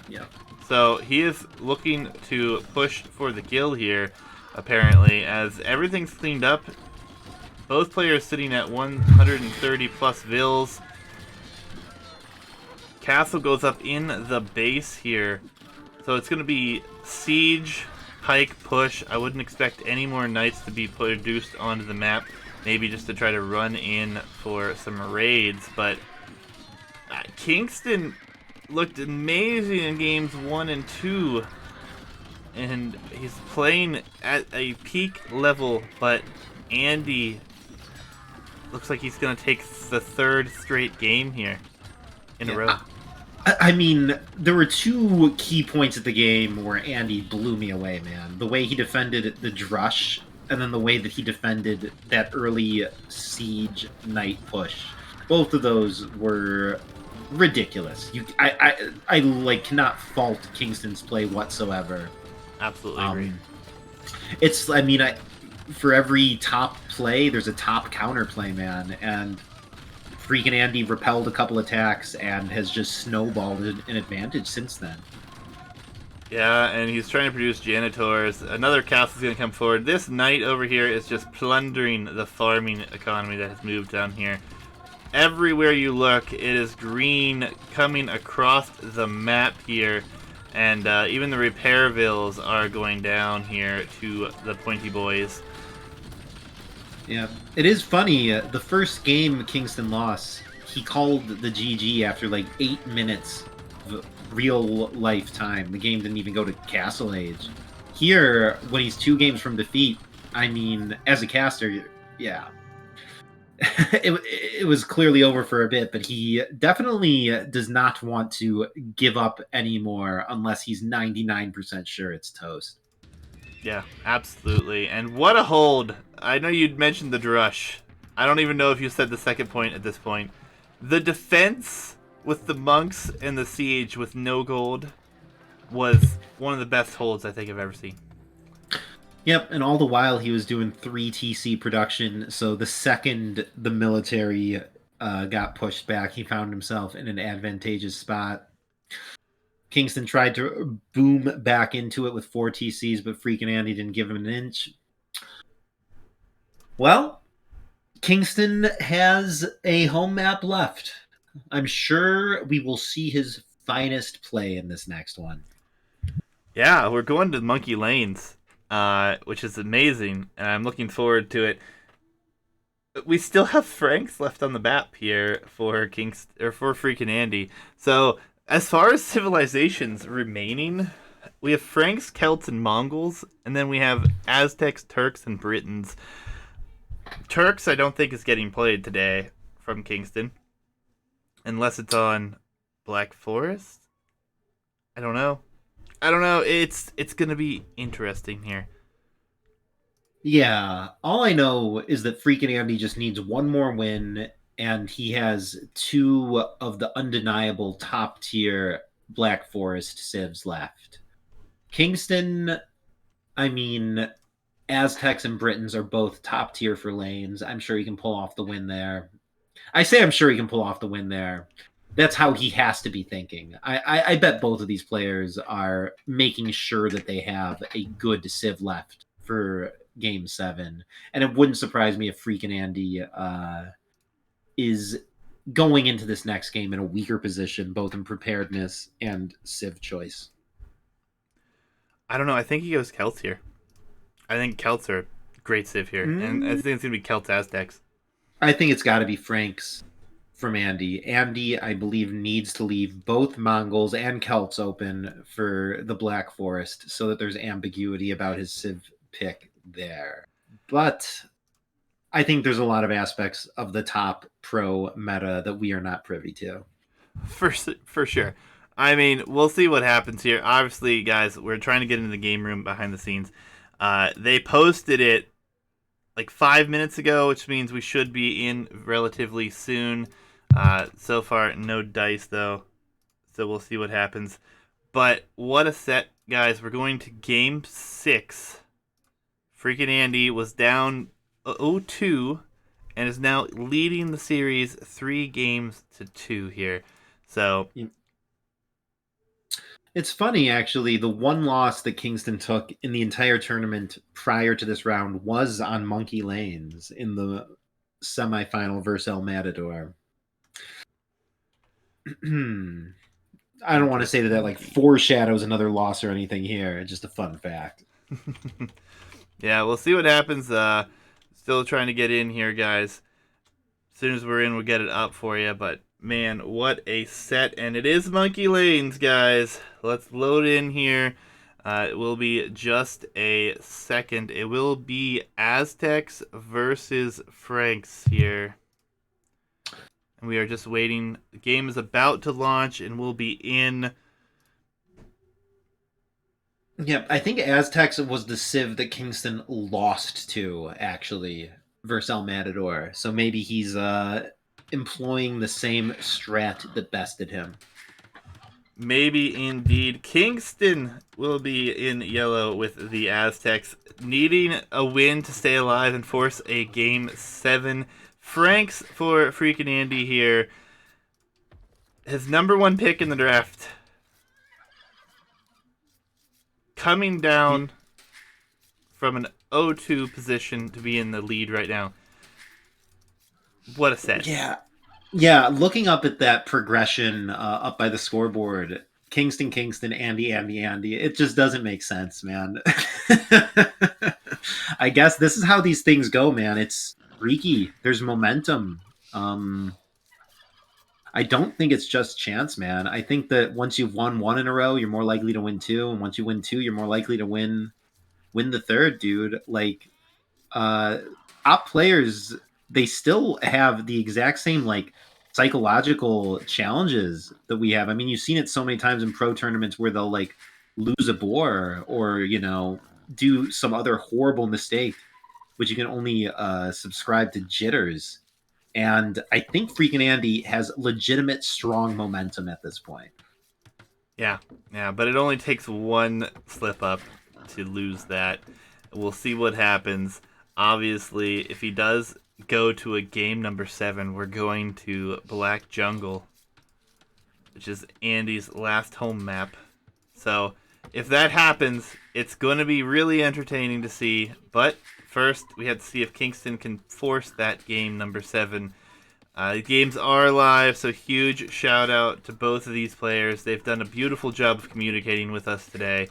Yeah.
So he is looking to push for the kill here, apparently, as everything's cleaned up. Both players sitting at 130 plus vills. Castle goes up in the base here. So it's going to be siege, pike, push. I wouldn't expect any more knights to be produced onto the map. Maybe just to try to run in for some raids. But KingstoNe looked amazing in games 1 and 2, and he's playing at a peak level, but Andy looks like he's going to take the third straight game here in a row.
I mean, there were two key points of the game where Andy blew me away, man. The way he defended the Drush, and then the way that he defended that early siege knight push. Both of those were ridiculous. I like cannot fault KingstoNe's play whatsoever.
Absolutely agree.
For every top play, there's a top counter play, man, and FreakinAndy repelled a couple attacks and has just snowballed an advantage since then.
Yeah, and he's trying to produce janitors. Another castle's going to come forward. This knight over here is just plundering the farming economy that has moved down here. everywhere you look, it is green coming across the map here. And even the repair bills are going down here to the Pointy Boys.
Yeah, it is funny. The first game Kingston lost, he called the GG after like 8 minutes of real life time. The game didn't even go to Castle Age. Here, when he's 2 games from defeat, I mean, as a caster, yeah, it was clearly over for a bit, but he definitely does not want to give up anymore unless he's 99% sure it's toast.
Yeah, absolutely. And what a hold. I know you'd mentioned the Drush. I don't even know if you said the second point at this point. The defense with the monks and the siege with no gold was one of the best holds I think I've ever seen.
Yep, and all the while he was doing 3 TC production, so the second the military got pushed back, he found himself in an advantageous spot. Kingston tried to boom back into it with 4 TCs, but FreakinAndy didn't give him an inch. Well, Kingston has a home map left. I'm sure we will see his finest play in this next one.
Yeah, we're going to Monkey Lanes, which is amazing, and I'm looking forward to it. We still have Franks left on the map here for for FreakinAndy. So as far as civilizations remaining, we have Franks, Celts, and Mongols, and then we have Aztecs, Turks, and Britons. Turks, I don't think is getting played today from Kingston, unless it's on Black Forest. I don't know. It's gonna be interesting here.
Yeah, all I know is that FreakinAndy just needs one more win, and he has 2 of the undeniable top tier Black Forest civs left. Kingston, I mean, Aztecs and Britons are both top tier for lanes. I'm sure he can pull off the win there. I say I'm sure he can pull off the win there. That's how he has to be thinking. I bet both of these players are making sure that they have a good civ left for Game 7. And it wouldn't surprise me if FreakinAndy is going into this next game in a weaker position, both in preparedness and civ choice.
I don't know. I think he goes Celts here. I think Celts are great civ here, and I think it's gonna be Celts Aztecs.
I think it's got to be Franks from Andy. Andy, I believe, needs to leave both Mongols and Celts open for the Black Forest so that there's ambiguity about his civ pick there. But I think there's a lot of aspects of the top pro meta that we are not privy to.
For sure. I mean, we'll see what happens here. Obviously, guys, we're trying to get into the game room behind the scenes. They posted it like 5 minutes ago, which means we should be in relatively soon. So far, no dice though, so we'll see what happens. But what a set, guys! We're going to Game 6. FreakinAndy was down 0-2 and is now leading the series 3-2 here. So
it's funny, actually. The one loss that Kingston took in the entire tournament prior to this round was on Monkey Lanes in the semifinal versus El Matador. I don't want to say that like foreshadows another loss or anything here. It's just a fun fact.
Yeah, we'll see what happens. Still trying to get in here, guys. As soon as we're in, we'll get it up for you. But man, what a set. And it is Monkey Lanes, guys. Let's load in here. It will be just a second. It will be Aztecs versus Franks here. And we are just waiting. The game is about to launch and we'll be in.
Yeah, I think Aztecs was the civ that Kingston lost to, actually, versus El Matador. So maybe he's employing the same strat that bested him.
Maybe indeed. Kingston will be in yellow with the Aztecs, needing a win to stay alive and force a Game 7. Franks for FreakinAndy here. His #1 pick in the draft. Coming down from an 0-2 position to be in the lead right now. What a set.
Yeah. Yeah, looking up at that progression up by the scoreboard, Kingston, Andy, it just doesn't make sense, man. I guess this is how these things go, man. It's freaky. There's momentum. Um, I don't think it's just chance, man. I think that once you've won one in a row, you're more likely to win two, and once you win two, you're more likely to win the third, dude. Like uh top players, they still have the exact same like psychological challenges that we have. I mean, you've seen it so many times in pro tournaments where they'll like lose a boar or do some other horrible mistake, which you can only subscribe to jitters. And I think Freakin' Andy has legitimate strong momentum at this point.
Yeah, yeah, but it only takes one slip up to lose that. We'll see what happens. Obviously, if he does go to a game number 7, we're going to Black Jungle, which is Andy's last home map. So, if that happens, it's going to be really entertaining to see. But first, we have to see if Kingston can force that game number 7. The games are live, so huge shout out to both of these players. They've done a beautiful job of communicating with us today,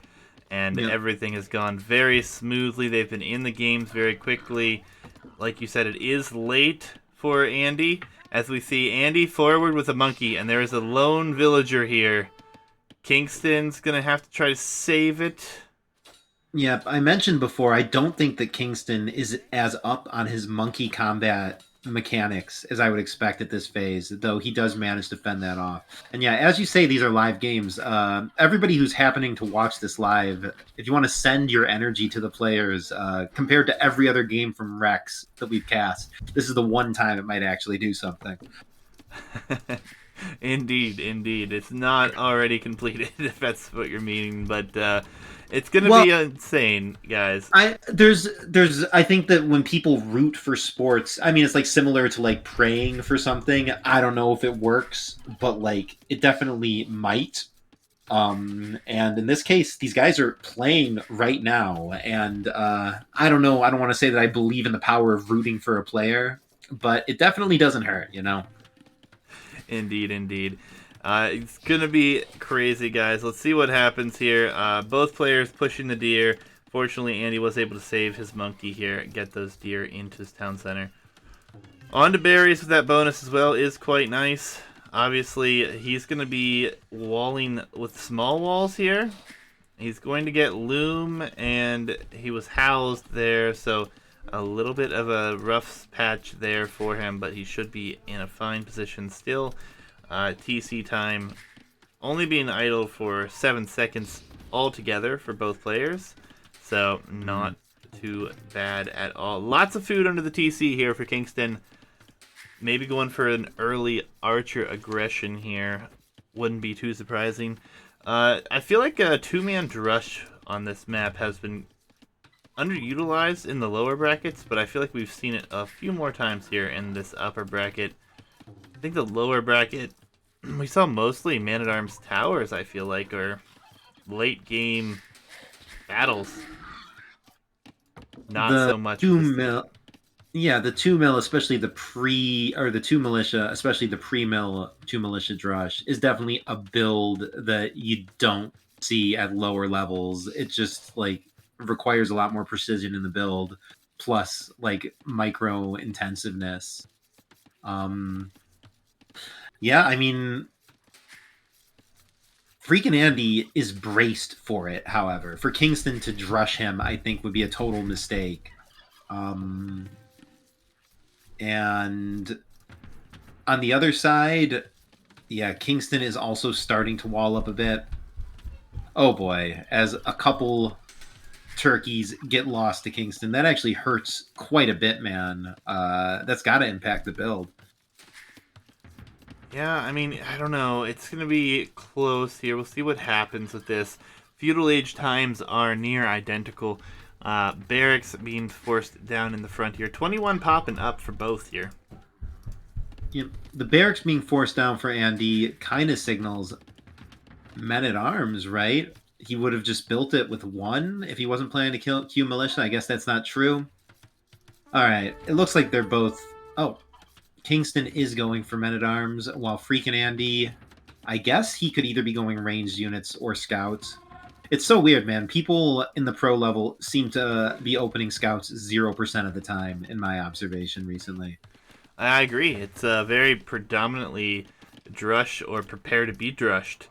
and
Yep.
everything has gone very smoothly. They've been in the games very quickly. Like you said, it is late for Andy, as we see Andy forward with a monkey, and there is a lone villager here. Kingston's gonna have to try to save it.
Yep, I mentioned before, I don't think that Kingston is as up on his monkey combat mechanics as I would expect at this phase, though he does manage to fend that off. And yeah, as you say, these are live games. Everybody who's happening to watch this live, if you want to send your energy to the players, compared to every other game from Rex that we've cast, this is the one time it might actually do something.
Indeed, indeed. It's not already completed, if that's what you're meaning, but it's gonna
Well,
be insane, guys.
there's I think that when people root for sports, I mean it's like similar to like praying for something. I don't know if it works, but like it definitely might. And in this case, these guys are playing right now, and I don't know. I don't want to say that I believe in the power of rooting for a player, but it definitely doesn't hurt, you know.
Indeed, indeed. It's gonna be crazy, guys. Let's see what happens here. Both players pushing the deer. Fortunately, Andy was able to save his monkey here and get those deer into his town center. On to berries with that bonus as well is quite nice. Obviously, he's going to be walling with small walls here. He's going to get loom, and he was housed there, so a little bit of a rough patch there for him, but he should be in a fine position still. TC time only being idle for 7 seconds altogether for both players, so not too bad at all. Lots of food under the TC here for Kingston. Maybe going for an early archer aggression here wouldn't be too surprising. I feel like a two-man drush on this map has been underutilized in the lower brackets, but I feel like we've seen it a few more times here in this upper bracket. I think the lower bracket, we saw mostly Man-at-Arms towers, I feel like, or late game battles. Not
The
so much with
two
this thing.
mil, yeah, the 2 mil, especially the 2 militia, especially the pre-mill 2 militia drush, is definitely a build that you don't see at lower levels. It just like requires a lot more precision in the build, plus like micro intensiveness. Um, yeah, I mean, Freakin' Andy is braced for it. However, for Kingston to drush him, I think would be a total mistake. Um, and on the other side, yeah, Kingston is also starting to wall up a bit. Oh boy, as a couple turkeys get lost to Kingston, that actually hurts quite a bit, man. That's got to impact the build.
Yeah, I mean, I don't know. It's going to be close here. We'll see what happens with this. Feudal Age times are near identical. Barracks being forced down in the front here. 21 popping up for both here.
You know, the barracks being forced down for Andy kind of signals men at arms, right? He would have just built it with one if he wasn't planning to kill Q militia. I guess that's not true. All right, it looks like they're both. Oh, Kingston is going for Men-at-Arms, while FreakinAndy, I guess he could either be going ranged units or scouts. It's so weird, man. People in the pro level seem to be opening scouts 0% of the time, in my observation recently.
I agree. It's very predominantly drush or prepare to be drushed,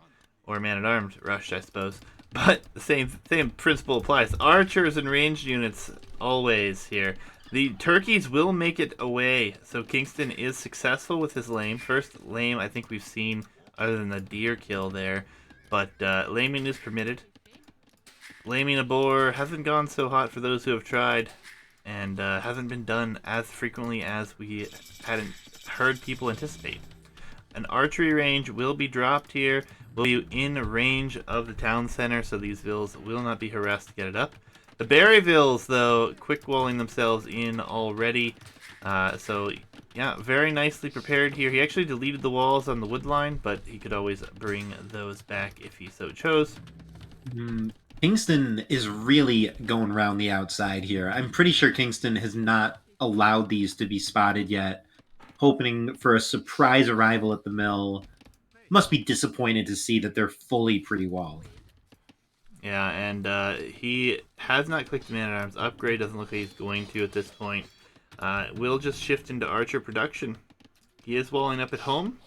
or man at arms rushed, I suppose. But the same principle applies. Archers and ranged units always here. The turkeys will make it away, so Kingston is successful with his lame. First lame I think we've seen, other than the deer kill there. But laming is permitted. Laming a boar hasn't gone so hot for those who have tried, and hasn't been done as frequently as we hadn't heard people anticipate. An archery range will be dropped here. Will be in range of the town center, so these vills will not be harassed to get it up. The Berryvilles, though, quick walling themselves in already. So, yeah, very nicely prepared here. He actually deleted the walls on the wood line, but he could always bring those back if he so chose.
Kingston is really going around the outside here. I'm pretty sure Kingston has not allowed these to be spotted yet, hoping for a surprise arrival at the mill. Must be disappointed to see that they're fully pre-walled.
Yeah, and he has not clicked the Man-at-Arms upgrade. Doesn't look like he's going to at this point. We'll just shift into Archer production. He is walling up at home.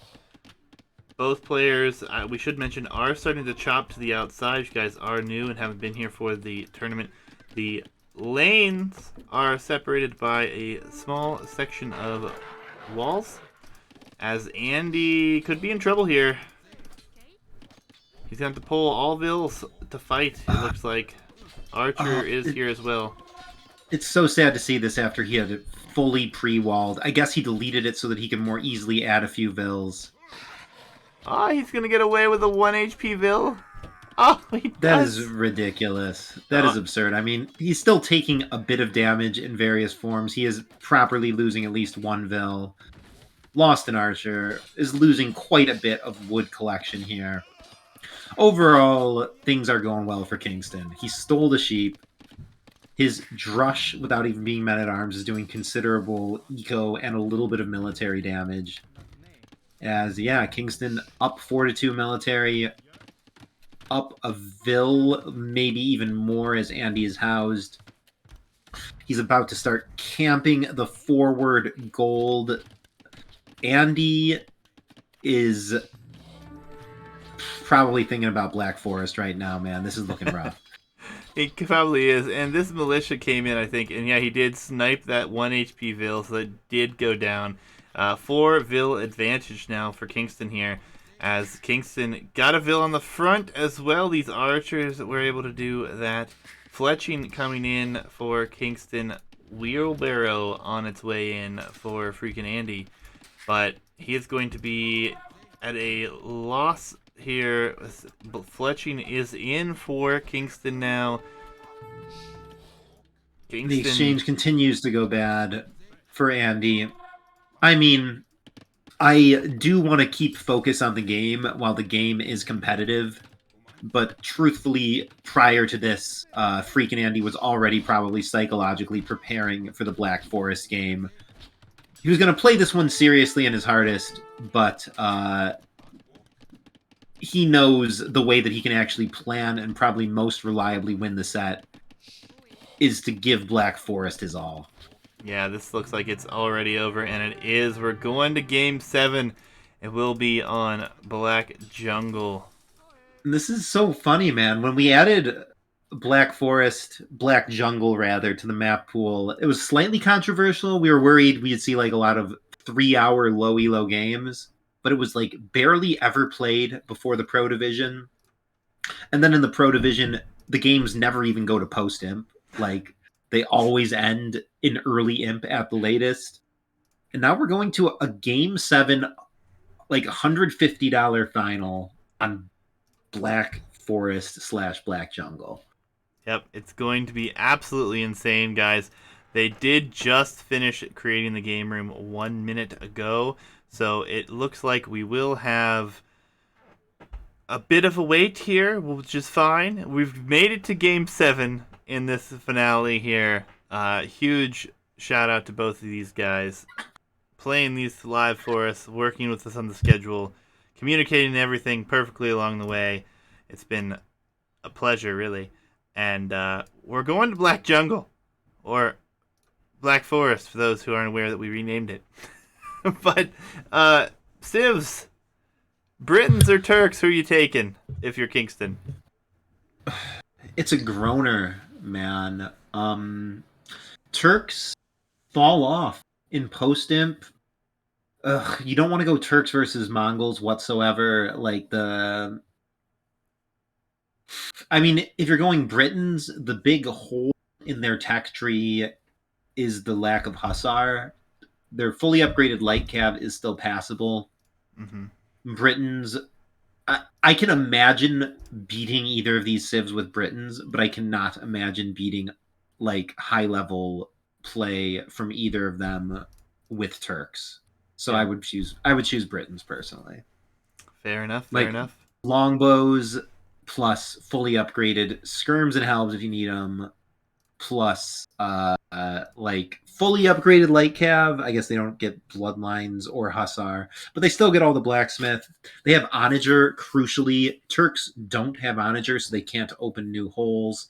Both players, we should mention, are starting to chop to the outside. If you guys are new and haven't been here for the tournament, the lanes are separated by a small section of walls. As Andy could be in trouble here. He's going to have to pull all vills to fight, it looks like. Archer is here as well.
It's so sad to see this after he had it fully pre-walled. I guess he deleted it so that he can more easily add a few vills.
He's going to get away with a 1 HP vill. Oh, he does.
That is ridiculous. That is absurd. I mean, he's still taking a bit of damage in various forms. He is properly losing at least one vill. Lost an Archer is losing quite a bit of wood collection here. Overall, things are going well for Kingston. He stole the sheep. His drush, without even being men-at-arms, is doing considerable eco and a little bit of military damage. As, yeah, Kingston up 4-2 military, up a vill, maybe even more as Andy is housed. He's about to start camping the forward gold. Andy is probably thinking about Black Forest right now, man. This is looking rough.
He probably is. And this militia came in, I think, and yeah, he did snipe that 1 HP vill, so it did go down. 4 vill advantage now for Kingston here, as Kingston got a vill on the front as well. These archers were able to do that. Fletching coming in for Kingston. Wheelbarrow on its way in for FreakinAndy. But he is going to be at a loss here. Fletching is in for Kingston now.
The exchange continues to go bad for Andy. I mean, I do want to keep focus on the game while the game is competitive. But truthfully, prior to this, FreakinAndy was already probably psychologically preparing for the Black Forest game. He was going to play this one seriously and his hardest, but he knows the way that he can actually plan and probably most reliably win the set is to give Black Forest his all.
Yeah, this looks like it's already over, and it is. We're going to Game 7. It will be on Black Jungle.
This is so funny, man. When we added Black Jungle, rather, to the map pool, it was slightly controversial. We were worried we'd see like a lot of 3-hour low elo games, but it was like barely ever played before the Pro Division. And then in the Pro Division, the games never even go to post imp. Like, they always end in early imp at the latest. And now we're going to a Game 7, like $150 final on Black Forest / Black Jungle.
Yep, it's going to be absolutely insane, guys. They did just finish creating the game room 1 minute ago, so it looks like we will have a bit of a wait here, which is fine. We've made it to Game 7 in this finale here. Huge shout out to both of these guys. playing these live for us, working with us on the schedule, communicating everything perfectly along the way. It's been a pleasure, really. And we're going to Black Jungle, or Black Forest for those who aren't aware that we renamed it. But Civs, Britons or Turks, who are you taking if you're Kingston?
It's a groaner, man. Turks fall off in post imp. You don't want to go Turks versus Mongols whatsoever. I mean, if you're going Britons, the big hole in their tech tree is the lack of Hussar. Their fully upgraded light cav is still passable.
Mm-hmm.
Britons, I can imagine beating either of these civs with Britons, but I cannot imagine beating like high level play from either of them with Turks. So
Yeah.
I would choose Britons personally.
Fair enough. Fair
Like
enough.
longbows plus fully upgraded skirms and helms if you need them, plus like fully upgraded light cav. I guess they don't get bloodlines or hussar, but they still get all the blacksmith. They have onager. Crucially, Turks don't have onager, so they can't open new holes.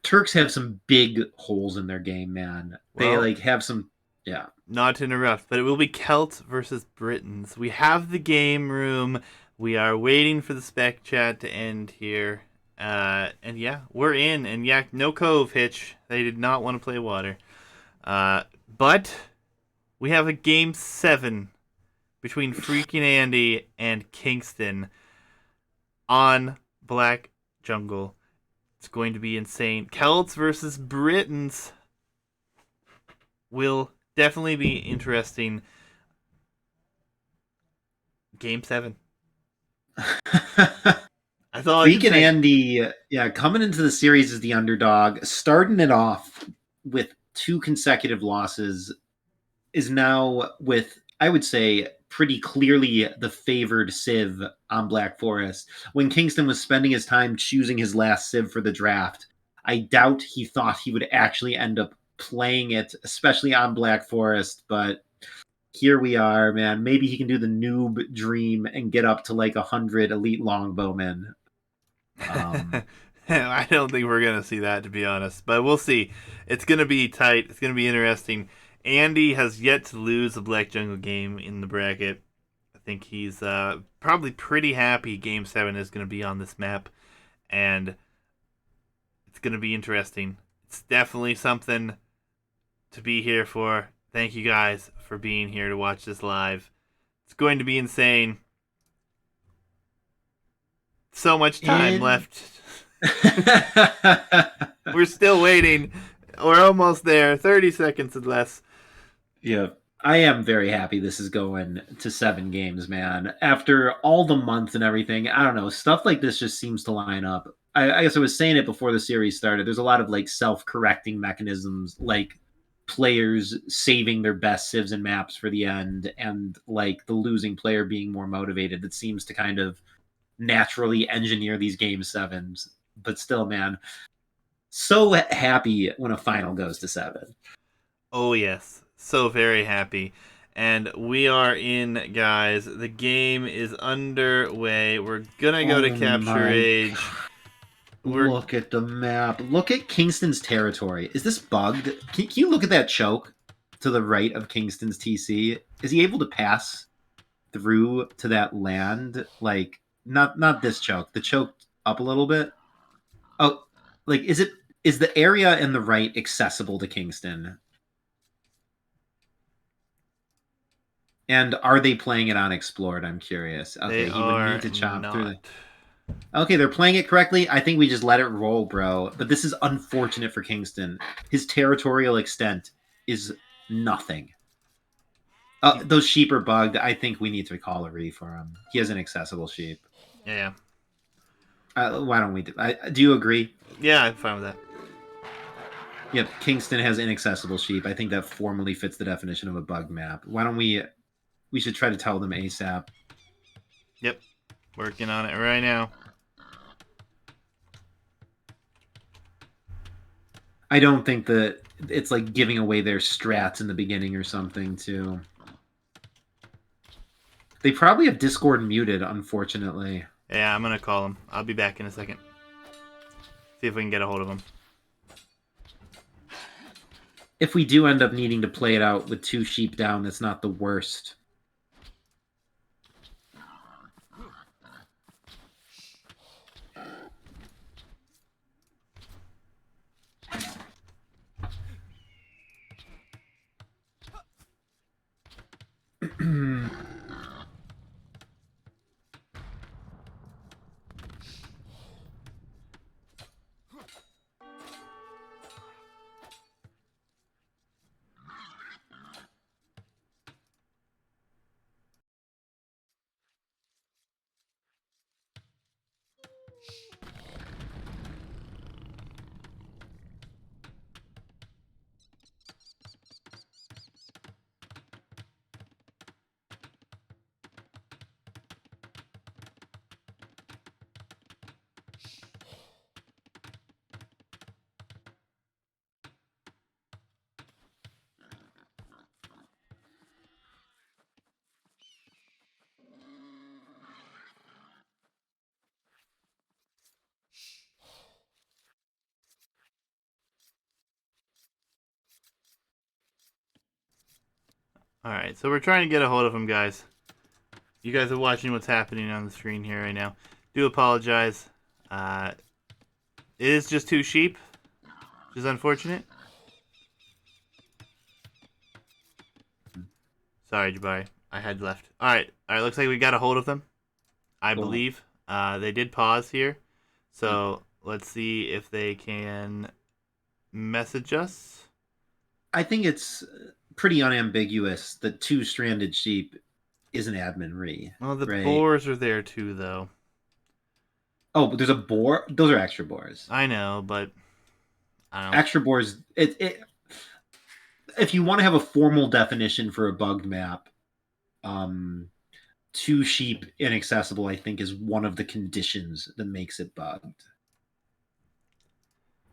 Turks have some big holes in their game, man. They
Well,
like have some, yeah.
not to interrupt, but it will be Celts versus Britons. We have the game room. We are waiting for the spec chat to end here. And yeah, we're in. And yeah, no Cove Hitch. They did not want to play water. But we have a game 7 between FreakinAndy and Kingston on Black Jungle. It's going to be insane. Celts versus Britons will definitely be interesting. Game 7. That's all I can
Freaking
say.
Andy, yeah, coming into the series as the underdog, starting it off with 2 consecutive losses, is now with, I would say, pretty clearly the favored Civ on Black Forest. When Kingston was spending his time choosing his last Civ for the draft, I doubt he thought he would actually end up playing it, especially on Black Forest, but here we are, man. Maybe he can do the noob dream and get up to like 100 elite longbowmen.
I don't think we're gonna see that, to be honest, but we'll see. It's gonna be tight. It's gonna be interesting. Andy has yet to lose a Black Jungle game in the bracket. I think he's probably pretty happy Game 7 is going to be on this map, and it's going to be interesting. It's definitely something to be here for. Thank you guys for being here to watch this live. It's going to be insane. So much time
And
left. We're still waiting. We're almost there. 30 seconds and less.
yeah, I am very happy this is going to 7 games, man. After all the months and everything, I don't know, stuff like this just seems to line up. I guess I was saying it before the series started. There's a lot of like self-correcting mechanisms, like players saving their best civs and maps for the end, and like the losing player being more motivated. That seems to kind of naturally engineer these game 7s. But still, man, so happy when a final goes to 7.
Oh, yes. So very happy. And we are in, guys. The game is underway. We're going to go to
Oh
Capture
my
Age. We're
Look at the map. Look at Kingston's territory. Is this bugged? Can you look at that choke to the right of Kingston's TC? Is he able to pass through to that land? Like not this choke. The choke up a little bit. Oh, like is the area in the right accessible to Kingston? And are they playing it unexplored? I'm curious.
They
Okay, he would need
are
to chop through the.
not.
Okay, they're playing it correctly. I think we just let it roll, bro. But this is unfortunate for Kingston. His territorial extent is nothing. Those sheep are bugged. I think we need to call a re for him. He has an accessible sheep.
Yeah.
Why don't we do you agree?
Yeah, I'm fine with that.
Yep, Kingston has inaccessible sheep. I think that formally fits the definition of a bugged map. Why don't we should try to tell them ASAP.
Yep. Working on it right now.
I don't think that it's like giving away their strats in the beginning or something too. They probably have Discord muted, unfortunately.
Yeah, I'm gonna call him. I'll be back in a second. See if we can get a hold of him.
If we do end up needing to play it out with 2 sheep down, that's not the worst.
Alright, so we're trying to get a hold of him, guys. You guys are watching what's happening on the screen here right now. Do apologize. It is just 2 sheep, which is unfortunate. Sorry, Jabari. I had left. Alright, looks like we got a hold of them. I believe. They did pause here. So let's see if they can message us.
I think it's pretty unambiguous that 2 stranded sheep is an admin re.
Well, the
right?
boars are there too, though.
Oh, but there's a boar? Those are extra boars.
I know, but I don't.
Extra boars. If you want to have a formal definition for a bugged map, 2 sheep inaccessible, I think, is one of the conditions that makes it bugged.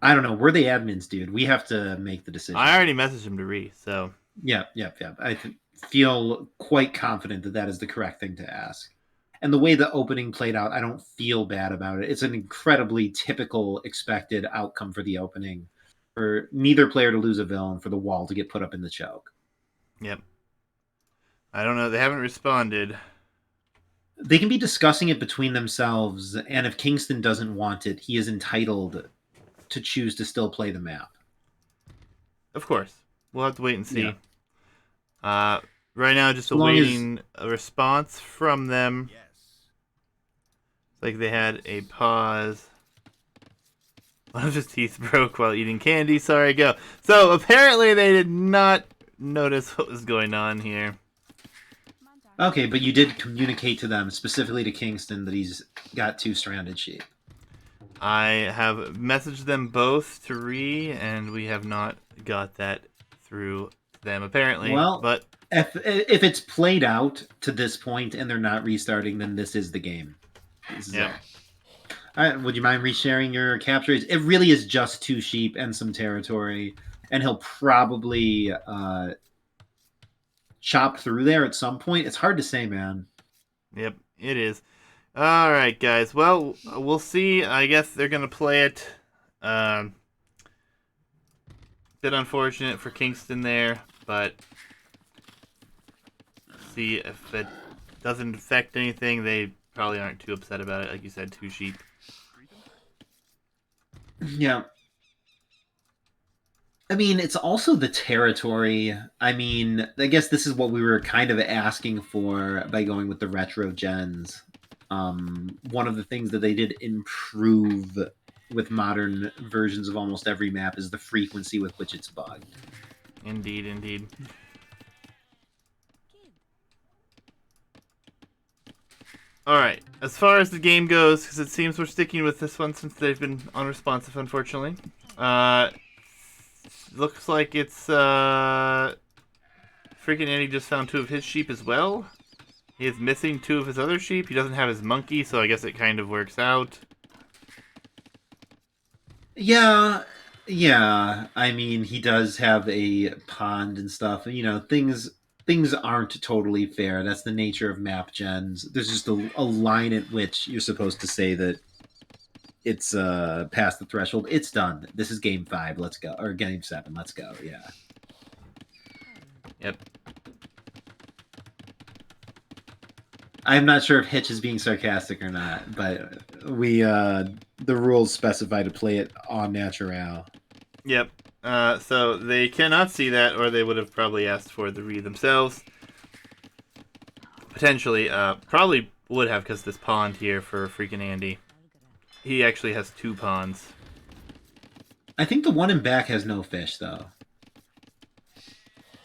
I don't know. We're the admins, dude. We have to make the decision.
I already messaged him to re, so.
Yeah. I feel quite confident that that is the correct thing to ask. And the way the opening played out, I don't feel bad about it. It's an incredibly typical, expected outcome for the opening. For neither player to lose a villain, for the wall to get put up in the choke.
Yep. I don't know. They haven't responded.
They can be discussing it between themselves, and if KingstoNe doesn't want it, he is entitled to choose to still play the map.
Of course. We'll have to wait and see.
Yeah.
Right now, just awaiting a response from them. It's like they had a pause. One of his teeth broke while eating candy. Sorry, go. So apparently they did not notice what was going on here.
Okay, but you did communicate to them, specifically to KingstoNe, that he's got 2 stranded sheep.
I have messaged them both to re, and we have not got that through them apparently.
Well,
but
if it's played out to this point and they're not restarting, then this is the game.
Yeah.
All right, would you mind resharing your captures? It really is just 2 sheep and some territory, and he'll probably chop through there at some point. It's hard to say, man.
Yep, it is. All right, guys. Well, we'll see. I guess they're gonna play it. Bit unfortunate for KingstoNe there, but see if it doesn't affect anything. They probably aren't too upset about it. Like you said, 2 sheep.
Yeah. I mean, it's also the territory. I mean, I guess this is what we were kind of asking for by going with the retro gens. One of the things that they did improve with modern versions of almost every map is the frequency with which it's bugged.
Indeed, indeed. Alright, as far as the game goes, because it seems we're sticking with this one since they've been unresponsive, unfortunately. Looks like it's, FreakinAndy just found 2 of his sheep as well. He is missing 2 of his other sheep. He doesn't have his monkey, so I guess it kind of works out.
Yeah. I mean, he does have a pond and stuff. You know, things things aren't totally fair. That's the nature of map gens. There's just a line at which you're supposed to say that it's past the threshold. It's done. This is game 5. Let's go. Or game 7. Let's go. Yeah.
Yep.
I'm not sure if Hitch is being sarcastic or not, but we the rules specify to play it on natural.
Yep. So they cannot see that, or they would have probably asked for the read themselves. Potentially, probably would have, because this pond here for FreakinAndy. He actually has 2 ponds.
I think the one in back has no fish, though.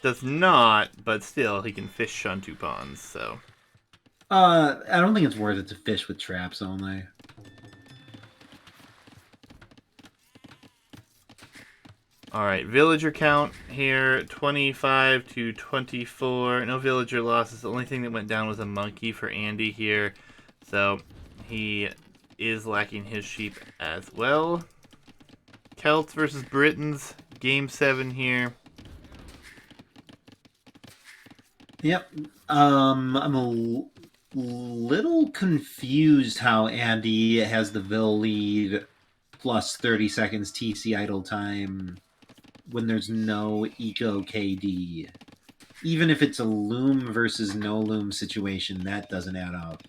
Does not, but still, he can fish on 2 ponds, so.
I don't think it's worth it to fish with traps only.
Alright, villager count here, 25 to 24. No villager losses. The only thing that went down was a monkey for Andy here. So, he is lacking his sheep as well. Celts versus Britons, game 7 here.
Yep. I'm a little confused how Andy has the Vil lead plus 30 seconds TC idle time when there's no eco KD. Even if it's a loom versus no loom situation, that doesn't add up.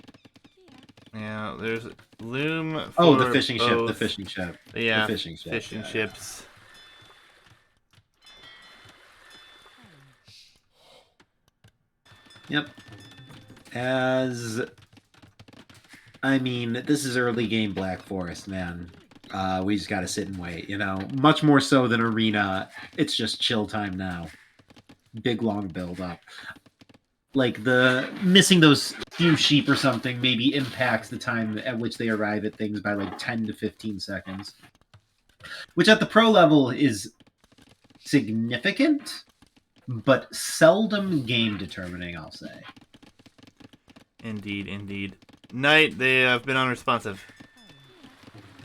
Yeah, there's loom for
Oh, the fishing ship,
both.
the fishing ship.
Yeah,
the fishing ship.
fishing
Yeah,
ships.
Yep. I mean, this is early game Black Forest, man. We just gotta sit and wait, you know? Much more so than Arena, it's just chill time now. Big, long build-up. Like, the missing those few sheep or something maybe impacts the time at which they arrive at things by, like, 10 to 15 seconds. Which at the pro level is significant, but seldom game-determining, I'll say.
Indeed, indeed. Knight, they have been unresponsive.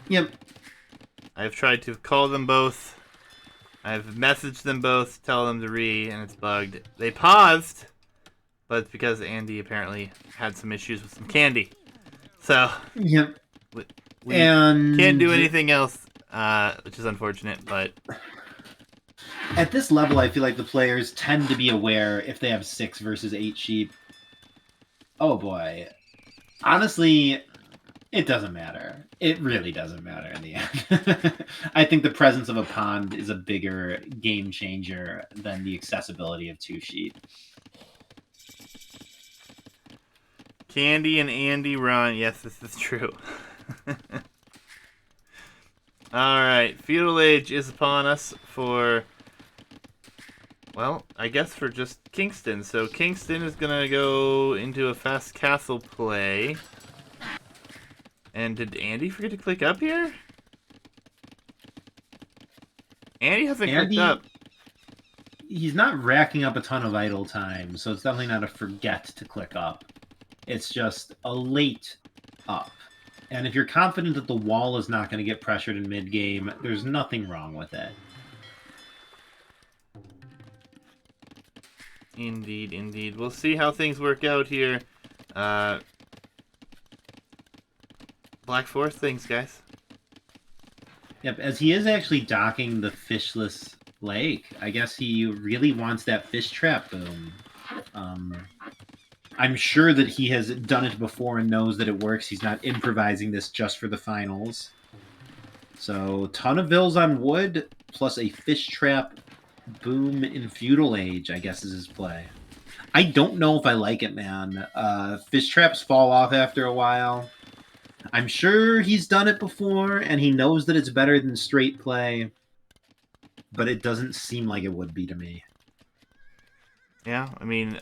Yep.
I've tried to call them both. I've messaged them both, tell them to and it's bugged. They paused, but it's because Andy apparently had some issues with some candy. So,
Yep.
we
and
can't do anything else, which is unfortunate, but...
At this level, I feel like the players tend to be aware if they have 6 versus 8 sheep. Oh boy. Honestly, it doesn't matter. It really doesn't matter in the end. I think the presence of a pond is a bigger game changer than the accessibility of 2 sheep.
Candy and Andy run. Yes, this is true. Alright, Feudal Age is upon us for... Well, I guess for just KingstoNe. So KingstoNe is going to go into a fast castle play. And did Andy forget to click up here? Andy hasn't clicked up.
He's not racking up a ton of idle time, so it's definitely not a forget to click up. It's just a late up. And if you're confident that the wall is not going to get pressured in mid-game, there's nothing wrong with it.
Indeed, indeed. We'll see how things work out here. Black Forest things, guys.
Yep, as he is actually docking the fishless lake. I guess he really wants that fish trap boom. I'm sure that he has done it before and knows that it works. He's not improvising this just for the finals. So, ton of Vils on wood, plus a fish trap boom in Feudal Age, I guess is his play. I don't know if I like it, man. Fish traps fall off after a while. I'm sure he's done it before, and he knows that it's better than straight play, but it doesn't seem like it would be to me.
Yeah, I mean,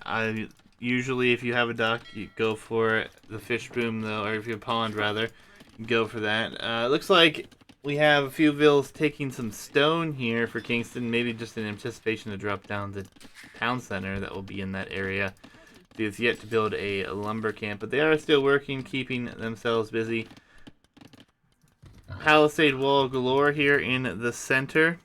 usually if you have a duck, you go for the fish boom, though, or if you have a pond, rather, you go for that. Looks like we have a few vills taking some stone here for KingstoNe, maybe just in anticipation to drop down the town center that will be in that area. He has yet to build a lumber camp, but they are still working, keeping themselves busy. Palisade wall galore here in the center.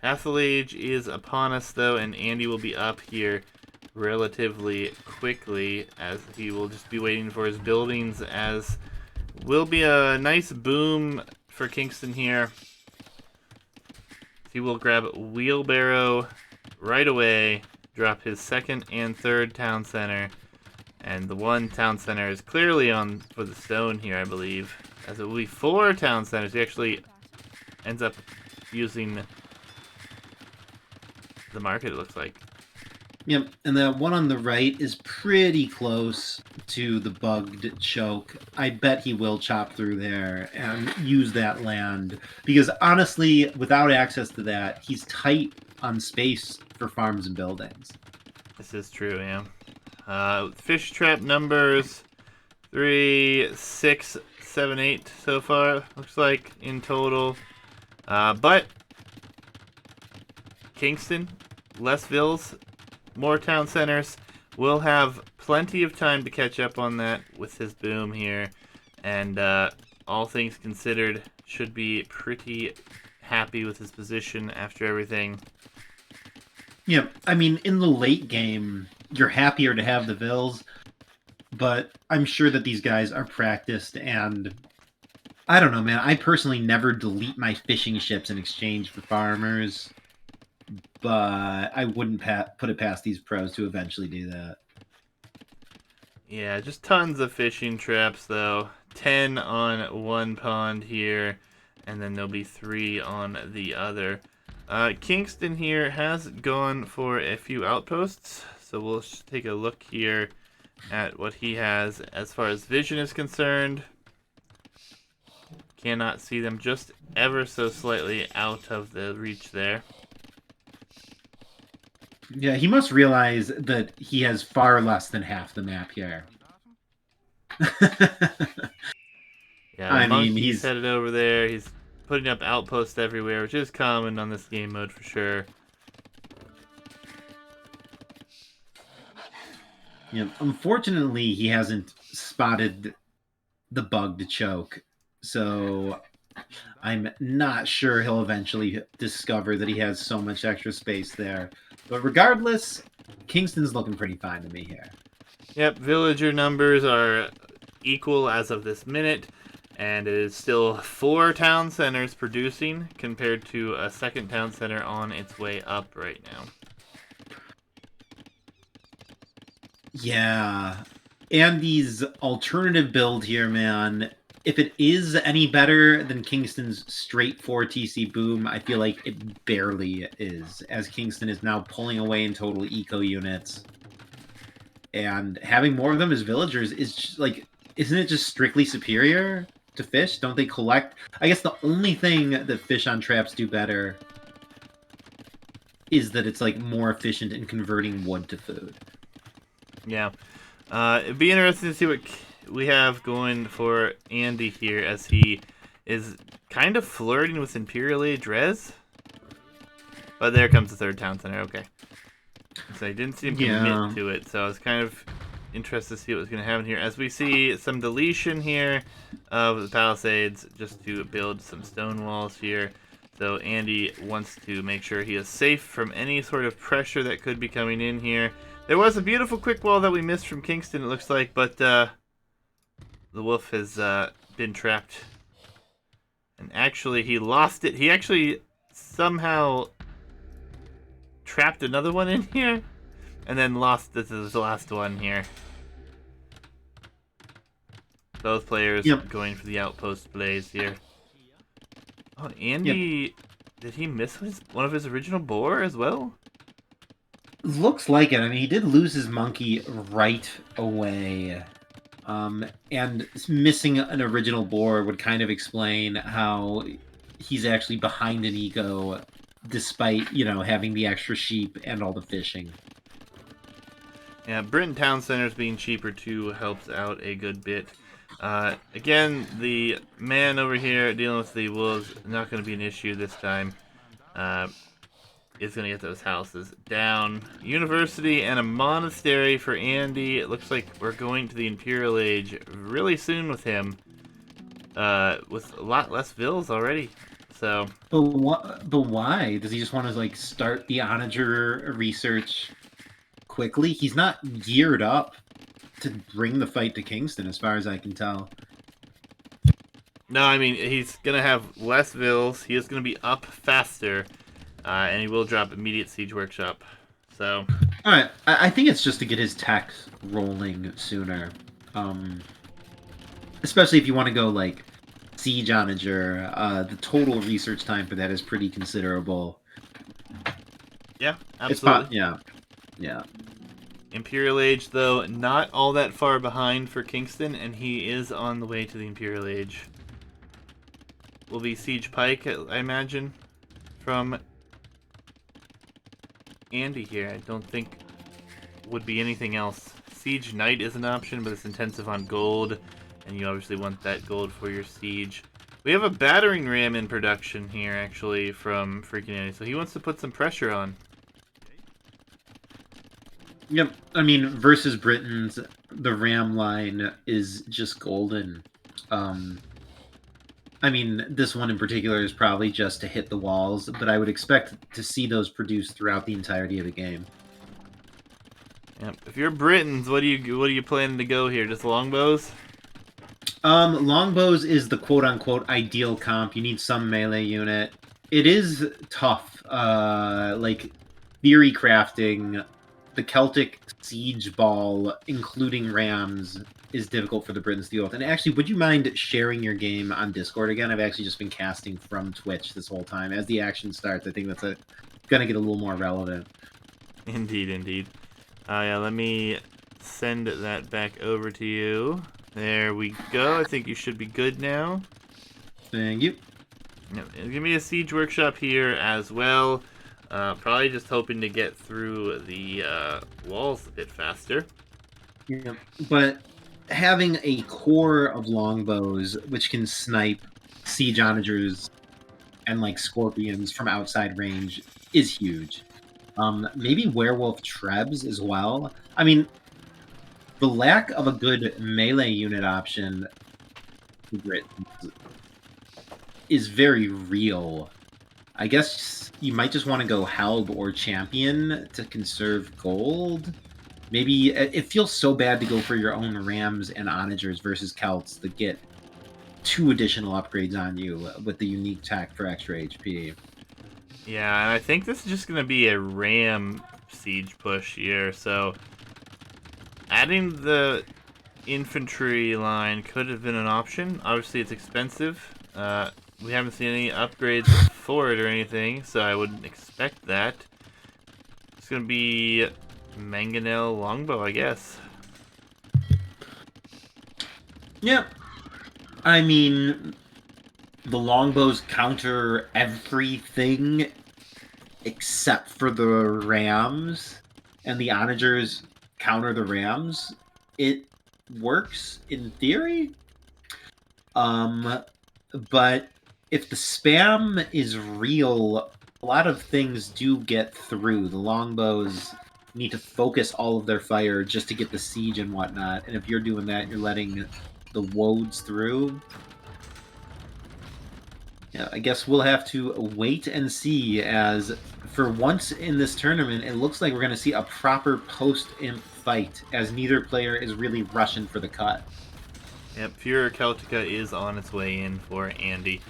Castle Age is upon us, though, and Andy will be up here relatively quickly, as he will just be waiting for his buildings, as will be a nice boom for Kingston here. He will grab Wheelbarrow right away, drop his second and third town center, and the one town center is clearly on for the stone here, I believe, as it will be 4 town centers. He actually ends up using the market, it looks like.
Yep, and the one on the right is pretty close to the bugged choke. I bet he will chop through there and use that land, because honestly, without access to that, he's tight on space for farms and buildings.
This is true, yeah. Fish trap numbers 3, 6, 7, 8 so far, looks like, in total. But Kingston, less vills, more town centers, will have plenty of time to catch up on that with his boom here, and all things considered, should be pretty happy with his position after everything.
Yeah, I mean, in the late game, you're happier to have the vills, but I'm sure that these guys are practiced, and I don't know, man. I personally never delete my fishing ships in exchange for farmers, but I wouldn't put it past these pros to eventually do that.
Yeah, just tons of fishing traps, though. 10 on one pond here, and then there'll be 3 on the other. Kingston here has gone for a few outposts, so we'll take a look here at what he has as far as vision is concerned. Cannot see them, just ever so slightly out of the reach there.
Yeah, he must realize that he has far less than half the map here.
Yeah,
I mean,
Monkey's headed over there. He's putting up outposts everywhere, which is common on this game mode for sure.
Yeah, unfortunately, he hasn't spotted the bugged choke, so I'm not sure he'll eventually discover that he has so much extra space there. But regardless, Kingston's looking pretty fine to me here.
Yep, villager numbers are equal as of this minute, and it is still 4 town centers producing compared to a second town center on its way up right now.
Yeah. Andy's alternative build here, man. If it is any better than Kingston's straight 4 TC boom, I feel like it barely is, as Kingston is now pulling away in total eco units. And having more of them as villagers is just, like, isn't it just strictly superior to fish? Don't they collect? I guess the only thing that fish on traps do better is that it's like more efficient in converting wood to food.
Yeah. It'd be interesting to see what we have going for Andy here, as he is kind of flirting with Imperial Age res. But there comes the third town center, okay. So I didn't see him commit to it, so I was kind of interested to see what was going to happen here. As we see some deletion here of the Palisades, just to build some stone walls here. So Andy wants to make sure he is safe from any sort of pressure that could be coming in here. There was a beautiful quick wall that we missed from Kingston, it looks like, but the wolf has been trapped. And actually, he lost it. He actually somehow trapped another one in here, and then lost this is the last one here. Both players going for the outpost blaze here. Oh, Andy, did he miss one of his original boar as well?
Looks like it. I mean, he did lose his monkey right away. And missing an original boar would kind of explain how he's actually behind an eco, despite, you know, having the extra sheep and all the fishing.
Yeah, Britain Town Centers being cheaper too helps out a good bit. Again, the man over here dealing with the wolves, not going to be an issue this time. Is going to get those houses down. University and a monastery for Andy. It looks like we're going to the Imperial Age really soon with him. With a lot less vills already. So,
But why? Does he just want to like start the onager research quickly? He's not geared up to bring the fight to Kingston, as far as I can tell.
no, I mean, he's going to have less vills. He is going to be up faster. And he will drop immediate Siege Workshop. So,
All right, I think it's just to get his tech rolling sooner. Especially if you want to go like siege onager, the total research time for that is pretty considerable.
yeah, absolutely.
Yeah.
Imperial Age, though, not all that far behind for Kingston, and he is on the way to the Imperial Age. Will be Siege Pike, I imagine, from Andy here. I don't think would be anything else. Siege Knight is an option, but it's intensive on gold, and you obviously want that gold for your siege. We have a battering ram in production here, actually, from FreakinAndy, so he wants to put some pressure on.
Yep. I mean, versus Britons, the ram line is just golden. I mean, this one in particular is probably just to hit the walls, but I would expect to see those produced throughout the entirety of the game.
Yep. If you're Britons, what are you planning to go here? Just longbows?
Longbows is the quote-unquote ideal comp. You need some melee unit. It is tough. Like, theory crafting, the Celtic siege ball, including rams, is difficult for the Britons to deal with. And actually, would you mind sharing your game on Discord again? I've actually just been casting from Twitch this whole time. As the action starts, I think that's gonna get a little more relevant.
Indeed, indeed. Yeah, let me send that back over to you. There we go. I think you should be good now.
Thank you.
Yep. Give me a siege workshop here as well. Probably just hoping to get through the walls a bit faster.
Yeah, but having a core of longbows which can snipe siege onagers and like scorpions from outside range is huge. Maybe werewolf trebs as well. I mean, the lack of a good melee unit option is very real. I guess you might just want to go Helb or Champion to conserve gold. Maybe it feels so bad to go for your own Rams and Onagers versus Celts that get 2 additional upgrades on you with the unique tech for extra HP.
Yeah, and I think this is just going to be a ram siege push here, so adding the infantry line could have been an option. Obviously, it's expensive. We haven't seen any upgrades for it or anything, so I wouldn't expect that. It's going to be Mangonel Longbow, I guess.
Yeah. I mean, the longbows counter everything except for the rams, and the onagers counter the rams. It works in theory. But if the spam is real, a lot of things do get through. The longbows need to focus all of their fire just to get the siege and whatnot. And if you're doing that, you're letting the woads through. Yeah, I guess we'll have to wait and see, as for once in this tournament, it looks like we're going to see a proper post-imp fight, as neither player is really rushing for the cut.
Yep, Furor Celtica is on its way in for Andy.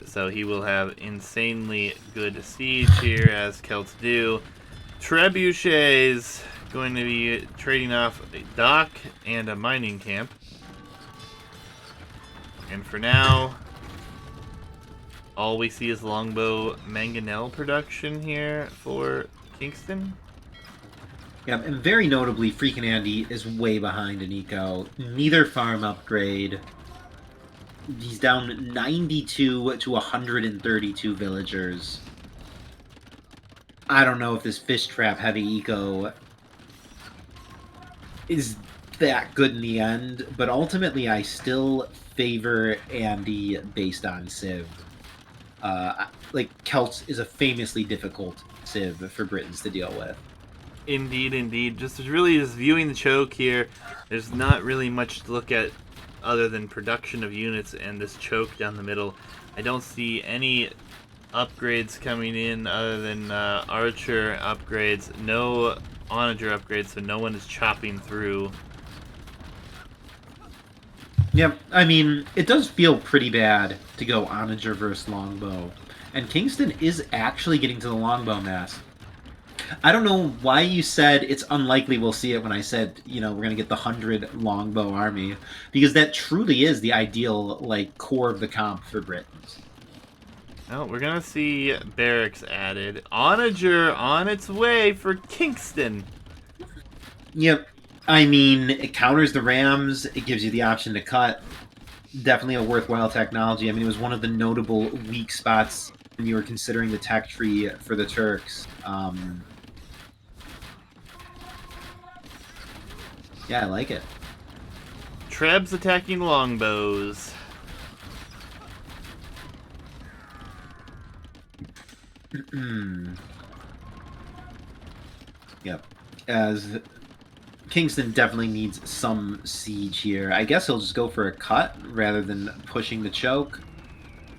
So he will have insanely good siege here, as Celts do. Trebuchet's going to be trading off a dock and a mining camp. And for now, all we see is longbow mangonel production here for Kingston.
Yeah, and very notably, FreakinAndy is way behind in eco. Neither farm upgrade. He's down 92 to 132 villagers. I don't know if this fish trap heavy eco is that good in the end, but ultimately I still favor Andy based on Civ. Like, Celts is a famously difficult Civ for Britons to deal with.
Indeed, indeed. Just viewing the choke here, there's not really much to look at other than production of units and this choke down the middle. I don't see any upgrades coming in other than archer upgrades. No onager upgrades, so no one is chopping through.
Yep, I mean, it does feel pretty bad to go onager versus longbow. And Kingston is actually getting to the longbow mass. I don't know why you said it's unlikely we'll see it when I said, we're going to get the 100 longbow army. Because that truly is the ideal, core of the comp for Britons.
Oh, we're going to see barracks added. Onager on its way for Kingston.
Yep. I mean, it counters the Rams. It gives you the option to cut. Definitely a worthwhile technology. I mean, it was one of the notable weak spots when you were considering the tech tree for the Turks. Yeah, I like it.
Trebs attacking longbows.
Yep. As Kingston definitely needs some siege here. I guess he'll just go for a cut rather than pushing the choke.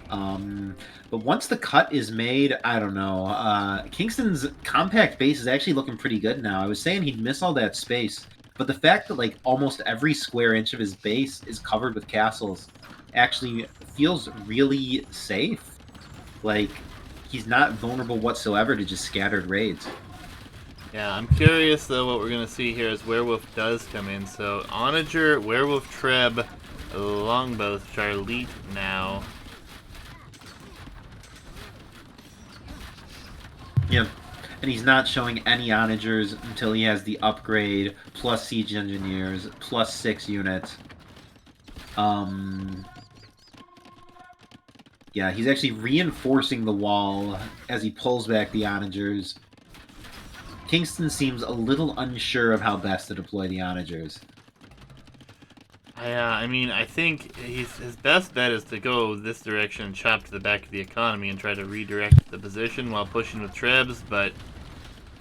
But once the cut is made, I don't know. Kingston's compact base is actually looking pretty good now. I was saying he'd miss all that space, but the fact that almost every square inch of his base is covered with castles actually feels really safe. He's not vulnerable whatsoever to just scattered raids.
Yeah, I'm curious though what we're going to see here as Werewolf does come in. So Onager, Werewolf Treb, longbows, which are elite now.
Yep. And he's not showing any onagers until he has the upgrade, plus siege engineers, plus 6 units. Yeah, he's actually reinforcing the wall as he pulls back the onagers. Kingston seems a little unsure of how best to deploy the onagers.
I mean, I think his best bet is to go this direction and chop to the back of the economy and try to redirect the position while pushing with Trebs, but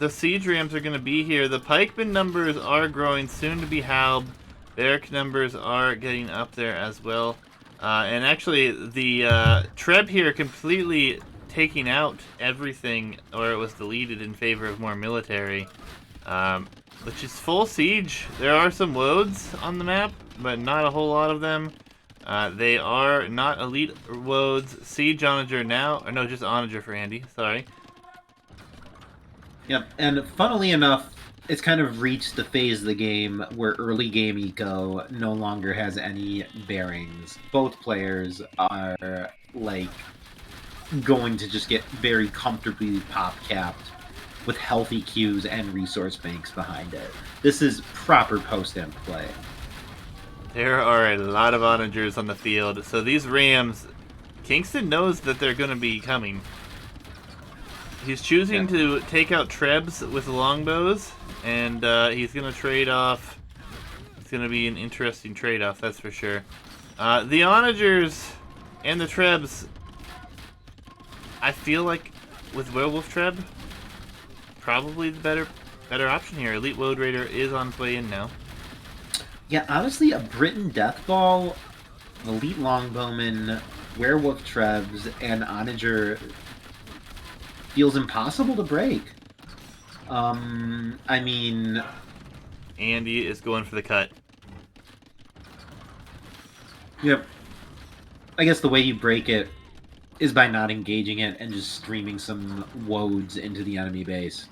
the siege rams are going to be here. The pikeman numbers are growing, soon to be halved. Barrack numbers are getting up there as well. And actually, the Treb here completely taking out everything, or it was deleted in favor of more military. Which is full siege. There are some woads on the map, but not a whole lot of them. They are not elite woads. Siege onager now, or no, just onager for Andy. Sorry.
Yep, and funnily enough, it's kind of reached the phase of the game where early game eco no longer has any bearings. Both players are going to just get very comfortably pop capped with healthy queues and resource banks behind it. This is proper post-imp play.
There are a lot of onagers on the field, so these rams, Kingston knows that they're going to be coming. He's choosing to take out Trebs with longbows, and he's going to trade off. It's going to be an interesting trade-off, that's for sure. The onagers and the Trebs, I feel like with Werewolf Treb, probably the better option here. Elite Woad Raider is on its way in now.
Yeah, honestly, a Briton Deathball, Elite Longbowman, Werewolf Trebs, and Onager feels impossible to break. I mean...
Andy is going for the cut.
Yep. I guess the way you break it is by not engaging it and just streaming some woads into the enemy base.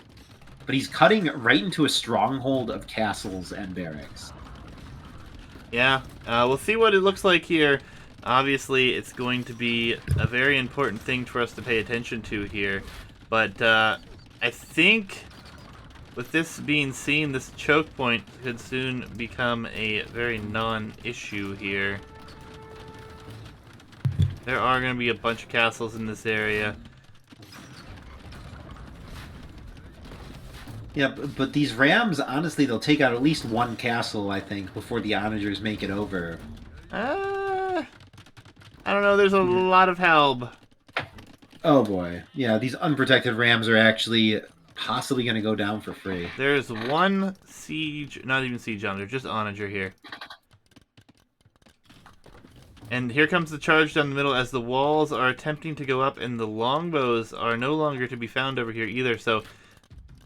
But he's cutting right into a stronghold of castles and barracks.
Yeah, we'll see what it looks like here. Obviously, it's going to be a very important thing for us to pay attention to here. But I think with this being seen, this choke point could soon become a very non-issue here. There are going to be a bunch of castles in this area.
Yeah, but these Rams, honestly, they'll take out at least one castle, I think, before the Onagers make it over.
I don't know, there's a lot of help.
Oh boy. Yeah, these unprotected Rams are actually possibly going to go down for free.
There's one siege, not even siege onager, just onager here. And here comes the charge down the middle as the walls are attempting to go up, and the longbows are no longer to be found over here either. So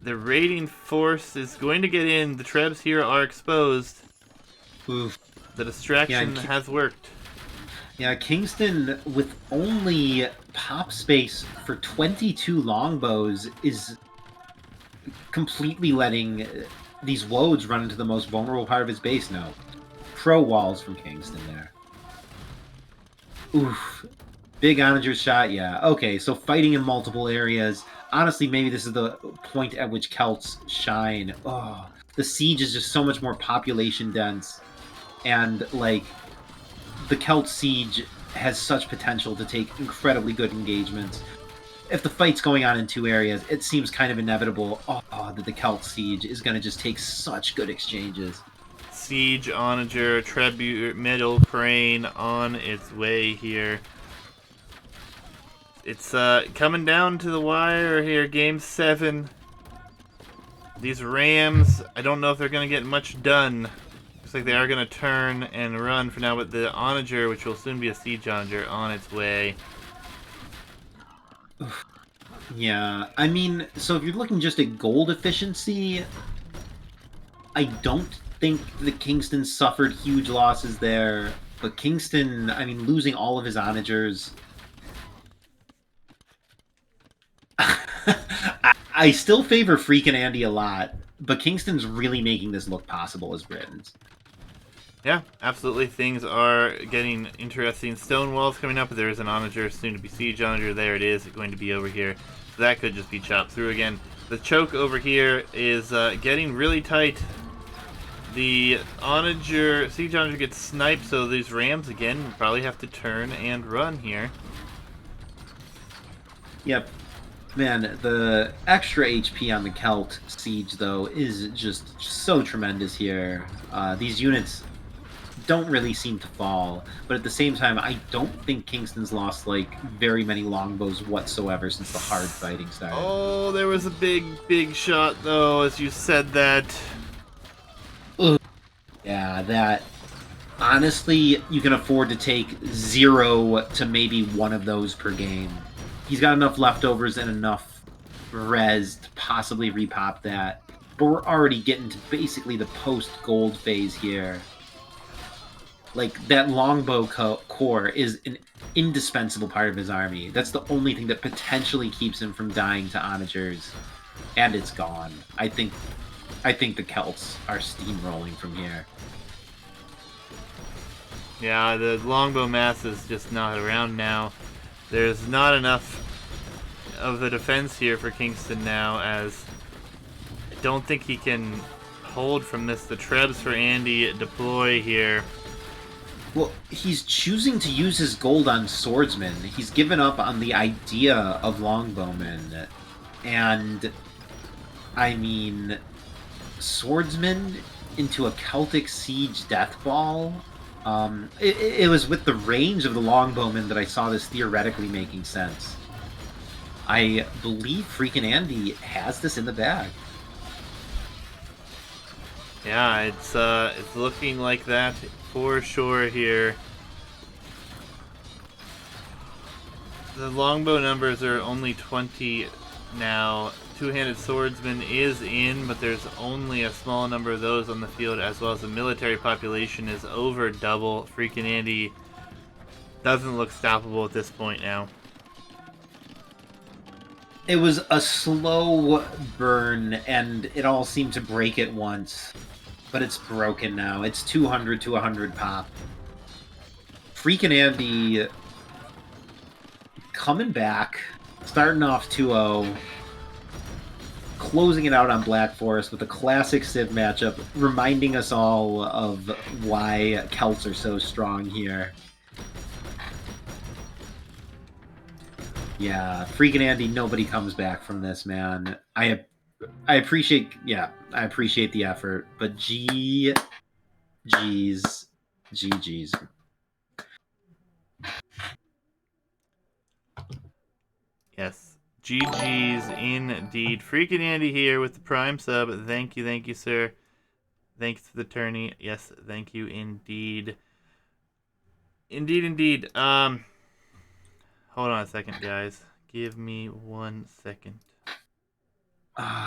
the raiding force is going to get in. The trebs here are exposed.
Oof.
The
Yeah,
distraction has worked.
yeah, Kingston with only pop space for 22 longbows is completely letting these woads run into the most vulnerable part of his base now. Pro walls from Kingston there. Oof. Big onager shot, yeah. Okay, so fighting in multiple areas. Honestly, maybe this is the point at which Celts shine. Oh, the siege is just so much more population dense. And, like, the Celt siege has such potential to take incredibly good engagements. If the fight's going on in two areas, it seems kind of inevitable that the Celt siege is going to just take such good exchanges.
Siege, onager, tribute, middle, praying on its way here. It's coming down to the wire here, game 7. These Rams, I don't know if they're going to get much done. Looks like they are going to turn and run for now, but the onager, which will soon be a siege onager, on its way.
Yeah, I mean, so if you're looking just at gold efficiency, I don't think that Kingston suffered huge losses there. But Kingston, I mean, losing all of his onagers. I still favor FreakinAndy a lot, but Kingston's really making this look possible as Britons.
Yeah, absolutely. Things are getting interesting. Stonewall's coming up, but there is an onager, soon to be siege onager. There it is, going to be over here. So that could just be chopped through again. The choke over here is getting really tight. The onager, siege onager gets sniped, so these Rams again probably have to turn and run here.
Yep. Man, the extra HP on the Celt siege, though, is just so tremendous here. These units don't really seem to fall, but at the same time, I don't think Kingston's lost, like, very many longbows whatsoever since the hard fighting started.
Oh, there was a big shot, though, as you said that.
Ugh. Yeah, that... Honestly, you can afford to take 0 to maybe 1 of those per game. He's got enough leftovers and enough res to possibly repop that. But we're already getting to basically the post-gold phase here. Like, that longbow core is an indispensable part of his army. That's the only thing that potentially keeps him from dying to onagers. And it's gone. I think the Celts are steamrolling from here.
Yeah, the longbow mass is just not around now. There's not enough of a defense here for Kingston now, as I don't think he can hold from this. The trebs for Andy deploy here.
Well, he's choosing to use his gold on swordsmen. He's given up on the idea of longbowmen. And, I mean, swordsmen into a Celtic siege death ball? It was with the range of the longbowmen that I saw this theoretically making sense. I believe FreakinAndy has this in the bag.
Yeah, it's looking like that for sure here. The longbow numbers are only 20 now. Two-handed swordsman is in, but there's only a small number of those on the field, as well as the military population is over double. FreakinAndy doesn't look stoppable at this point now.
It was a slow burn, and it all seemed to break at once. But it's broken now. It's 200 to 100 pop. FreakinAndy coming back, starting off 2-0, closing it out on Black Forest with a classic Civ matchup, reminding us all of why Celts are so strong here. Yeah, FreakinAndy, nobody comes back from this, man. I appreciate the effort, but GG's.
Yes. GG's indeed. FreakinAndy here with the Prime sub. Thank you, sir. Thanks to the tourney. Yes, thank you indeed. Indeed, indeed. Hold on a second, guys. Give me 1 second.
Ah,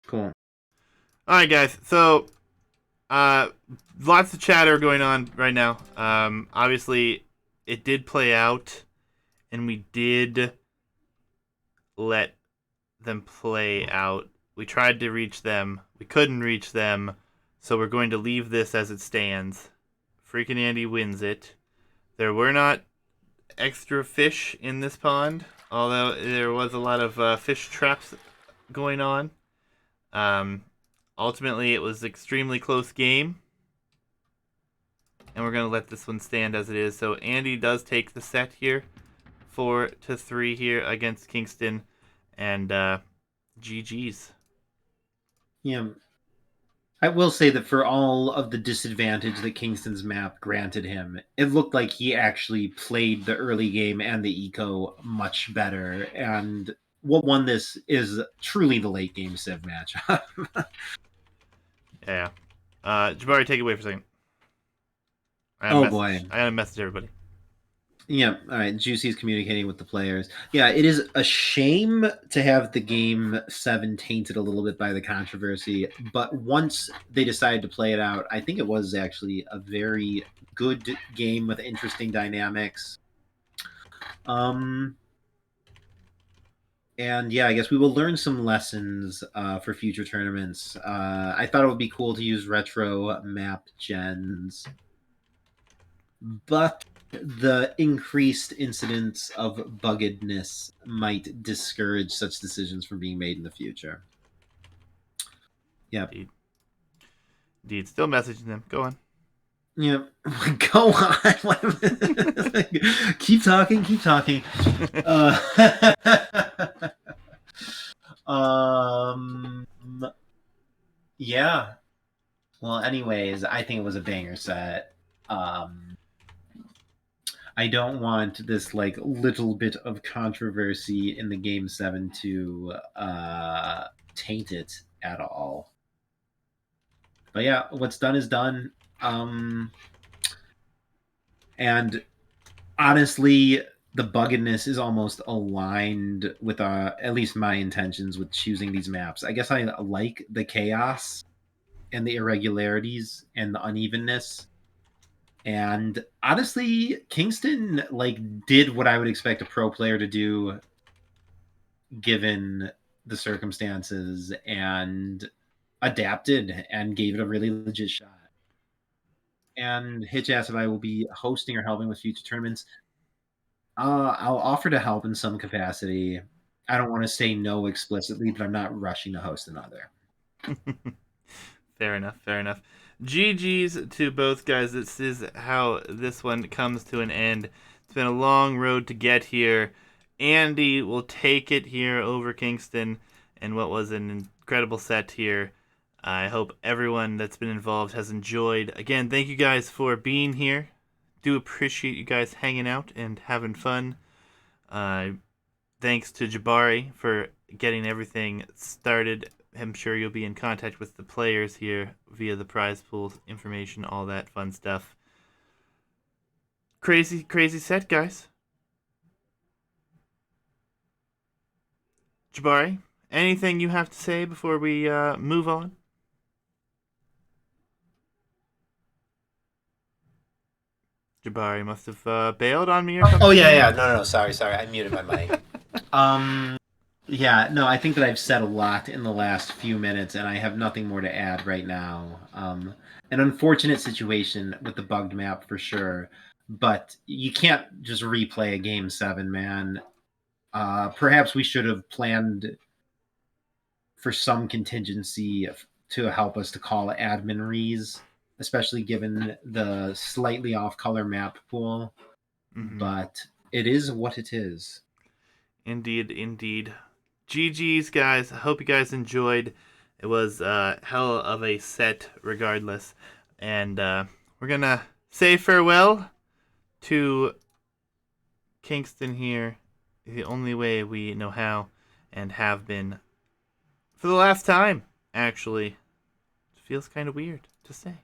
cool.
All right, guys. So, uh, lots of chatter going on right now. Obviously, it did play out, and we did let them play out. We tried to reach them. We couldn't reach them. So we're going to leave this as it stands. FreakinAndy wins it. There were not extra fish in this pond, although there was a lot of fish traps going on. Um, Ultimately, it was extremely close game, and we're going to let this one stand as it is. So Andy does take the set here, 4-3 here against Kingston, and GG's.
Yeah, I will say that for all of the disadvantage that Kingston's map granted him, it looked like he actually played the early game and the eco much better. And what won this is truly the late game Civ matchup.
Yeah. Jabari, take it away for a second.
Oh boy.
I got to message everybody.
Yeah, all right. Juicy's communicating with the players. Yeah, it is a shame to have the game 7 tainted a little bit by the controversy, but once they decided to play it out, I think it was actually a very good game with interesting dynamics. Um, and yeah, I guess we will learn some lessons for future tournaments. I thought it would be cool to use retro map gens, but the increased incidence of buggedness might discourage such decisions from being made in the future. Yep.
Indeed. Indeed. Still messaging them. Go on.
Yep. Go on. Keep talking. Keep talking. Uh, um. Yeah. Well, anyways, I think it was a banger set. I don't want this like little bit of controversy in the game 7 to taint it at all. But yeah, what's done is done. And honestly, the buggedness is almost aligned with at least my intentions with choosing these maps. I guess I like the chaos and the irregularities and the unevenness. And honestly, Kingston like did what I would expect a pro player to do given the circumstances and adapted and gave it a really legit shot. And Hitch asked if I will be hosting or helping with future tournaments. I'll offer to help in some capacity. I don't want to say no explicitly, but I'm not rushing to host another.
Fair enough, fair enough. GG's to both guys. This is how this one comes to an end. It's been a long road to get here. Andy will take it here over Kingston and what was an incredible set here. I hope everyone that's been involved has enjoyed. Again, thank you guys for being here. Do appreciate you guys hanging out and having fun. Uh, Thanks to Jabari for getting everything started. I'm sure you'll be in contact with the players here via the prize pool information, all that fun stuff. Crazy, crazy set, guys. Jabari, anything you have to say before we move on? Jabari must have bailed on me or something.
Oh yeah. No. Sorry. I muted my mic. Yeah, no, I think that I've said a lot in the last few minutes, and I have nothing more to add right now. An unfortunate situation with the bugged map for sure, but you can't just replay a game 7, man. Perhaps we should have planned for some contingency to help us to call admin rees, especially given the slightly off color map pool.
Mm-hmm.
But it is what it is.
Indeed, indeed. GG's, guys. I hope you guys enjoyed. It was hell of a set, regardless. And we're going to say farewell to Kingston here the only way we know how and have been for the last time, actually. It feels kind of weird to say.